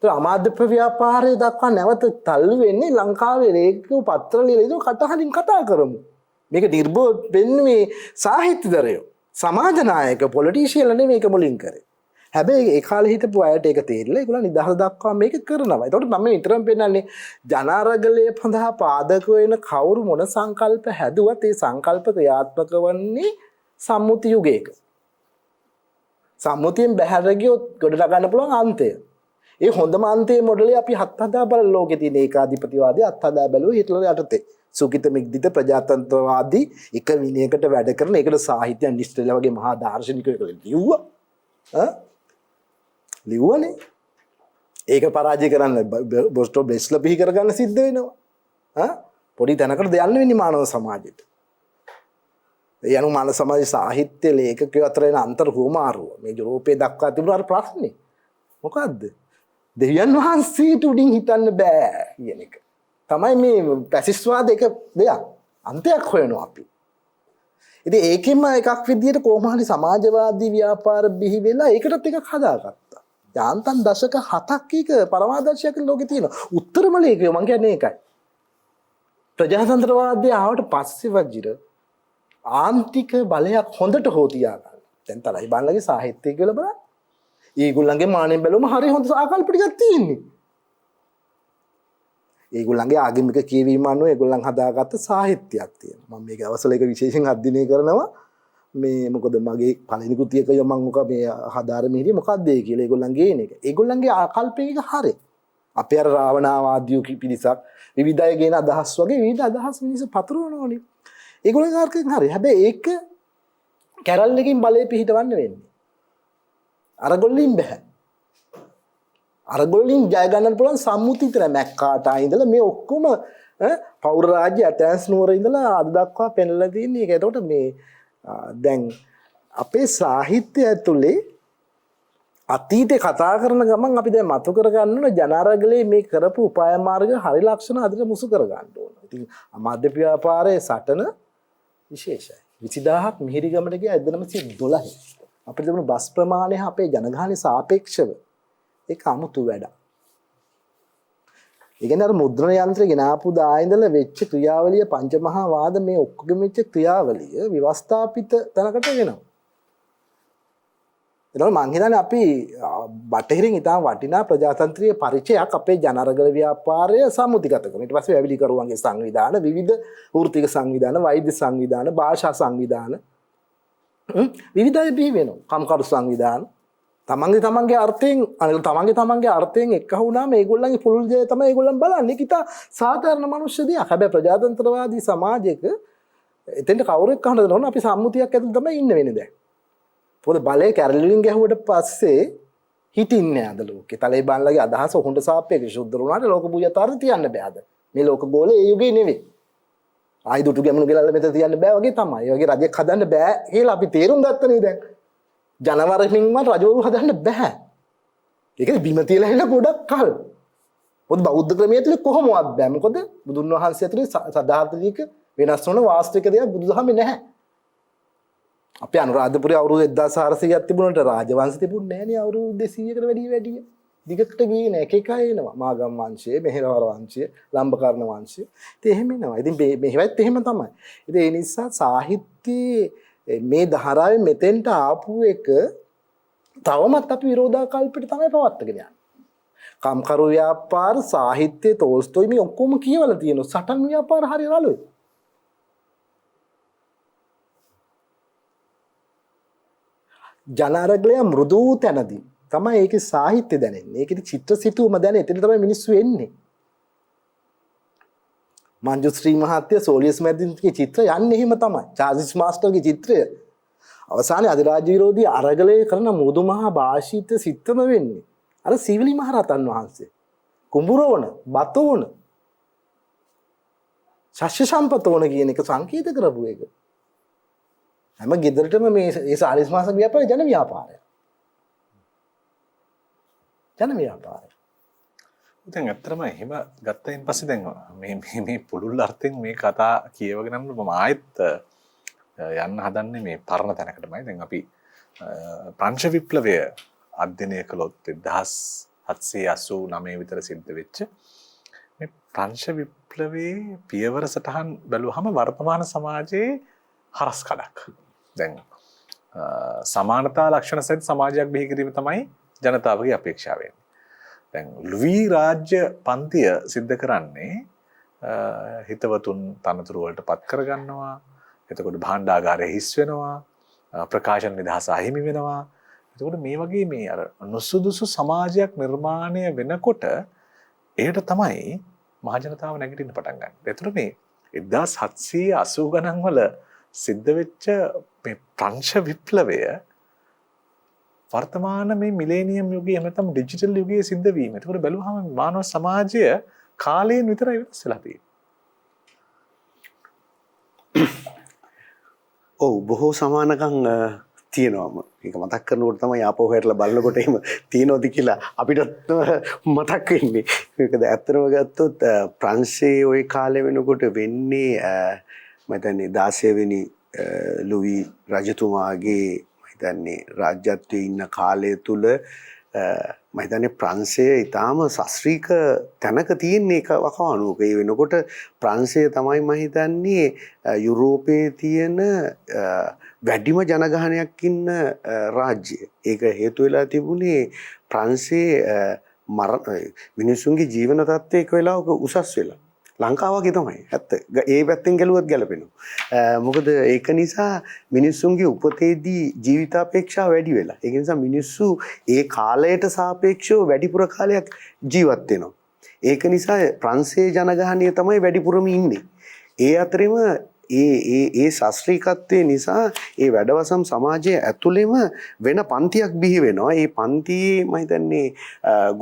ඒත් අමාත්‍ය ව්‍යාපාරය දක්වා නැවත තල්ලු වෙන්නේ ලංකාවේ ලේඛක පත්‍ර ලියලා කටහඬින් කතා කරමු. මේක නිර්බෝධ වෙන්නේ මේ සාහිත්‍යදරයෝ. සමාජ නායක පොලිටිෂියන්ලා නෙමෙයි මේක මුලින් කරේ. හැබැයි ඒ කාලේ හිටපු අයට ඒක තේරිලා ඒගොල්ලෝ නිදහස දක්වා මේක කරනවා. ඒකට මම නිතරම පෙන්නන්නේ ජනරගලයේ පඳහා පාදක වෙන කවුරු මොන සංකල්ප හැදුවත් ඒ සංකල්ප ක්‍රියාත්මක වන්නේ සම්මුති යුගයක. සම්මුතියෙන් බැහැර ගියොත් ගොඩ ගන්න පුළුවන් අන්තය. ඒ හොඳම අන්තයේ මොඩලේ අපි හත්හදා බල ලෝකේ තියෙන ඒකාධිපතිවාදී අත්හදා බැලුවා හිට්ලර් යටතේ. සුකිත මිග්දිත ප්‍රජාතන්ත්‍රවාදී එක විනයකට වැඩ කරන ඒකට සාහිත්‍ය නිෂ්ඨලා වගේ මහා දාර්ශනිකයෙක් ලිව්වා. ලිව්වනේ. ඒක පරාජය කරන්න බොස්ටෝ බ්ලෙස්ලා පිහි කරගන්න සිද්ධ වෙනවා. පොඩි තැනකට දෙයන්න වෙන්නේ මානව සමාජයට. ඒ අනුව මානව සමාජ සාහිත්‍ය ලේඛකයෝ අතර එන අන්තර් හුමාරුව මේ යුරෝපයේ දක්වා තිබුණ අර ප්‍රශ්නේ. මොකද්ද? දෙවියන් වහන්සේට උඩින් හිතන්න බෑ කියන එක. තමයි මේ පැසිස්වාද එක දෙයක්. අන්තයක් හොයනවා අපි. ඉතින් ඒකෙම එකක් විදියට කොහොම හරි සමාජවාදී ව්‍යාපාර බිහි වෙලා ඒකටත් එකක් හදාගත්තා. යාන්තම් දශක 7ක් එක පරමාදර්ශයක් ලෝකේ තියෙනවා. උත්තරම ලේඛකය මම කියන්නේ ඒකයි. ප්‍රජාතන්ත්‍රවාදය ආවට පස්සේ වජිර ආන්තික බලයක් හොඳට හෝ තියාගන්න. දැන් තරයි බාලගේ සාහිත්‍ය කියලා බලන්න. ඒගොල්ලන්ගේ මානෙන් බැලුවම හරි හොඳ ආකල්ප ටිකක් තියෙන්නේ. ඒගොල්ලන්ගේ ආගමික කියවීම අනුව ඒගොල්ලන් හදාගත්ත සාහිත්‍යයක් තියෙනවා. මම මේක අවසල එක විශේෂයෙන් අධ්‍යයනය කරනවා. මේ මොකද මගේ පළවෙනි කෘතියක මම මොකක් මේ හදාරම හිටියේ මොකක්ද ඒ කියලා ඒගොල්ලන්ගේ එන එක. ඒගොල්ලන්ගේ ආකල්පයක හරි. අපේ අර රාවණාවාදීෝ පිරිසක් විවිධය ගේන අදහස් වගේ විවිධ අදහස් මිනිස්සු පතුරවනෝනේ. ඒගොල්ලන්ගේ ආකාරයෙන් හරි. හැබැයි ඒක කැරල් එකකින් බලය පිහිටවන්න වෙන්නේ. අරගොල්ලින් බෑ. අරගොල්ලින් ජය ගන්න පුළුවන් සම්මුති විතර මැක්කාටා ඉඳලා මේ ඔක්කොම පෞර රාජ්‍ය ඇතැන්ස් නුවර ඉඳලා අද දක්වා පෙන්ලා තියෙන්නේ. ඒක එතකොට මේ දැන් අපේ සාහිත්‍ය ඇතුලේ අතීතේ කතා කරන ගමන් අපි දැන් මතු කර ගන්න ඕන ජනරගලේ මේ කරපු උපාය මාර්ග හරි ලක්ෂණ අදිට මුසු කර ගන්න ඕන. ඉතින් මධ්‍ය ව්‍යාපාරයේ සටන විශේෂයි. 20000ක් මිහිරිගමට ගියා 1912. අපිට තිබුණු බස් ප්‍රමාණය අපේ ජනගහනය සාපේක්ෂව ඒක අමුතු වැඩක්. ඒ කියන්නේ අර මුද්‍රණ යන්ත්‍රය ගෙනාපු දා ඉඳලා වෙච්ච ක්‍රියාවලිය පංචමහා වාද මේ ඔක්කොගෙම වෙච්ච ක්‍රියාවලිය ව්‍යවස්ථාපිත තැනකට ගෙනවා. එතකොට මං හිතන්නේ අපි බටහිරින් ඉතාම වටිනා ප්‍රජාතන්ත්‍රීය පරිචයක් අපේ ජනරගල ව්‍යාපාරය සම්මුතිගත කරනවා. ඊට පස්සේ වැවිලිකරුවන්ගේ සංවිධාන, විවිධ වෘත්තික සංවිධාන, වෛද්‍ය සංවිධාන, භාෂා සංවිධාන විවිධයි බිහි වෙනවා. කම්කරු සංවිධාන තමන්ගේ අර්ථයෙන් එක්ක වුණාම ඒගොල්ලන්ගේ පුළුල් දේ තමයි ඒගොල්ලන් බලන්නේ. ඒක ඉතා සාධාරණ මනුෂ්‍ය දෙයක්. හැබැයි ප්‍රජාතන්ත්‍රවාදී සමාජයක එතෙන්ට කවුරෙක් අහන්න දෙනවනම් අපි සම්මුතියක් ඇතුළේ තමයි ඉන්න වෙන්නේ දැන්. පොද බලය කැරලින් ගැහුවට පස්සේ හිටින්නේ අද ලෝකේ. තලේබාන්ලගේ අදහස උහුන්ට සාපේක්ෂව සුද්ධ වුණාට ලෝක බුයතාර්ථ තියන්න බෑද. මේ ලෝක ගෝලේ ඒ යුගේ නෙවෙයි. ආයි දුටු ගැමුණු ගෙලල්ල මෙතන තියන්න බෑ වගේ තමයි. ඒ වගේ රජෙක් හදන්න බෑ කියලා අපි තේරුම් ගත්තනේ දැන්. ජනවරමින්ම රජවරු හදන්න බෑ. ඒක බිම තියලා ඉන්න ගොඩක් කල්. පොත් බෞද්ධ ක්‍රමයේ ඇතුලේ කොහොමවත් බෑ. මොකද බුදුන් වහන්සේ ඇතුලේ සදාර්ථනික වෙනස් වන වාස්තවික දෙයක් බුදුදහමේ නැහැ. අපි අනුරාධපුරේ අවුරුදු 1400ක් තිබුණාට රාජවංශ තිබුණේ නැහැ නේ අවුරුදු 200කට වැඩි. දිගට ගියේ නැහැ. එක එක එනවා. මාගම් වංශය, මෙහෙරවර වංශය, ලම්බකර්ණ වංශය. ඉතින් එහෙම එනවා. ඉතින් මෙහෙවත් එහෙම තමයි. ඉතින් ඒ නිසා සාහිත්‍යයේ මේ ධාරාවේ මෙතෙන්ට ආපු එක තවමත් අපි විරෝධාකල්පිත තමයි පවත්වාගෙන යන්නේ. කම්කරු ව්‍යාපාර, සාහිත්‍ය, තෝල්ස්තෝයි මේ ඔක්කොම කියවලා තියෙනවා. සටන් ව්‍යාපාර හරිය රළුයි. ජනරගලය මෘදු තැනදී තමයි ඒකේ සාහිත්‍ය දැනෙන්නේ. ඒකේ චිත්‍ර සිතුවම දැනෙන්නේ. එතන තමයි මිනිස්සු එන්නේ. මංජුශ්‍රී මහත්තයා සෝලියස් මැදින්ගේ චිත්‍ර යන්නේ එහෙම තමයි. චාර්ල්ස් මාස්ටර්ගේ චිත්‍රය අවසානයේ අධිරාජ්‍ය විරෝධී අරගලයේ කරන මුදු මහා භාෂිත සිත්තම වෙන්නේ. අර සීවලි මහරහතන් වහන්සේ. කුඹුරවන, බතවන, ශස්‍ය සම්පතවන කියන එක සංකේත කරපු එක. හැම ගෙදරටම මේ සාලිස් මාස ව්‍යාපාරය ජන ව්‍යාපාරය. ජන ව්‍යාපාරය. දැන් ඇත්තටම එහෙම ගත්තයින් පස්සේ දැන් මේ පුළුල් අර්ථයෙන් මේ කතා කියවගෙන යනකොට මම ආයෙත් යන්න හදන්නේ මේ පරණ තැනකටමයි. දැන් අපි ප්‍රංශ විප්ලවය අධ්‍යයනය කළොත් 1789 විතර සිද්ධ වෙච්ච මේ ප්‍රංශ විප්ලවයේ පියවර සටහන් බැලුවහම වර්තමාන සමාජයේ හරස් කඩක්. දැන් සමානතා ලක්ෂණ සහිත සමාජයක් බිහි කිරීම තමයි ජනතාවගේ අපේක්ෂාව වෙන්නේ. දැන් ලුවී රාජ්‍ය පන්තිය සිද්ධ කරන්නේ හිතවතුන් තනතුරු වලට පත් කරගන්නවා. එතකොට භාණ්ඩාගාරය හිස් වෙනවා. ප්‍රකාශන නිදහස අහිමි වෙනවා. එතකොට මේ වගේ මේ අර නුසුදුසු සමාජයක් නිර්මාණය වෙනකොට ඒකට තමයි මහජනතාව නැගිටින්න පටන් ගන්න. එතකොට මේ 1780 ගණන් වල සිද්ධ වෙච්ච මේ ප්‍රංශ විප්ලවය වර්තමාන මේ මිලේනියම් යුගයේ නැත්නම් ඩිජිටල් යුගයේ සිද්ධ වීම. ඒකට බැලුවහම මානව සමාජය කාලයෙන් විතරයි වෙනස් වෙලා තියෙන්නේ. ඔව් බොහෝ සමානකම් තියෙනවා. මේක මතක් කරනකොට තමයි ආපහු හැරලා බලනකොට එහෙම තියෙනවද කියලා අපිටත් මතක් වෙන්නේ. මේකද ඇත්තටම ගත්තොත් ප්‍රංශයේ ওই කාලේ වෙනකොට වෙන්නේ මම හිතන්නේ 16 වෙනි ලුවී රජතුමාගේ රාජ්‍යත්වයේ ඉන්න කාලය තුල මම හිතන්නේ ප්‍රංශය ඊටාම ශාස්ත්‍රීය තැනක තියෙන එක වකවානුවක. ඒ වෙනකොට ප්‍රංශය තමයි මම හිතන්නේ යුරෝපයේ තියෙන වැඩිම ජනගහනයක් ඉන්න රාජ්‍යය. ඒක හේතු වෙලා තිබුණේ ප්‍රංශයේ මිනිසුන්ගේ ජීවන තත්ත්වය එක වෙලාවක උසස් වෙලා. ලංකාව වගේ තමයි. ඇත්ත. ඒ පැත්තෙන් ගැලුවත් ගැලපෙනවා. මොකද ඒක නිසා මිනිස්සුන්ගේ උපතේදී ජීවිතාපේක්ෂාව වැඩි වෙලා. ඒක නිසා මිනිස්සු ඒ කාලයට සාපේක්ෂව වැඩිපුර කාලයක් ජීවත් වෙනවා. ඒක නිසා ප්‍රංශයේ ජනගහනය තමයි වැඩිපුරම ඉන්නේ. ඒ අතරෙම ඒ ශාස්ත්‍රීයත්වයේ නිසා ඒ වැඩවසම් සමාජයේ ඇතුළෙම වෙන පන්තියක් බිහි වෙනවා. ඒ පන්තියේ මම හිතන්නේ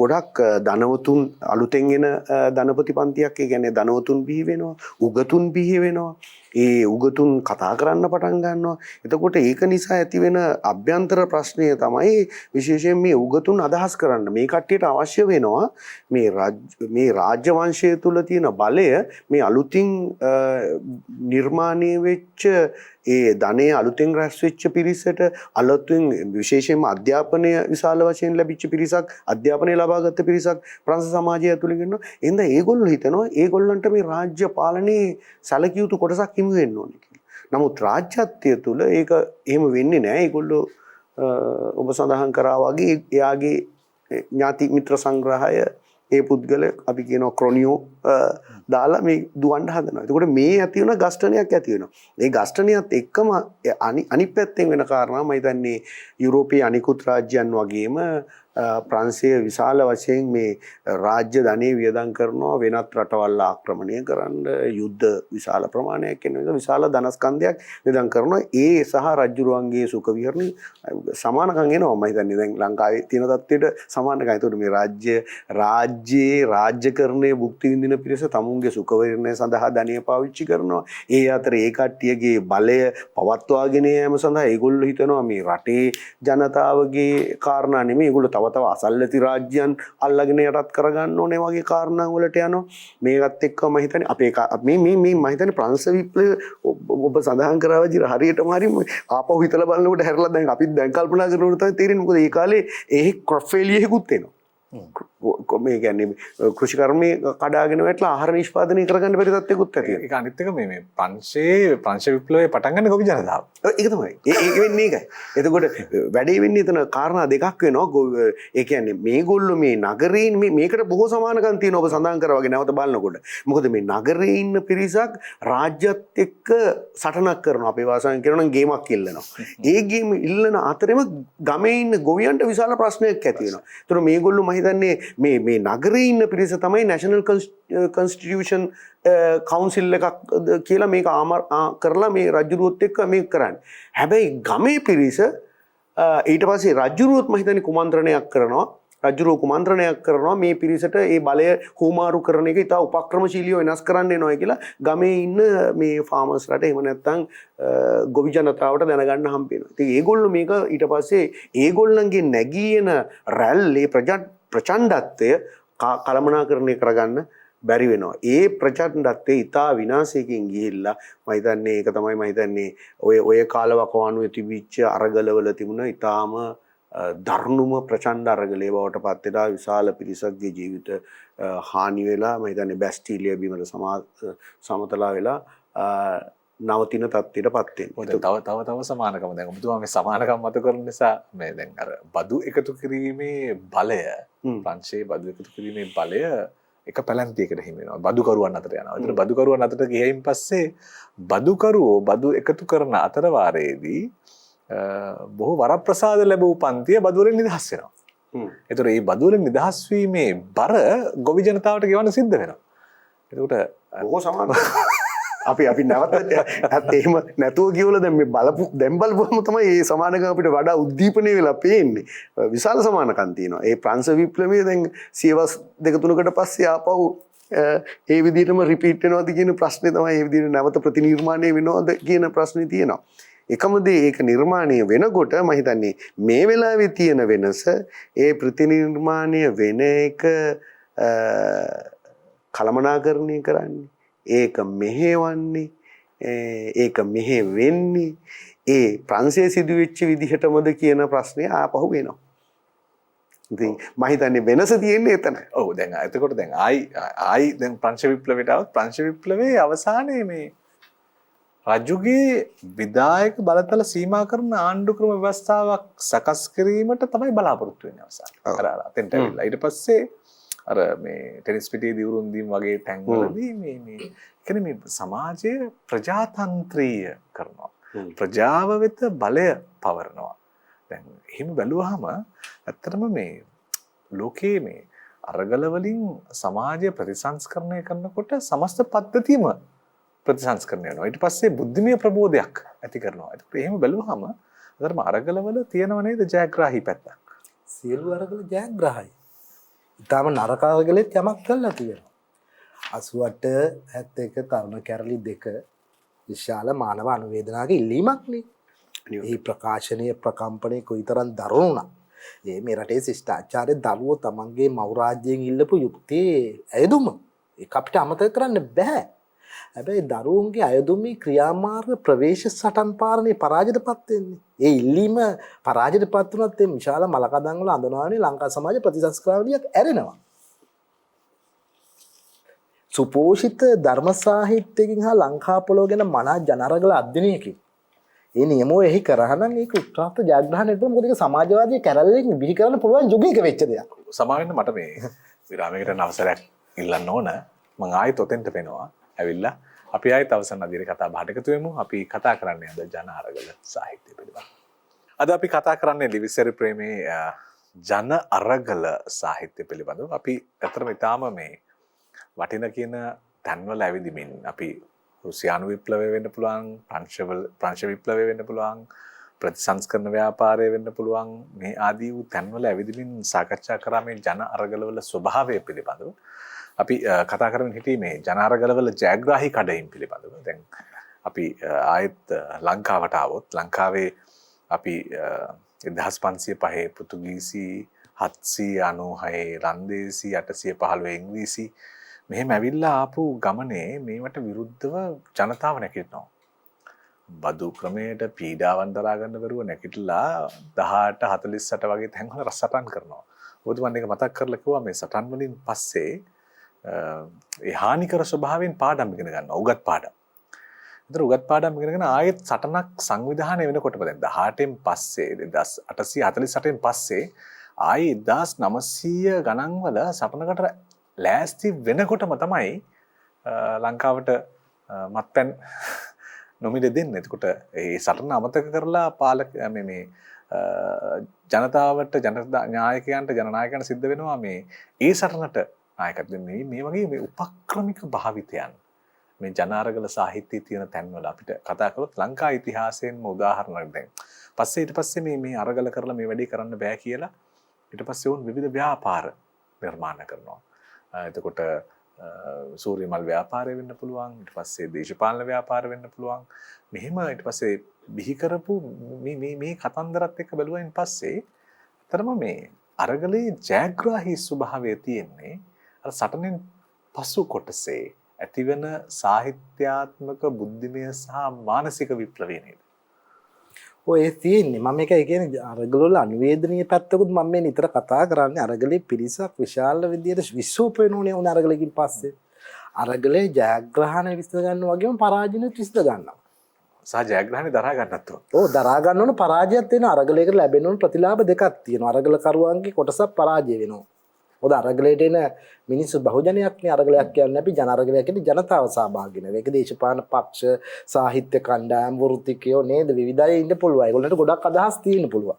ගොඩක් ධනවතුන් අලුතෙන් එන ධනපති පන්තියක්. ඒ කියන්නේ ධනවතුන් බිහි වෙනවා, උගතුන් බිහි වෙනවා. ඒ උගතුන් කතා කරන්න පටන් ගන්නවා. එතකොට ඒක නිසා ඇතිවෙන අභ්‍යන්තර ප්‍රශ්නය තමයි විශේෂයෙන් මේ උගතුන් අදහස් කරන්න. මේ කට්ටියට අවශ්‍ය වෙනවා මේ රාජ්‍ය වංශය තුල තියෙන බලය මේ අලුතින් නිර්මාණය වෙච්ච ඒ ධනය අලුතෙන් රැස් වෙච්ච පිරිසට අලුතෙන් විශේෂයෙන්ම අධ්‍යාපනය විශාල වශයෙන් ලැබිච්ච පිරිසක්, අධ්‍යාපනය ලබාගත් පිරිසක් ප්‍රංශ සමාජය ඇතුළේ ඉන්නවා. එහෙනම් ඒගොල්ලෝ හිතනවා ඒගොල්ලන්ට මේ රාජ්‍ය පාලනයේ සැලකිය යුතු කොටසක් හිමි වෙන්න ඕනේ කියලා. නමුත් රාජ්‍යත්වය තුළ ඒක එහෙම වෙන්නේ නැහැ. ඒගොල්ලෝ ඔබ සඳහන් කරා වගේ එයාගේ ඥාති මිත්‍ර සංග්‍රහය ඒ පුද්ගල අපි කියනවා ක්‍රොනියෝ දාලා මේ දුවන්න හදනවා. එතකොට මේ ඇති වෙන ගස්ඨනයක් ඇති වෙනවා. ඒ ගස්ඨනියත් එක්කම අනිත් පැත්තෙන් වෙන කාරණා මම හිතන්නේ යුරෝපීය අනිකුත් රාජ්‍යයන් වගේම ප්‍රංශය විශාල වශයෙන් මේ රාජ්‍ය ධනෙ වියදම් කරනවා වෙනත් රටවල් ආක්‍රමණය කරන්න යුද්ධ විශාල ප්‍රමාණයක් වෙන විශාල ධනස්කන්ධයක් වියදම් කරනවා. ඒ සහ රජුරුවන්ගේ සුඛ විහරණය සමානකම් එනවා. මම හිතන්නේ දැන් ලංකාවේ තියෙන තත්ත්වයට සමානකම්. ඒතකොට මේ රාජ්‍යයේ රාජ්‍යකරණයේ භුක්ති විඳින පිරිස තමුන්ගේ සුඛ විහරණය සඳහා ධනෙ පාවිච්චි කරනවා. ඒ අතර ඒ කට්ටියගේ බලය පවත්වාගෙන යාම සඳහා ඒගොල්ලෝ හිතනවා මේ රටේ ජනතාවගේ කාරණා නෙමෙයි ඒගොල්ලෝ තව අසල්ලති රාජ්‍යයන් අල්ලගෙන යටත් කරගන්න ඕනේ වගේ කාරණා වලට යනවා. මේකත් එක්ක මම හිතන්නේ අපේ මේ මම හිතන්නේ ප්‍රංශ විප්ලවය ඔබ සඳහන් කරා වගේ හරියටම හරි ආපහු හිතලා බලනකොට හැරලා දැන් අපිත් දැන් කල්පනා කරනකොට තමයි තේරෙන්නේ. මොකද ඒ කාලේ ඒ ක්‍රොප් ෆේලියරෙකුත් එනවා. මේ කියන්නේ කෘෂිකර්මයේ කඩාගෙන වැටලා ආහාර නිෂ්පාදනය කරගන්න බැරි තත්ත්වයකුත් ඇති වෙනවා. ඒක අනිත් එක මේ ප්‍රංශ විප්ලවයේ පටන් ගන්න ගොවි ජනතාව. ඒක තමයි. ඒක වෙන්නේ ඒකයි. එතකොට වැඩේ වෙන්නේ එතන කාරණා දෙකක් වෙනවා. ඒ කියන්නේ මේගොල්ලෝ මේ නගරේ මේකට බොහෝ සමානකම් තියෙනවා ඔබ සඳහන් කරා වගේ නැවත බලනකොට. මොකද මේ නගරේ ඉන්න පිරිසක් රාජ්‍යත් එක්ක සටනක් කරනවා. අපේ වාසයන් කියනවා නම් ගේමක් ඉල්ලනවා. ඒ ගේම ඉල්ලන අතරෙම ගමේ ඉන්න ගොවියන්ට විශාල ප්‍රශ්නයක් ඇති වෙනවා. ඒතර මේගොල්ලෝ මම හිතන්නේ මේ නගරේ ඉන්න පිරිස තමයි නැෂනල් කන්ස්ටිටියුෂන් කවුන්සිල් එකක් කියලා මේක කරලා මේ රජුරුවත් එක්ක මේක කරන්නේ. හැබැයි ගමේ පිරිස ඊට පස්සේ රජුරුවත් මම හිතන්නේ කුමන්ත්‍රණයක් කරනවා. රජුරුව කුමන්ත්‍රණයක් කරනවා මේ පිරිසට ඒ බලය හුමාරු කරන එක ඉතා උපක්‍රමශීලීව වෙනස් කරන්න එනවා කියලා ගමේ ඉන්න මේ ෆාමර්ස්ලාට එහෙම නැත්නම් ගොවි ජනතාවට දැනගන්න හම්බ වෙනවා. ඉතින් ඒගොල්ලෝ මේක ඊට පස්සේ ඒගොල්ලන්ගේ නැගී එන රැල්ලේ ප්‍රචණ්ඩත්වය කළමනාකරණය කරගන්න බැරි වෙනවා. ඒ ප්‍රචණ්ඩත්වය ඉතා විනාශයකින් ගිහිල්ලා මම හිතන්නේ ඒක තමයි මම හිතන්නේ ඔය කාලවකවානුවේ තිබිච්ච අරගලවල තිබුණ ඉතාම දරුණුම ප්‍රචණ්ඩ අරගලේ බවට පත් වෙලා විශාල පිරිසක්ගේ ජීවිත හානි වෙලා මම හිතන්නේ බැස්ටීලිය බිමට සමතලා වෙලා නවතින තත්ත්වයට පත් වෙනවා. තව සමානකම දැන් ඔබතුමා මේ සමානකම් මත කරන නිසා මේ දැන් අර බදු එකතු කිරීමේ බලය ප්‍රංශයේ බදු එකතු කිරීමේ බලය එක පැලැන්තියකට හිමි වෙනවා. බදුකරුවන් අතර යනවා. ඒතර බදුකරුවන් අතට ගියයින් පස්සේ බදුකරුවෝ බදු එකතු කරන අතර වාරයේදී බොහෝ වරප්‍රසාද ලැබූ පන්තිය බදු වලින් නිදහස් වෙනවා. ඒතර මේ බදු වලින් නිදහස් වීමේ බර ගොවි ජනතාවට ගෙවන්න සිද්ධ වෙනවා. එතකොට බොහෝ සමාන අපි නැවත එහෙම නැතුව කියවල දැන් මේ බලපුවම තමයි මේ සමානකම් අපිට වඩා උද්දීපනය වෙලා පේන්නේ. විශාල සමානකම් තියෙනවා. ඒ ප්‍රංශ විප්ලවයේ දැන් සියවස් දෙක තුනකට පස්සේ ආපහු ඒ විදිහටම රිපීට් වෙනවද කියන ප්‍රශ්නේ තමයි ඒ විදිහට නැවත ප්‍රතිනිර්මාණය වෙනවද කියන ප්‍රශ්නේ තියෙනවා. එකම දේ ඒක නිර්මාණය වෙනකොට මම හිතන්නේ මේ වෙලාවේ තියෙන වෙනස ඒ ප්‍රතිනිර්මාණය වෙන එක කළමනාකරණය කරන්නේ ඒක මෙහෙවන්නේ ඒක මෙහෙ වෙන්නේ ඒ ප්‍රංශයේ සිදුවෙච්ච විදිහටමද කියන ප්‍රශ්නේ ආපහු වෙනවා. ඉතින් මම හිතන්නේ වෙනස තියෙන්නේ එතන. ඔව් දැන් එතකොට දැන් ආයි දැන් ප්‍රංශ විප්ලවයට આવත් ප්‍රංශ විප්ලවයේ අවසානයේ මේ රජුගේ විධායක බලතල සීමා කරන ආණ්ඩුක්‍රම ව්‍යවස්ථාවක් සකස් කිරීමට තමයි බලාපොරොත්තු වෙන්නේ අවසාන. අර අතෙන්ට ඇවිල්ලා ඊට පස්සේ අර මේ ටෙනිස් පිටියේ දිවුරුම් දීම් වගේ තැන්වලදී මේ කියන්නේ මේ සමාජය ප්‍රජාතන්ත්‍රීය කරනවා. ප්‍රජාව වෙත බලය පවරනවා. දැන් එහෙම බැලුවාම ඇත්තටම මේ ලෝකයේ මේ අරගල වලින් සමාජය ප්‍රතිසංස්කරණය කරනකොට සමස්ත පද්ධතියම ප්‍රතිසංස්කරණය වෙනවා. ඊට පස්සේ බුද්ධිමය ප්‍රබෝධයක් ඇති කරනවා. ඒත් එහෙම බැලුවහම අතරම අරගලවල තියෙනව නේද ජයග්‍රාහී පැත්තක්. සියලු අරගල ජයග්‍රහයි. ඊටම නරක අරගලෙත් යමක් කළා තියෙනවා. 88 71 තරුණ කැරලි දෙක විශාල මානව අනුවේදනාගේ ඉල්ලීමක් නේ. මේ ප්‍රකාශනීය ප්‍රකම්පනයේ කොයිතරම් දරුණු වුණා. මේ රටේ ශිෂ්ටාචාරයේ දරුවෝ තමන්ගේ මව් රාජ්‍යයෙන් ඉල්ලපු යුක්තියේ අයදුම ඒක අපිට අමතක කරන්න බෑ. හැබැයි දරුවන්ගේ අයදුමේ ක්‍රියාමාර්ග ප්‍රවේශ සටන් පාරණේ පරාජයටපත් වෙන්නේ. ඒ ඉල්ලීම පරාජයටපත් වුණත් මේ විශාල මලකඳන් වල අඳනවානේ ලංකා සමාජ ප්‍රතිසංස්කරණයක් ඇරෙනවා. සුපෝෂිත ධර්ම සාහිත්‍යකින් හා ලංකා පොළොව ගැන මනා ජනරගල අධ්‍යයනයකින් ඒ නියමෝ එහි කරහනම් ඒක උත්සාහත ජයග්‍රහණයට මොකද ඒක සමාජවාදී කැරල්ලෙන් බිහි කරන්න පුළුවන් යුගයක වෙච්ච දෙයක්. සමාවෙන්න මට මේ විරාමයකට යන අවසරයක් ඉල්ලන්න ඕන. මම ආයෙත් ඔතෙන්ට වෙනවා. ඇවිල්ලා අපි ආයෙත් අවසන් අදිරේ කතා බහට එකතු වෙමු. අපි කතා කරන්නේ අද ජන අරගල සාහිත්‍ය පිළිබඳව. අද අපි කතා කරන්නේ ලිවිසරි ප්‍රේමේ ජන අරගල සාහිත්‍ය පිළිබඳව. අපි අතරම ඊටාම මේ වටින කියන තැන්වල ඇවිදිමින් අපි රුසියානු විප්ලවය වෙන්න පුළුවන්, ප්‍රංශ විප්ලවය වෙන්න පුළුවන්, ප්‍රතිසංස්කරණ ව්‍යාපාරය වෙන්න පුළුවන්, මේ ආදී වූ තැන්වල ඇවිදිමින් සාකච්ඡා කරා මේ ජන අරගලවල ස්වභාවය පිළිබඳව. අපි කතා කරමින් හිටියේ මේ ජන අරගලවල ජයග්‍රාහී කඩයින් පිළිබඳව. දැන් අපි ආයෙත් ලංකාවට ආවොත් ලංකාවේ අපි 1505 පෘතුගීසි 796 රන්දේසි 815 ඉංග්‍රීසි මෙහෙම ඇවිල්ලා ආපු ගමනේ මේවට විරුද්ධව ජනතාව නැගිටිනවා. බදු ක්‍රමයට පීඩාවන් දරා ගන්න බැරුව නැගිටලා 1848 වගේ තැන්වල රසටන් කරනවා. මොකද මම මේක මතක් කරලා කිව්වා මේ සටන් වලින් පස්සේ ඒ හානිකර ස්වභාවයෙන් පාඩම් ඉගෙන ගන්නවා. උගත් පාඩම්. ඒතර උගත් පාඩම් ඉගෙනගෙන ආයෙත් සටනක් සංවිධානය වෙනකොටම දැන් 18න් පස්සේ 1848න් පස්සේ ආයේ 1900 ගණන් වල සටනකට ලෑස්ති වෙනකොටම තමයි ලංකාවට මත්පැන් නොමිලේ දෙන්නේ. එතකොට ඒ සටන අමතක කරලා පාලක මේ ජනතාවට නායකයන්ට ජනනායකයන්ට සිද්ධ වෙනවා මේ ඒ සටනට නායකත්වයෙන් මේ වගේ මේ උපක්‍රමික භාවිතයන් මේ ජන අරගල සාහිත්‍යයේ තියෙන තැන්වල අපිට කතා කරොත් ලංකා ඉතිහාසයෙන්ම උදාහරණයක් දැන් ඊට පස්සේ මේ අරගල කරලා මේ වැඩේ කරන්න බෑ කියලා ඊට පස්සේ වුන් විවිධ ව්‍යාපාර නිර්මාණ කරනවා. එතකොට සූර්යමල් ව්‍යාපාරය වෙන්න පුළුවන්, ඊට පස්සේ දේශපාලන ව්‍යාපාර වෙන්න පුළුවන්. මෙහෙම ඊට පස්සේ බිහි කරපු මේ කතන්දරත් එක්ක බැලුවයින් පස්සේ අතරම මේ අරගලේ ජයග්‍රාහී ස්වභාවය තියෙන්නේ අර සටනෙන් පසු කොටසේ ඇතිවන සාහිත්‍යාත්මක බුද්ධිමය සහ මානසික විප්ලවය නේද? ඔය තියෙන්නේ මම මේක කියන්නේ අරගල වල අනුවේදනීය පැත්තකුත් මම මේ නිතර කතා කරන්නේ අරගලේ පිරිසක් විශාල විදියට විශ්වෝප වෙනෝනේ උන අරගලකින් පස්සේ අරගලේ ජයග්‍රහණ විශ්ද ගන්නවා වගේම පරාජයත් විශ්ද ගන්නවා සහ ජයග්‍රහණය දරා ගන්නත් ඕ දරා ගන්න ඕන පරාජයත් වෙනවා අරගලයකට ලැබෙන ඕන ප්‍රතිලාභ දෙකක් තියෙනවා අරගල කරුවන්ගේ කොටසක් පරාජය වෙනවා මොකද අරගලයට එන මිනිස්සු බහුජනයක් නේ අරගලයක් කියන්නේ අපි ජන අරගලයක් කියන්නේ ජනතාව සහභාගී වෙන. ඒක දේශපාලන පක්ෂ, සාහිත්‍ය කණ්ඩායම්, වෘත්තිකයෝ නේද විවිධ අය ඉන්න පුළුවන්. ඒගොල්ලන්ට ගොඩක් අදහස් තියෙන්න පුළුවන්.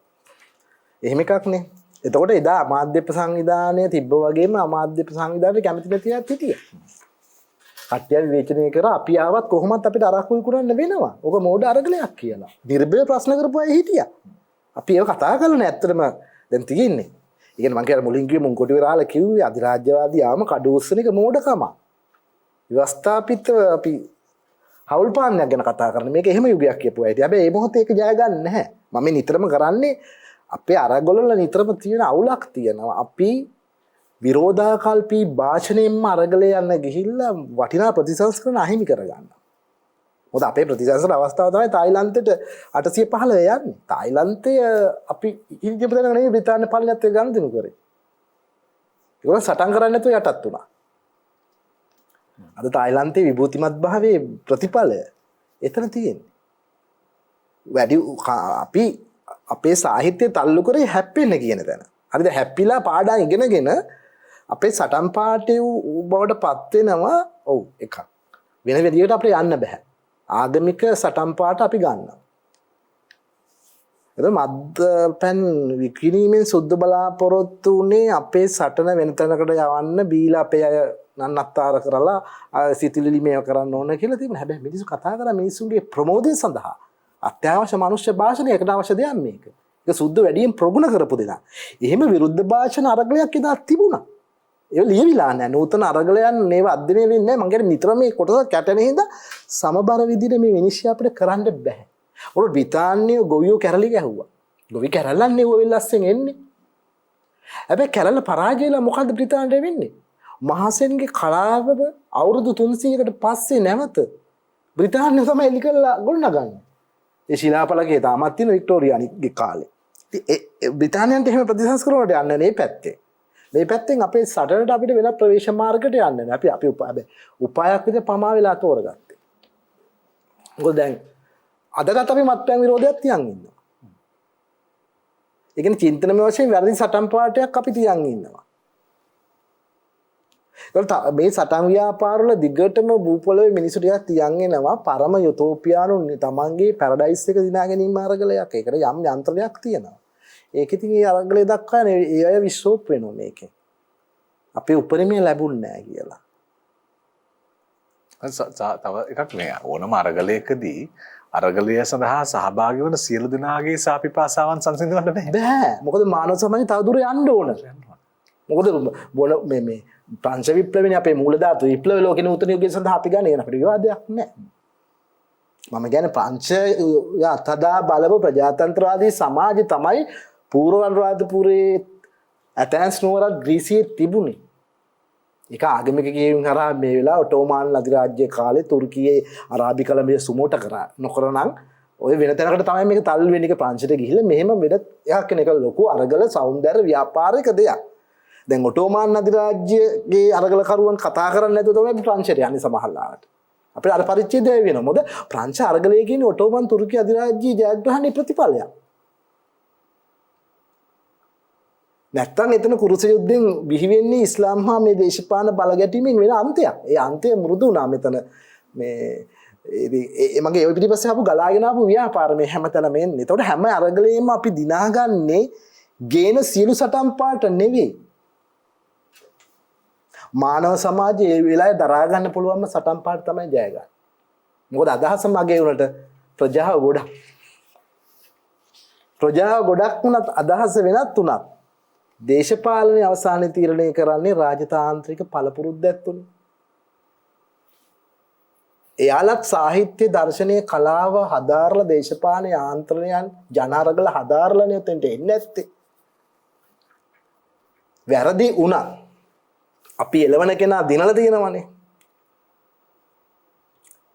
එහෙම එකක් නේ. එතකොට එදා අමාත්‍ය සංවිධානය තිබ්බ වගේම අමාත්‍ය සංවිධානයේ කැමති නැතිවත් හිටියා. කට්ටිය විවේචනය කරා අපි ආවත් කොහොමත් අපිට අරක්කු විකුණන්න වෙනවා. ඕක මෝඩ අරගලයක් කියලා. නිර්භය ප්‍රශ්න කරපු අය හිටියා. අපි ඒක කතා කරලා නෑ ඇත්තටම දැන් තියෙන්නේ. ඉතින් මම කියන මුලින් කිව්වේ මුංකොටි විරාල කිව්වේ අධිරාජ්‍යවාදී ආම කඩ උස්සන එක මෝඩකම. ව්‍යවස්ථාපිත අපි හවුල් පාන්නයක් ගැන කතා කරන්නේ. මේක එහෙම යුගයක් කියපුවා. හැබැයි මේ මොහොතේ ඒක ජය ගන්න නැහැ. මම නිතරම කරන්නේ අපේ අරගල වල නිතරම තියෙන අවුලක් තියෙනවා. අපි විරෝධාකල්පී භාෂණයෙන්ම අරගලේ යන්න ගිහිල්ලා වටිනා ප්‍රතිසංස්කරණ අහිමි කරගන්නවා. මොකද අපේ ප්‍රතිසංස්කරණ අවස්ථාව තමයි තායිලන්තයට 815 යන්නේ. තායිලන්තය අපි ඉරිදීප දෙනක නෙවෙයි බ්‍රිතාන්‍ය පාලනයත් එක්ක ගනුදෙනු කරේ. ඒගොල්ලෝ සටන් කරන්නේ නැතුව යටත් වුණා. අද තායිලන්තයේ විභූතිමත් භාවයේ ප්‍රතිඵලය එතන තියෙන්නේ. වැඩි අපි අපේ සාහිත්‍යය තල්ලු කරේ හැප්පෙන්න කියන තැන. හරිද? හැප්පිලා පාඩම් ඉගෙනගෙන අපේ සටන් පාඨය බවට පත් වෙනවා. ඔව් එකක්. වෙන විදිහකට අපිට යන්න බෑ. ආගමික සටන් පාඨ අපි ගන්නවා. එතකොට මද්පැන් විකිණීමෙන් සුද්ධ බලාපොරොත්තු උනේ අපේ සටන වෙන තැනකට යවන්න බීලා අපේ අය නන්නත්තර කරලා සිතුවිලි මේව කරන්න ඕන කියලා තිබුණා. හැබැයි මිනිස්සු කතා කරා මිනිස්සුන්ගේ ප්‍රමෝදය සඳහා අත්‍යවශ්‍ය මනුෂ්‍ය භාෂණයකට අවශ්‍ය දෙයක් මේක. ඒක සුද්ධ වැඩියෙන් ප්‍රගුණ කරපු දෙනා. එහෙම විරුද්ධ භාෂණ අරගලයක් එදා තිබුණා. ඒ ලියවිලා නැහැ. නූතන අරගලයන් මේව අධ්‍යයනය වෙන්නේ නැහැ. මම කියන්නේ නිතර මේ කොටස කැටෙන හින්දා සමබර විදිහට මේ විනිශ්චය අපිට කරන්න බෑ. ඔර බ්‍රිතාන්‍ය ගොවියෝ කැරලි ගැහුවා. ගොවි කැරල්ලන්නේ ඌ වෙල්ලස්සෙන් එන්නේ. හැබැයි කැරල්ල පරාජයලා මොකද්ද බ්‍රිතාන්‍යයට වෙන්නේ? මහසෙන්ගේ කලාව අවුරුදු 300කට පස්සේ නැවත බ්‍රිතාන්‍ය තමයි එලි කරලා ගොඩනගන්නේ. ඒ ශිලාපලකේ තාමත් තියෙන වික්ටෝරියාගේ කාලේ. ඉතින් බ්‍රිතාන්‍යයන්ට එහෙම ප්‍රතිසංස්කරණයට යන්නේ මේ පැත්තේ. මේ පැත්තෙන් අපේ සටනට අපිට වෙන ප්‍රවේශ මාර්ගකට යන්න නැහැ. අපි උපායක් විදිහට පමා වෙලා තෝරගත්තේ. මොකද දැන් අදටත් අපි මත්පැන් විරෝධයක් තියන් ඉන්නවා. ඒ කියන්නේ චින්තනමය වශයෙන් වැරදි සටන් පාඨයක් අපි තියන් ඉන්නවා. මේ සටන් ව්‍යාපාරවල දිගටම භූපොළවේ මිනිස්සු ටිකක් තියන් එනවා පරම යුටෝපියානු තමන්ගේ පැරඩයිස් එක දිනා ගැනීම අරගලයක්. ඒකට යම් යන්ත්‍රණයක් තියෙනවා. ඒක ඉතින් ඒ අරගලේ දක්වා ඒ අය විශ්වාස වෙනවා මේකේ. අපේ උපරිමය ලැබුණ නැහැ කියලා. තව එකක් මේ ඕනම අරගලයකදී අරගලය සඳහා සහභාගී වන සියලු දෙනාගේ සාපිපාසාවන් සංසිඳවන්න බෑ. මොකද මානව සමාජය තව දුර යන්න ඕන. මොකද මේ ප්‍රංශ විප්ලවනේ අපේ මූලධාතු විප්ලව ලෝකේ නූතන යුගය සඳහා අපි ගන්න අපිට විවාදයක් නැහැ. මම කියන්නේ ප්‍රංශ අතදා බලව ප්‍රජාතන්ත්‍රවාදී සමාජය තමයි පූර්ව අනුරාධපුරයේ ඇතැන්ස් නුවර ග්‍රීසියේ තිබුණේ. ඒක ආගමික කියවීම කරා මේ වෙලාව ඔටෝමාන් අධිරාජ්‍ය කාලේ තුර්කියේ අරාබි කලඹේ සුමෝට කරා නොකරනම් ඔය වෙන තැනකට තමයි මේක තල් වෙන එක ප්‍රංශයට ගිහිල්ලා මෙහෙම වෙන එකක් කෙනෙක් ලොකු අරගල සෞන්දර්ය ව්‍යාපාරික දෙයක්. දැන් ඔටෝමාන් අධිරාජ්‍යයේ අරගල කරුවන් කතා කරන්නේ නැතුව තමයි ප්‍රංශයට යන්නේ සමහරලාට. අපිට අර පරිච්ඡේදය වෙනවා. මොකද ප්‍රංශ අරගලයේ කියන්නේ ඔටෝමන් තුර්කි අධිරාජ්‍යයේ ජයග්‍රහණයේ ප්‍රතිඵලයක්. නැත්තම් එතන කුරුස යුද්ධෙන් බිහි වෙන්නේ ඉස්ලාම් හා මේ දේශපාලන බලගැටීමෙන් වෙන අන්තයක්. ඒ අන්තය මෘදු වුණා මෙතන මේ මගේ ඔය පිටිපස්සේ ආපු ගලාගෙන ආපු ව්‍යාපාර මේ හැමතැනම එන්නේ. ඒතකොට හැම අරගලෙම අපි දිනාගන්නේ ගේන සියලු සටන් පාට නෙවෙයි. මානව සමාජයේ ඒ වෙලාවේ දරා ගන්න පුළුවන්ම සටන් පාට තමයි ජය ගන්න. මොකද අදහස මගේ උනට ප්‍රජාව ගොඩක්. ප්‍රජාව ගොඩක් වුණත් අදහස වෙනත් උනත් දේශපාලනයේ අවසානයේ තීරණය කරන්නේ රාජතාන්ත්‍රික පළපුරුද්දක් තුනේ. එයාලත් සාහිත්‍ය දර්ශනීය කලාව හදාarලා දේශපාලන යාන්ත්‍රණයන් ජනාරගල හදාarලා නෙතෙන්ට එන්නේ නැත්තේ. වැරදි වුණා. අපි එළවන කෙනා දිනලා තියෙනවනේ.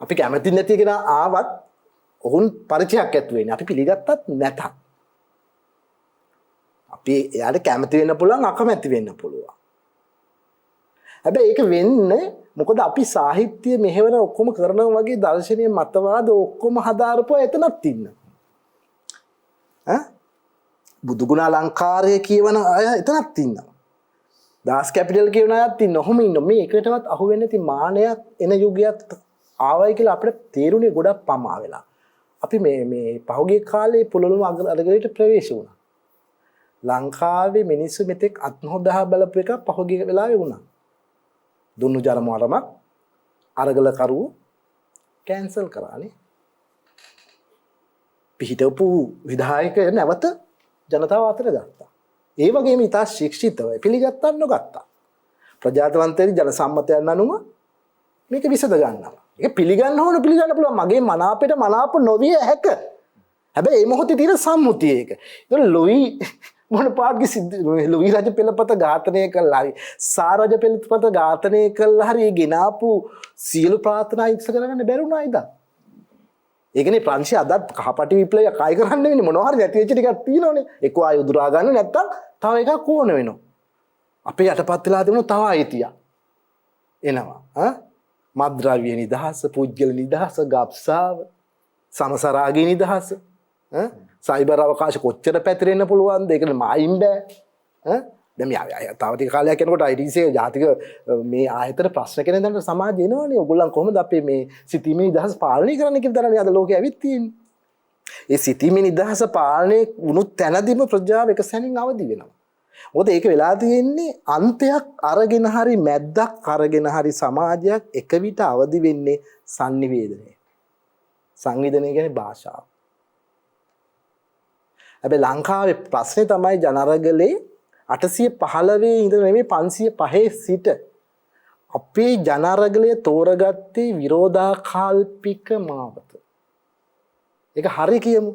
අපි කැමති නැති කෙනා ආවත් ඔවුන් පරිචයක් ඇති වෙන්නේ. අපි පිළිගත්තත් නැතත්. අපි එයාට කැමති වෙන්න පුළුවන් අකමැති වෙන්න පුළුවන්. හැබැයි ඒක වෙන්නේ මොකද අපි සාහිත්‍ය මෙහෙවර ඔක්කොම කරනවා වගේ දර්ශනීය මතවාද ඔක්කොම හදාරපුවා එතනක් ඉන්නවා. බුදුගුණ අලංකාරය කියවන අය එතනක් ඉන්නවා. දාස් කැපිටල් කියන අයත් ඉන්න ඔහොම ඉන්න මේ එකටවත් අහු වෙන්නේ නැති මානයක් එන යුගයක් ආවයි කියලා අපිට තේරුණේ ගොඩක් පමා වෙලා. අපි මේ පහුගිය කාලේ පොළොන්නරු අරගලයට ප්‍රවේශ වුණා. ලංකාවේ මිනිස්සු මෙතෙක් අත් නොදා බලපු එක පහුගිය වෙලාවේ වුණා. දුන්නු ජරමාරමක් අරගල කරුවෝ කැන්සල් කරානේ. පිහිටපු විධායක නැවත ජනතාව අතර ගත්තා. ඒ වගේම ඉතා ශික්ෂිතව පිළිගත්තා නොගත්තා. ප්‍රජාතන්ත්‍රයේ ජන සම්මතයන් අනුව මේක විසඳ ගන්නවා. ඒක පිළිගන්න ඕන පිළිගන්න පුළුවන්. මගේ මනාපයට මනාප නොවිය හැක. හැබැයි මේ මොහොතේ තියෙන සම්මුතිය ඒක. ඒක ලොයි මොන පාඩකි සිද්ධ ලොයි රජ පෙළපත ඝාතනය කළා හරි සා රජ පෙළපත ඝාතනය කළා හරි ගෙනාපු සියලු ප්‍රාර්ථනා ඉෂ්ට කරගන්න බැරුණා ඉතින්. ඒකනේ ප්‍රංශය අදත් කහපටි විප්ලවය කයි කරන්න වෙන්නේ මොනවා හරි නැති වෙච්ච ටිකක් තියෙනවනේ. එක්ක ආය උදුරා ගන්න නැත්තම් තව එකක් ඕන වෙනවා. අපේ යටපත් වෙලා තිබුණු තව අයිතිය එනවා. මද්ද්‍රව්‍ය නිදහස, පුද්ගල නිදහස, ගබ්සාව, සමසරාගේ නිදහස, සයිබර් අවකාශ කොච්චර පැතිරෙන්න පුළුවන්ද? ඒකට මායිම් බෑ. දැන් මේ තව ටික කාලයක් යනකොට ITC ජාතික මේ ආයතන ප්‍රශ්න කෙනෙක් දැන් සමාජය එනවනේ. ඔයගොල්ලන් කොහොමද අපේ මේ සිතීමේ නිදහස පාලනය කරන්න කියලා දරන්නේ අද ලෝකෙ ඇවිත් තියෙන්නේ. ඒ සිතීමේ නිදහස පාලනය වුණු තැනදීම ප්‍රජාව එක සැනින් අවදි වෙනවා. මොකද ඒක වෙලා තියෙන්නේ අන්තයක් අරගෙන හරි මැද්දක් අරගෙන හරි සමාජයක් එක විට අවදි වෙන්නේ sannivedanaye. සංවිධනය කියන්නේ භාෂාව. හැබැයි ලංකාවේ ප්‍රශ්නේ තමයි ජනරගලේ 815 ඉඳලා නෙමෙයි 505 සිට අපේ ජනරගලය තෝරගත්තේ විරෝධාකල්පික මාවත. ඒක හරි කියමු.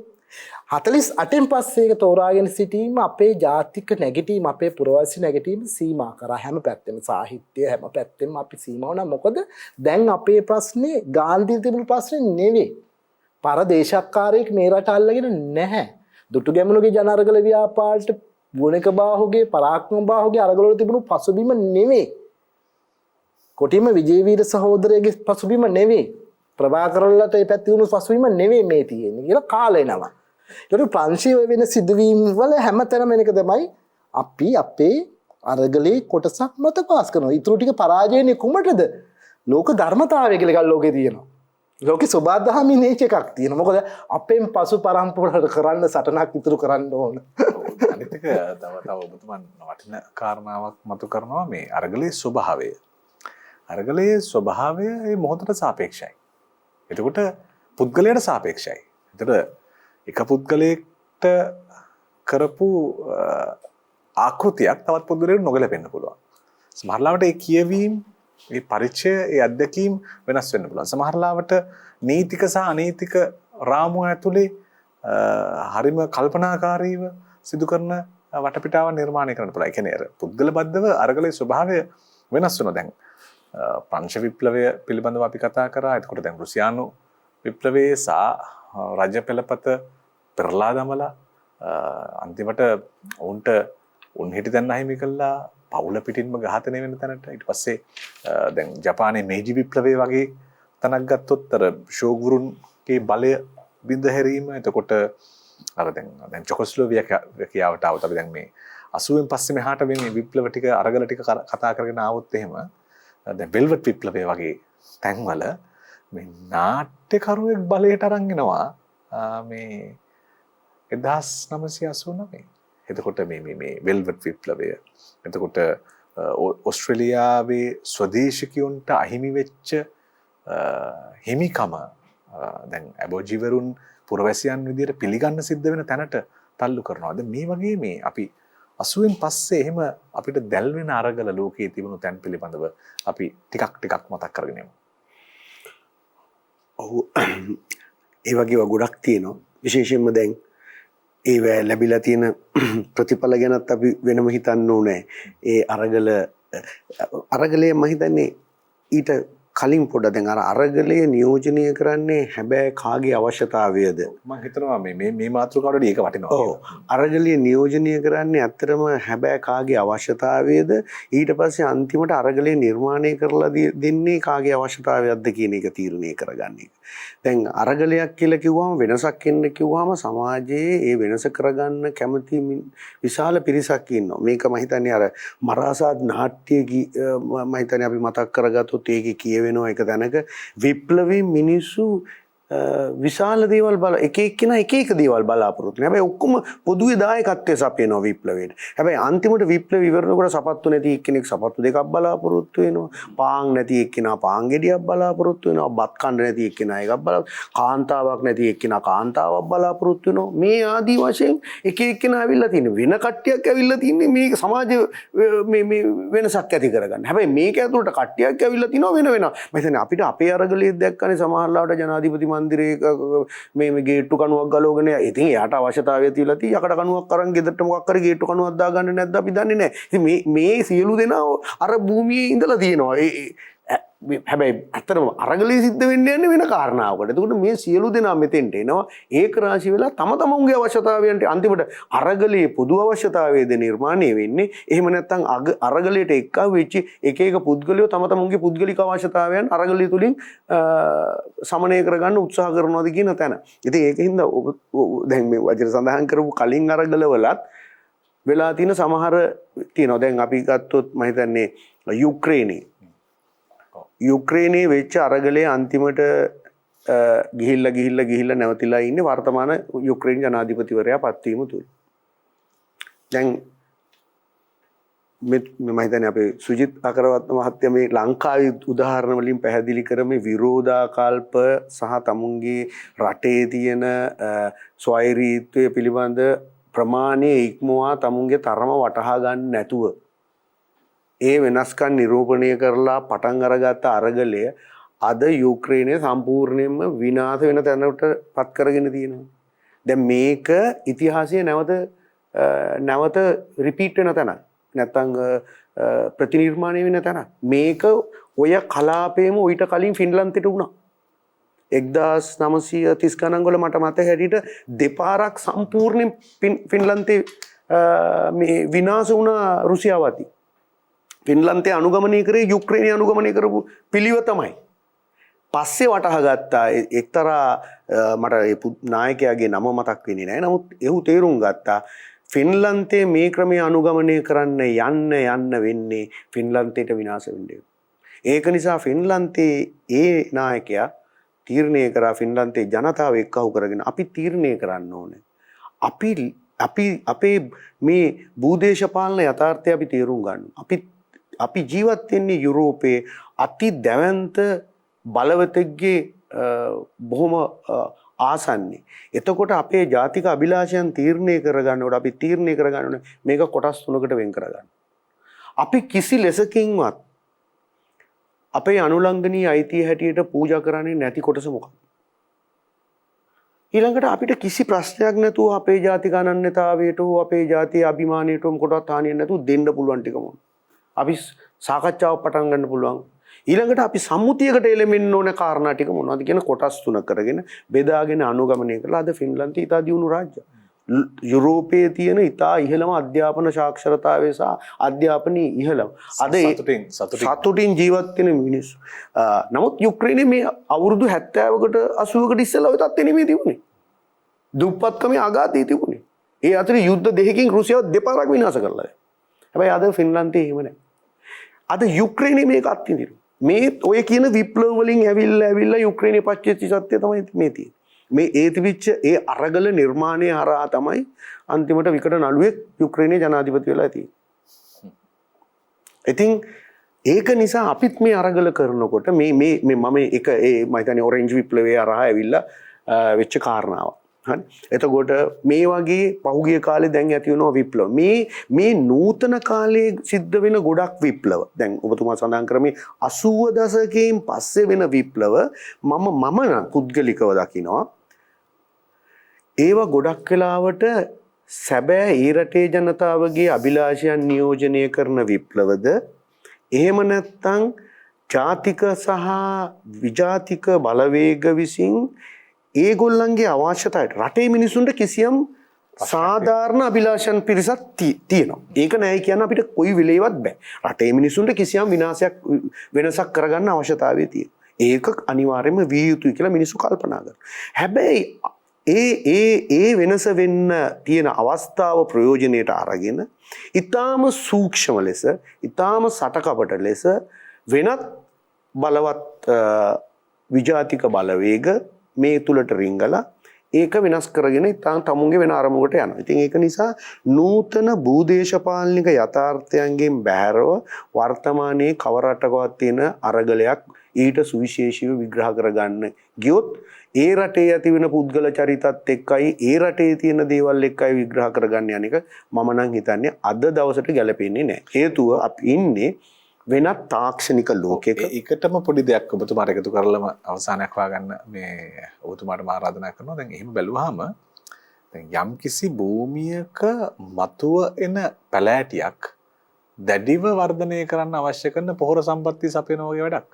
48න් පස්සේ ඒක තෝරාගෙන සිටීම අපේ ජාතික නැගිටීම අපේ පුරවැසි නැගිටීම සීමා කරා හැම පැත්තෙම සාහිත්‍ය හැම පැත්තෙම අපි සීමා වුණා. මොකද දැන් අපේ ප්‍රශ්නේ ගාන්ධි තිබුණු ප්‍රශ්නේ නෙවෙයි. පරදේශක්කාරයෙක් මේ රට අල්ලගෙන නැහැ. දුටුගැමුණුගේ ජනරගල ව්‍යාපාරයට ගුණක බාහුගේ පරාක්‍රම බාහුගේ අරගලවල තිබුණු පසුබිම නෙවෙයි. කොටිම විජේවීර සහෝදරයගේ පසුබිම නෙවෙයි. ප්‍රභාකරන්ලට ඒ පැත්තේ වුණු පසුබිම නෙවෙයි මේ තියෙන්නේ කියලා කාලේනවා. ඒකට ප්‍රංශීය වෙන සිදුවීම් වල හැමතැනම එක තමයි අපි අපේ අරගලේ කොටසක් මත පාස් කරනවා. ඊටු ටික පරාජයනේ කුමටද? ලෝක ධර්මතාවය කියලා එකක් ලෝකේ තියෙනවා. ලෝකේ සබාධාමී නේච එකක් තියෙනවා. මොකද අපෙන් පසු පරම්පරාවට කරන්න සටනක් ඉතුරු කරන්න ඕන. අනිත් එක තව ඔබතුමන් වටින කාරණාවක් මතු කරනවා මේ අරගලේ ස්වභාවය. අරගලයේ ස්වභාවය මේ මොහොතට සාපේක්ෂයි. එතකොට පුද්ගලයාට සාපේක්ෂයි. එතකොට එක පුද්ගලයෙක්ට කරපු ආකෘතියක් තවත් පුද්ගලයෙකුට නොගැලපෙන්න පුළුවන්. සමහරවිට ඒ කියවීම, ඒ පරිචය, ඒ අත්දැකීම් වෙනස් වෙන්න පුළුවන්. සමහරවිට නීතික සහ අනීතික රාමුව ඇතුලේ හරිම කල්පනාකාරීව සිදු කරන වටපිටාවක් නිර්මාණය කරන්න පුළුවන්. ඒ කියන්නේ අර පුද්ගල බද්ධව අරගලයේ ස්වභාවය වෙනස් වෙනවා. දැන් ප්‍රංශ විප්ලවය පිළිබඳව අපි කතා කරා. එතකොට දැන් රුසියානු විප්ලවයේ රජ පෙළපත පෙරලා දමලා අන්තිමට උන්ට උන් හිටි දැන් අහිමි කළා පවුල පිටින්ම ඝාතනය වෙන තැනට. ඊට පස්සේ දැන් ජපානයේ මේජි විප්ලවය වගේ තැනක් ගත්තොත් අර ෂෝගුරුන්ගේ බලය බිඳ හැරීම. එතකොට අර දැන් චෙකෝස්ලෝවාකියාවට ආවොත් අපි දැන් මේ 80න් පස්සේ මෙහාට මේ විප්ලව ටික අරගල ටික කතා කරගෙන ආවොත් එහෙම දැන් වෙල්වට් විප්ලවය වගේ තැන්වල මේ නාට්‍යකරුවෙක් බලයට අරන් එනවා මේ 1989. එතකොට මේ වෙල්වට් විප්ලවය. එතකොට ඕස්ට්‍රේලියාවේ ස්වදේශිකයන්ට අහිමි වෙච්ච හිමිකම දැන් ඇබෝජිවරුන් පුරවැසියන් විදියට පිළිගන්න සිද්ධ වෙන තැනට තල්ලු කරනවා. දැන් මේ වගේ මේ අපි 80න් පස්සේ එහෙම අපිට දැල්වෙන අරගල ලෝකයේ තිබුණු තැන් පිළිබඳව අපි ටිකක් මතක් කරගෙන යමු. ඔව් ඒ වගේ ගොඩක් තියෙනවා. විශේෂයෙන්ම දැන් ඒ ලැබිලා තියෙන ප්‍රතිඵල ගැනත් අපි වෙනම හිතන්න ඕනේ. ඒ අරගලයේ මම හිතන්නේ ඊට කලින් පොඩ දැන් අර අරගලයේ නියෝජනය කරන්නේ හැබැයි කාගේ අවශ්‍යතාවයද? මම හිතනවා මේ මාතෘකාවට ඒක වටිනවා. ඔව් අරගලයේ නියෝජනය කරන්නේ ඇත්තටම හැබැයි කාගේ අවශ්‍යතාවයද? ඊට පස්සේ අන්තිමට අරගලයේ නිර්මාණය කරලා දෙන්නේ කාගේ අවශ්‍යතාවයක්ද කියන එක තීරණය කරගන්න එක. දැන් අරගලයක් කියලා කිව්වම වෙනසක් එන්න කිව්වම සමාජයේ ඒ වෙනස කරගන්න කැමති විශාල පිරිසක් ඉන්නවා. මේක මම හිතන්නේ අර මරාසාත් නාට්‍ය මම හිතන්නේ අපි මතක් කරගත්තොත් ඒකේ කියවෙනවා එක තැනක විප්ලවී මිනිස්සු විශාල දේවල් එක එක දේවල් බලාපොරොත්තු වෙනවා. හැබැයි ඔක්කොම පොදුවේ දායකත්වයේ සපයනවා විප්ලවයට. හැබැයි අන්තිමට විප්ලව ඉවරනකොට සපත්තු නැති එක්කෙනෙක් සපත්තු දෙකක් බලාපොරොත්තු වෙනවා. පාන් නැති එක්කෙනා පාන් ගෙඩියක් බලාපොරොත්තු වෙනවා. බත් කන්න නැති එක්කෙනා එකක් කාන්තාවක් නැති එක්කෙනා කාන්තාවක් බලාපොරොත්තු වෙනවා. මේ ආදී වශයෙන් එක එක්කෙනා ඇවිල්ලා තියෙන වෙන කට්ටියක් ඇවිල්ලා තින්නේ මේ සමාජ මේ වෙනසක් ඇති කරගන්න. හැබැයි මේක ඇතුළට කට්ටියක් ඇවිල්ලා තිනවා වෙන වෙන. මම හිතන්නේ අපිට අපේ අරගලයේ දැක්කනේ සමහරවිට ජනාධිපති මන්දිරේ මේ ගේට්ටු කණුවක් ගලවගෙන ඉතින් එයාට අවශ්‍යතාවය තියලා තියෙයි යකඩ කණුවක් අරන් ගෙදරට මොකක් හරි ගේට්ටු කණුවක් දාගන්න නැද්ද අපි දන්නේ නැහැ. ඉතින් මේ සියලු දෙනා අර භූමියේ ඉඳලා තියෙනවා. හැබැයි ඇත්තටම අරගලේ සිද්ධ වෙන්න යන්නේ වෙන කාරණාවකට. එතකොට මේ සියලු දෙනා මෙතෙන්ට එනවා ඒක රාශි වෙලා තම තමන්ගේ අවශ්‍යතාවයන්ට අන්තිමට අරගලේ පොදු අවශ්‍යතාවයේද නිර්මාණය වෙන්නේ. එහෙම නැත්නම් අරගලයට එක්කව වෙච්ච එක එක පුද්ගලයෝ තම තමන්ගේ පුද්ගලික අවශ්‍යතාවයන් අරගලය තුලින් සමනය කරගන්න උත්සාහ කරනවාද කියන තැන. ඉතින් ඒකින්ද දැන් මේ වචන සඳහන් කරපු කලින් අරගලවලත් වෙලා තියෙන සමහර තියෙනවා. දැන් අපි ගත්තොත් මම හිතන්නේ යුක්‍රේනයේ වෙච්ච අරගලයේ අන්තිමට ගිහිල්ලා නැවතිලා ඉන්නේ වර්තමාන යුක්‍රේන ජනාධිපතිවරයා පත්වීම තුල. දැන් මම හිතන්නේ අපේ සුජිත් අකරවත්න මහත්තයා මේ ලංකාවේ උදාහරණ වලින් පැහැදිලි කර මේ විරෝධාකල්ප සහ තමුන්ගේ රටේ තියෙන ස්වෛරීත්වය පිළිබඳ ප්‍රමාණය ඉක්මවා තමුන්ගේ තරම වටහා ගන්න නැතුව ඒ වෙනස්කම් නිරූපණය කරලා පටන් අරගත්ත අරගලය අද යුක්‍රේනය සම්පූර්ණයෙන්ම විනාශ වෙන තැනට පත් කරගෙන තියෙනවා. දැන් මේක ඉතිහාසයේ නැවත රිපීට් වෙන තැනක්. නැත්තම් ප්‍රතිනිර්මාණය වෙන තැනක්. මේක ඔය කලාපයේම ඊට කලින් ෆින්ලන්තෙට වුණා. 1930 ගණන් වල මට මතක හැටියට දෙපාරක් සම්පූර්ණයෙන් ෆින්ලන්තේ මේ විනාශ වුණා රුසියාවති. ෆින්ලන්තේ අනුගමනය කරේ යුක්‍රේනය අනුගමනය කරපු පිළිවෙතමයි. පස්සේ වටහා ගත්තා එක්තරා මට ඒ නායකයාගේ නම මතක් වෙන්නේ නැහැ. නමුත් එහු තේරුම් ගත්තා ෆින්ලන්තේ මේ ක්‍රමය අනුගමනය කරන්න යන්න වෙන්නේ ෆින්ලන්තේට විනාශ වෙන්නේ. ඒක නිසා ෆින්ලන්තේ ඒ නායකයා තීරණය කරා ෆින්ලන්තේ ජනතාව එක්කහු කරගෙන අපි තීරණය කරන්න ඕනේ. අපේ මේ භූදේශපාලන යථාර්ථය අපි තේරුම් ගන්න. අපි ජීවත් වෙන්නේ යුරෝපයේ අති දැවැන්ත බලවතෙක්ගේ බොහොම ආසන්නේ. එතකොට අපේ ජාතික අභිලාෂයන් තීරණය කරගන්නකොට අපි තීරණය කරගන්න ඕනේ මේක කොටස් තුනකට වෙන් කරගන්න. අපි කිසි ලෙසකින්වත් අපේ අනුලංඝනීය අයිතිය හැටියට පූජා කරන්නේ නැති කොටස මොකක්ද? ඊළඟට අපිට කිසි ප්‍රශ්නයක් නැතුව අපේ ජාතික අනන්‍යතාවයට හෝ අපේ ජාතියේ අභිමානයට මොකටවත් හානියක් නැතුව දෙන්න පුළුවන් ටික මොනවද? අපි සාකච්ඡාවක් පටන් ගන්න පුළුවන්. ඊළඟට අපි සම්මුතියකට එළෙමින් ඕන කාරණා ටික මොනවද කියන කොටස් තුනක් කරගෙන බෙදාගෙන අනුගමනය කළා. අද ෆින්ලන්තය ඉතා දියුණු රාජ්‍යයක්. යුරෝපයේ තියෙන ඉතා ඉහළම අධ්‍යාපන සාක්ෂරතාවය සහ අධ්‍යාපනයේ ඉහළම. අද සතුටින් ජීවත් වෙන මිනිස්සු. නමුත් යුක්‍රේනයේ මේ අවුරුදු 70කට 80කට ඉස්සෙල්ලා ඔය තත්ත්වෙ නෙමෙයි තිබුණේ. දුප්පත්කමේ ආඝාතය තිබුණේ. ඒ අතරේ යුද්ධ දෙකකින් රුසියාව දෙපාරක් විනාශ කරලා. හැබැයි අද ෆින්ලන්තේ එහෙම නැහැ. අද යුක්‍රේනයේ මේක අත්විඳිනවා. මේ ඔය කියන විප්ලව වලින් ඇවිල්ලා යුක්‍රේනයේ පච්චේච්ච සත්‍ය තමයි මේ තියෙන්නේ. මේ ඒ තිබිච්ච ඒ අරගල නිර්මාණය හරහා තමයි අන්තිමට විකට නළුවෙක් යුක්‍රේනයේ ජනාධිපති වෙලා තියෙන්නේ. ඉතින් ඒක නිසා අපිත් මේ අරගල කරනකොට මේ මම එක මම හිතන්නේ ඔරෙන්ජ් විප්ලවයේ හරහා ඇවිල්ලා වෙච්ච කාරණාවක්. හරි. එතකොට මේ වගේ පහුගිය කාලේ දැන් ඇති වෙනවා විප්ලව. මේ නූතන කාලේ සිද්ධ වෙන ගොඩක් විප්ලව. දැන් ඔබතුමා සඳහන් කරමේ 80 දශකයෙන් පස්සේ වෙන විප්ලව මම නම් පුද්ගලිකව දකිනවා. ඒවා ගොඩක් වෙලාවට සැබෑ ඒ රටේ ජනතාවගේ අභිලාෂයන් නියෝජනය කරන විප්ලවද එහෙම නැත්නම් ජාතික සහ විජාතික බලවේග විසින් ඒගොල්ලන්ගේ අවශ්‍යතාවයට රටේ මිනිසුන්ට කිසියම් සාධාරණ අභිලාෂයන් පිරිසක් තියෙනවා. ඒක නෑ කියන්න අපිට කොයි වෙලේවත් බෑ. රටේ මිනිසුන්ට කිසියම් විනාශයක් වෙනසක් කරගන්න අවශ්‍යතාවය තියෙනවා. ඒක අනිවාර්යයෙන්ම විය යුතුයි කියලා මිනිස්සු කල්පනා කරනවා. හැබැයි ඒ වෙනස වෙන්න තියෙන අවස්ථාව ප්‍රයෝජනයට අරගෙන ඊටාම සූක්ෂම ලෙස ඊටාම සටකපට ලෙස වෙනත් බලවත් විජාතික බලවේග මේ තුලට රිංගලා ඒක වෙනස් කරගෙන ඉතින් තමුන්ගේ වෙන අරමුණකට යනවා. ඉතින් ඒක නිසා නූතන භූදේශපාලනික යථාර්ථයන්ගෙන් බැහැරව වර්තමානයේ කවර රටකවත් තියෙන අරගලයක් ඊට සුවිශේෂීව විග්‍රහ කරගන්න ගියොත් ඒ රටේ ඇති වෙන පුද්ගල චරිතත් එක්කයි ඒ රටේ තියෙන දේවල් එක්කයි විග්‍රහ කරගන්න යන එක මම නම් හිතන්නේ අද දවසට ගැලපෙන්නේ නැහැ. හේතුව අපි ඉන්නේ වෙනත් තාක්ෂණික ලෝකයක. ඒකටම පොඩි දෙයක් ඔබතුමාට එකතු කරලම අවසානයක් හොයාගන්න මේ ඔබතුමාට මම ආරාධනා කරනවා. දැන් එහෙම බැලුවාම දැන් යම්කිසි භූමියක මතුව එන පැලෑටියක් දැඩිව වර්ධනය කරන්න අවශ්‍ය කරන පොහොර සම්පත්තිය සපයන වගේ වැඩක්.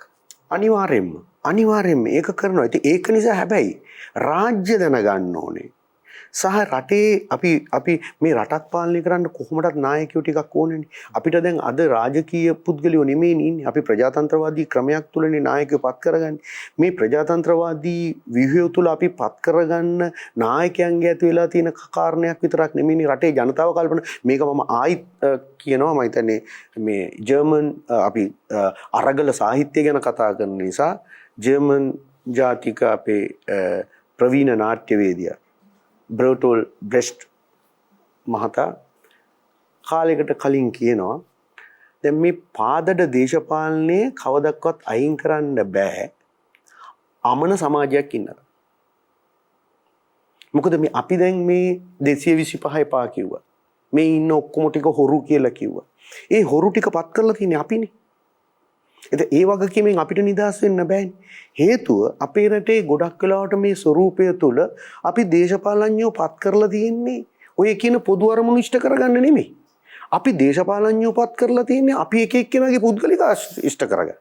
අනිවාර්යෙන්ම ඒක කරනවා. ඉතින් ඒක නිසා හැබැයි රාජ්‍ය දැනගන්න ඕනේ. සහ රටේ අපි මේ රටක් පාලනය කරන්න කොහොමදත් නායකයෝ ටිකක් ඕනේනේ. අපිට දැන් අද රාජකීය පුද්ගලයෝ නෙමෙයි ඉන්නේ. අපි ප්‍රජාතන්ත්‍රවාදී ක්‍රමයක් තුලනේ නායකයෝ පත් කරගන්නේ. මේ ප්‍රජාතන්ත්‍රවාදී ව්‍යුහය තුල අපි පත් කරගන්න නායකයන්ගේ ඇති වෙලා තියෙන කාරණයක් විතරක් නෙමෙයි රටේ ජනතාව කල්පන මේක මම ආයිත් කියනවා මම හිතන්නේ මේ ජර්මන් අපි අරගල සාහිත්‍ය ගැන කතා කරන නිසා ජර්මන් ජාතික අපේ ප්‍රවීණ නාට්‍යවේදියා බර්ටෝල් බ්‍රෙෂ්ට් මහතා කාලයකට කලින් කියනවා දැන් මේ පාදඩ දේශපාලනයේ කවදක්වත් අයින් කරන්න බෑ අමන සමාජයක් ඉන්නවා. මොකද මේ අපි දැන් මේ 225 පා කිව්වා. මේ ඉන්න ඔක්කොම ටික හොරු කියලා කිව්වා. ඒ හොරු ටික පත් කරලා තියෙන්නේ අපිනේ. එතකොට ඒ වගකීමෙන් අපිට නිදහස් වෙන්න බෑනේ. හේතුව අපේ රටේ ගොඩක් වෙලාවට මේ ස්වරූපය තුළ අපි දේශපාලඥයෝ පත් කරලා තියෙන්නේ ඔය කියන පොදු අරමුණු ඉෂ්ට කරගන්න නෙමෙයි. අපි දේශපාලඥයෝ පත් කරලා තියෙන්නේ අපි එක එක්කෙනාගේ පුද්ගලික ඉෂ්ට කරගන්න.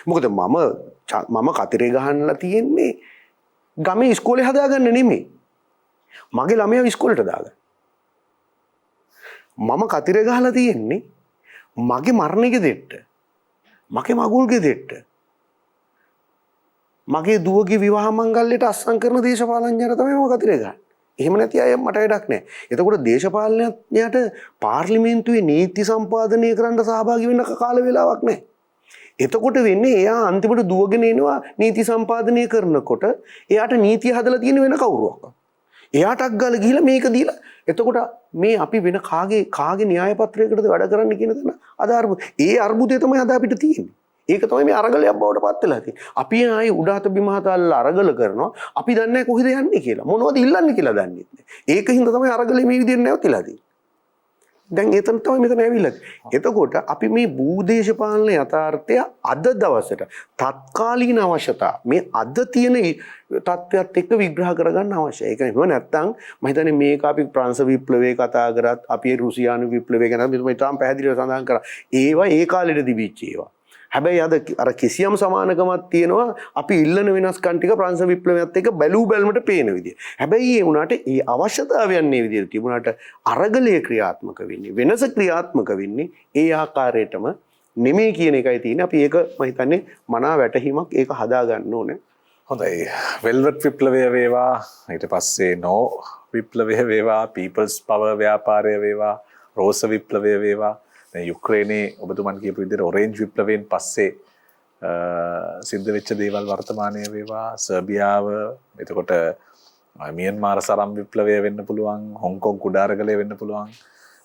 මොකද මම කතරේ ගහන්නලා තියෙන්නේ ගමේ ඉස්කෝලේ හදාගන්න නෙමෙයි. මගේ ළමයා ඉස්කෝලේට දාගන්න. මම කතරේ ගහලා තියෙන්නේ මගේ මරණෙක දෙට්ට. මගේ මගුල්ගේ දෙට්ට. මගේ දුවගේ විවාහ මංගල්‍යයට අස්සම් කරන දේශපාලඥයන්ට තමයි මම කතරේ ගහන්නේ. එහෙම නැති අය මට වැඩක් නැහැ. එතකොට දේශපාලනඥයාට පාර්ලිමේන්තුවේ නීති සම්පාදනය කරන්න සහභාගී වෙන්න කාල වේලාවක් නැහැ. එතකොට වෙන්නේ එයා අන්තිමට දුවගෙන එනවා නීති සම්පාදනය කරනකොට එයාට නීතිය හදලා තියෙන වෙන කවුරුවක්. එයාටක් ගාලා ගිහිල්ලා මේක දීලා එතකොට මේ අපි වෙන කාගේ න්‍යාය පත්‍රයකටද වැඩ කරන්න කියන තැන අද ඒ අර්බුදය තමයි අද අපිට තියෙන්නේ. ඒක තමයි මේ අරගලයක් බවට පත් වෙලා තියෙන්නේ. අපි ආයේ උඩ හත බිම හතල්ලා අරගල කරනවා. අපි දන්නේ නැහැ කොහෙද යන්නේ කියලා. මොනවද ඉල්ලන්නේ කියලා දන්නේ නැහැ. ඒකින්ද තමයි අරගලේ මේ විදිහට නැවතිලා තියෙන්නේ. දැන් එතන තමයි මෙතන ඇවිල්ලා. එතකොට අපි මේ භූදේශපාලන යථාර්ථය අද දවසට තත්කාලීන අවශ්‍යතා මේ අද තියෙන තත්ත්වයක් එක්ක විග්‍රහ කරගන්න අවශ්‍යයි. ඒක නෙවෙයි නැත්තම් මම හිතන්නේ මේක අපි ප්‍රංශ විප්ලවයේ කතා කරත් අපි රුසියානු විප්ලවය ගැන මම තාම පැහැදිලිව සඳහන් කරා. ඒවා ඒ කාලෙට තිබිච්ච ඒවා. හැබැයි අද අර කිසියම් සමානකමක් තියෙනවා අපි ඉල්ලන වෙනස්කම් ටික ප්‍රංශ විප්ලවයත් එක්ක බැලූ බැලමට පේන විදිය. හැබැයි ඒ වුණාට ඒ අවශ්‍යතාවයන් මේ විදිහට තිබුණාට අරගලයේ ක්‍රියාත්මක වෙන්නේ වෙනස ක්‍රියාත්මක වෙන්නේ ඒ ආකාරයටම නෙමෙයි කියන එකයි තියෙන්නේ. අපි ඒක මම හිතන්නේ මනා වැටහීමක් ඒක හදා ගන්න ඕනේ. හොඳයි. වෙල්වට් විප්ලවය වේවා ඊට පස්සේ නෝ විප්ලවය වේවා පීපල්ස් පවර් ව්‍යාපාරය වේවා රෝස විප්ලවය වේවා දැන් යුක්‍රේනයේ ඔබතුමන් කියපු විදිහට ඔරේන්ජ් විප්ලවයෙන් පස්සේ සිද්ධ වෙච්ච දේවල් වර්තමානයේ වේවා සර්බියාව එතකොට මියන්මාර සරම් විප්ලවය වෙන්න පුළුවන් හොංකොං කුඩාරගලය වෙන්න පුළුවන්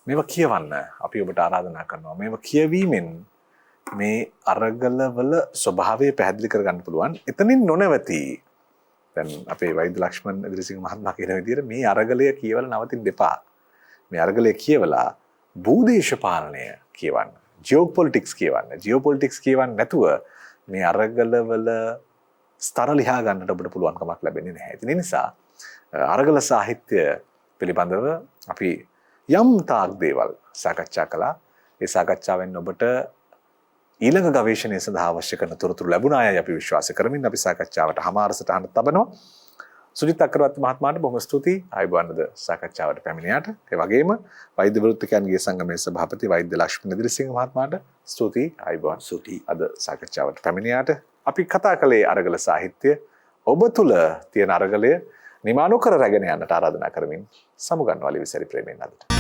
මේවා කියවන්න අපි ඔබට ආරාධනා කරනවා මේවා කියවීමෙන් මේ අරගලවල ස්වභාවය පැහැදිලි කරගන්න පුළුවන් එතනින් නොනවති දැන් අපේ වෛද්‍ය ලක්ෂ්මන් ඉදිරිසිංහ මහත්මයා කියන විදිහට මේ අරගලය කියවලා නවතින්න එපා මේ අරගලය කියවලා භූදේශපාලනය කියවන්න ජියෝපොලිටික්ස් කියවන්න ජියෝපොලිටික්ස් කියවන්න නැතුව මේ අරගලවල ස්තර ලියා ගන්නට ඔබට පුළුවන්කමක් ලැබෙන්නේ නැහැ. ඒ නිසා අරගල සාහිත්‍ය පිළිබඳව අපි යම් තාක් දේවල් සාකච්ඡා කළා. ඒ සාකච්ඡාවෙන් ඔබට ඊළඟ ගවේෂණය සඳහා අවශ්‍ය කරන තොරතුරු ලැබුණායයි අපි විශ්වාස කරමින් අපි සාකච්ඡාවට හමාරසට අහන්න තබනවා. සුජිත් අක්කරවත්ත මහත්මයාට බොහොම ස්තුතියි ආයුබෝවන්ද සාකච්ඡාවට පැමිණියාට. ඒ වගේම වෛද්‍ය වෘත්තිකයන්ගේ සංගමයේ සභාපති වෛද්‍ය ලක්ෂ්මන් ඉදිරිසිංහ මහත්මයාට ස්තුතියි ආයුබෝවන්. ස්තුතියි අද සාකච්ඡාවට පැමිණියාට. අපි කතා කළේ අරගල සාහිත්‍ය ඔබ තුල තියෙන අරගලය නිමානු කර රැගෙන යන්නට ආරාධනා කරමින් සමුගන්නවා ලිවිසරි ප්‍රේමයෙන් අදට.